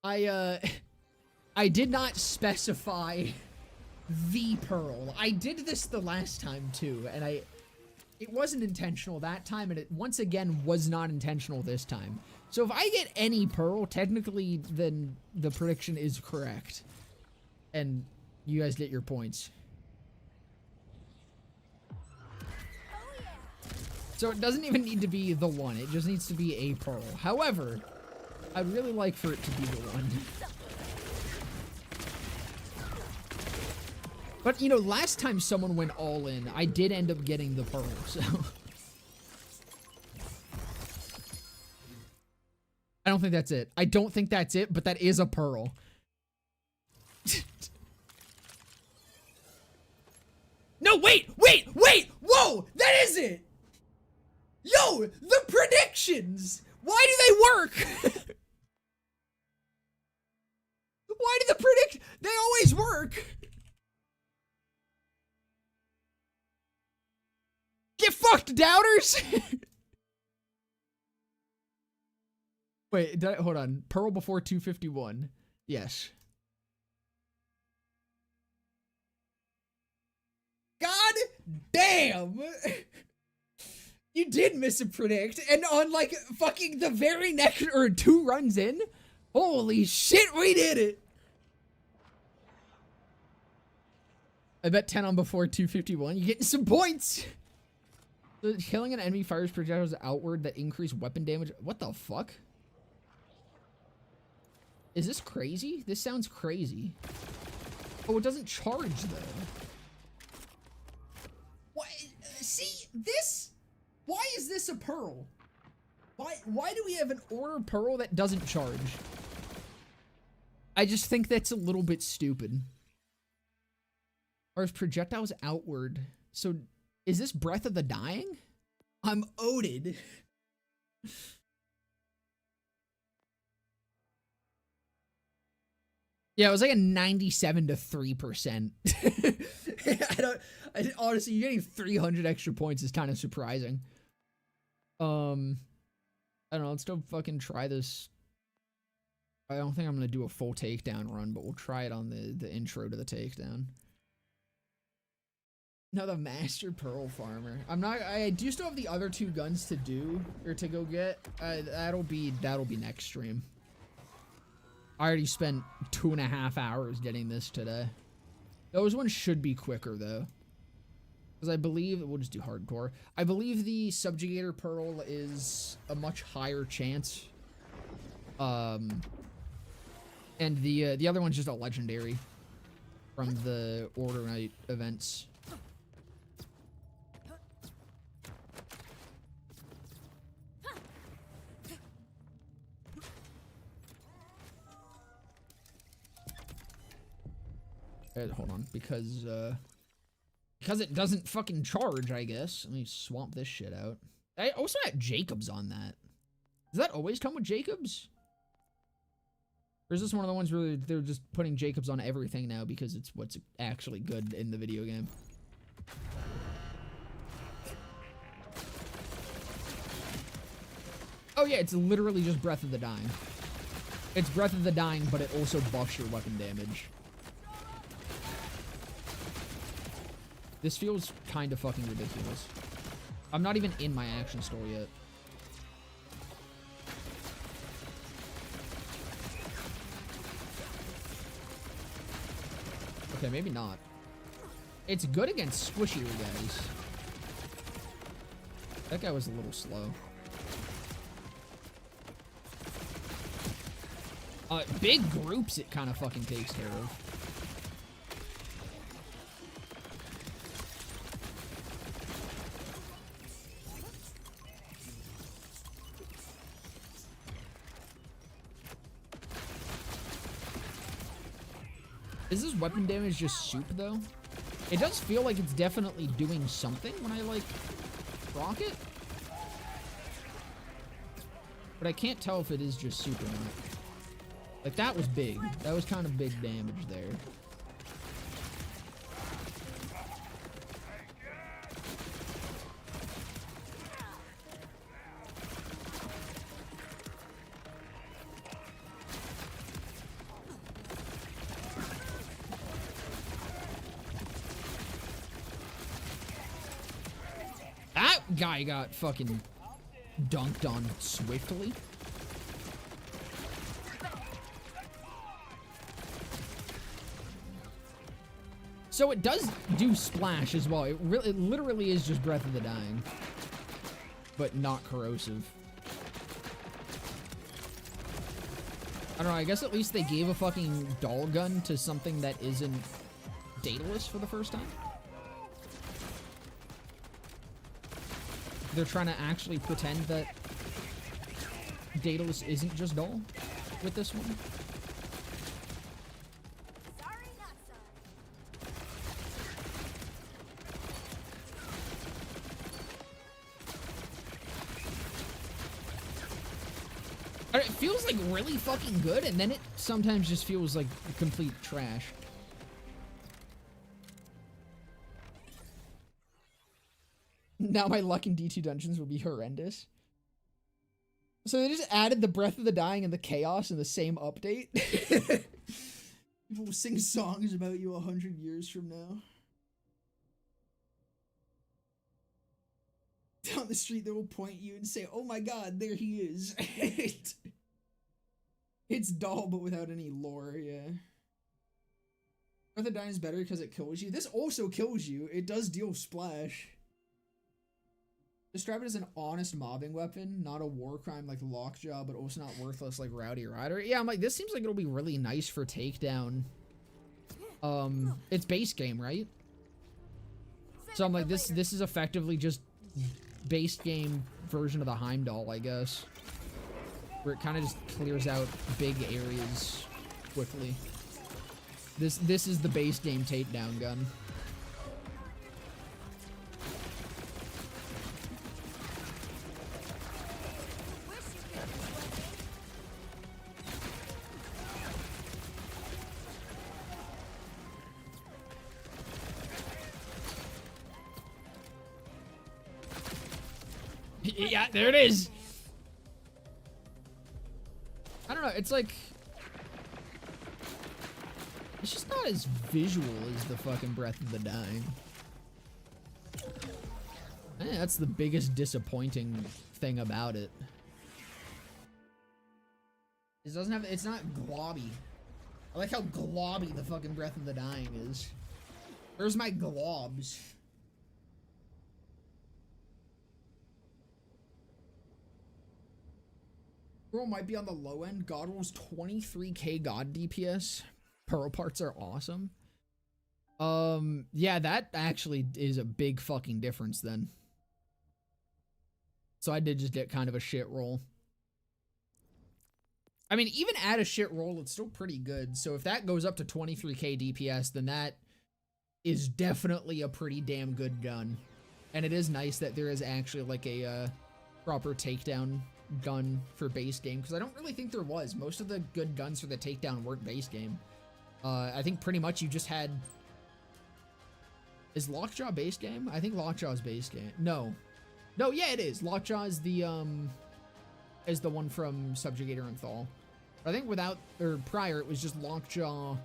S1: I did not specify the pearl. I did this the last time too, and it wasn't intentional that time, and it once again was not intentional this time. So if I get any pearl, technically then the prediction is correct. And you guys get your points. So it doesn't even need to be the one, it just needs to be a pearl. However, I'd really like for it to be the one. But, you know, last time someone went all in, I did end up getting the pearl, so... I don't think that's it. I don't think that's it, but that is a pearl. No, wait! Whoa! That is it! Yo! The predictions! Why do they work? Why do the they always work! Get fucked, doubters! Wait, hold on. Pearl before 251. Yes. God damn! You did miss a predict, and on like fucking the very next, or 2 runs in? Holy shit, we did it! I bet 10 on before 251. You're getting some points! So killing an enemy fires projectiles outward that increase weapon damage. What the fuck? Is this crazy? This sounds crazy. Oh, it doesn't charge though. What? See this? Why is this a pearl? Why do we have an order pearl that doesn't charge? I just think that's a little bit stupid. Or is projectiles outward? So is this Breath of the Dying? I'm oded. Yeah, it was like a 97 to 3%. Honestly, you're getting 300 extra points is kind of surprising. I don't know, let's go fucking try this. I don't think I'm gonna do a full takedown run, but we'll try it on the intro to the takedown. No, the Master Pearl Farmer. I do still have the other 2 guns to do, or to go get. That'll be next stream. I already spent 2.5 hours getting this today. Those ones should be quicker, though. Because I believe, we'll just do hardcore. I believe the Subjugator Pearl is a much higher chance. And the other one's just a legendary from the Order Night events. Hold on, because it doesn't fucking charge, I guess. Let me swamp this shit out. I also had Jacobs on that. Does that always come with Jacobs? Or is this one of the ones where they're just putting Jacobs on everything now because it's what's actually good in the video game? Oh yeah, it's literally just Breath of the Dying. It's Breath of the Dying, but it also buffs your weapon damage. This feels kind of fucking ridiculous. I'm not even in my action store yet. Okay, maybe not. It's good against squishier guys. That guy was a little slow. Big groups it kind of fucking takes care of. Is this weapon damage just soup, though? It does feel like it's definitely doing something when I, like, proc it. But I can't tell if it is just soup or not. Like, that was big. That was kind of big damage there. That guy got fucking dunked on swiftly. So it does do splash as well. It literally is just Breath of the Dying, but not corrosive. I don't know, I guess at least they gave a fucking doll gun to something that isn't Daedalus for the first time. They're trying to actually pretend that Daedalus isn't just doll with this one.
S2: Sorry, not sorry.
S1: It feels like really fucking good, and then it sometimes just feels like complete trash. Now my luck in D2 dungeons will be horrendous. So they just added the Breath of the Dying and the Chaos in the same update. People will sing songs about you 100 years from now. Down the street, they will point you and say, "Oh my god, there he is." It's dull, but without any lore, yeah. Breath of the Dying is better because it kills you. This also kills you. It does deal splash. Describe it as an honest mobbing weapon, not a war crime like Lockjaw, but also not worthless like Rowdy Rider. Yeah, I'm like, this seems like it'll be really nice for takedown. It's base game, right? So I'm like, this is effectively just base game version of the Heimdall, I guess. Where it kind of just clears out big areas quickly. This is the base game takedown gun. Yeah, there it is. I don't know, it's like, it's just not as visual as the fucking Breath of the Dying. That's the biggest disappointing thing about it. It doesn't have, it's not globby. I like how globby the fucking Breath of the Dying is. Where's my globs? Roll might be on the low end. God rolls 23k God DPS. Pearl parts are awesome. Yeah, that actually is a big fucking difference then. So I did just get kind of a shit roll. I mean, even at a shit roll, it's still pretty good. So if that goes up to 23k DPS, then that is definitely a pretty damn good gun. And it is nice that there is actually like a proper takedown gun for base game, because I don't really think there was. Most of the good guns for the takedown weren't base game. I think pretty much you just had... Is Lockjaw base game? I think Lockjaw is base game. No. No, yeah, it is. Lockjaw is the one from Subjugator and Thal. I think without, or prior, it was just Lockjaw,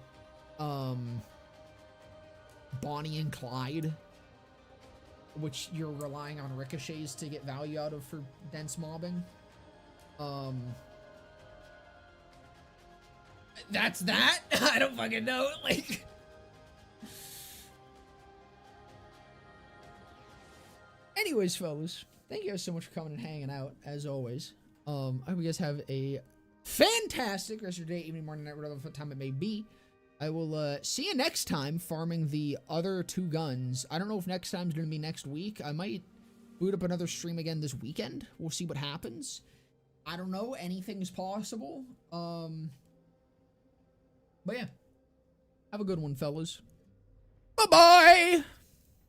S1: Bonnie and Clyde, which you're relying on ricochets to get value out of for dense mobbing. That's that? I don't fucking know. Like... Anyways, fellas, thank you guys so much for coming and hanging out, as always. I hope you guys have a fantastic rest of your day, evening, morning, night, whatever time it may be. I will see you next time farming the other 2 guns. I don't know if next time's going to be next week. I might boot up another stream again this weekend. We'll see what happens. I don't know. Anything's possible. But yeah. Have a good one, fellas. Bye-bye!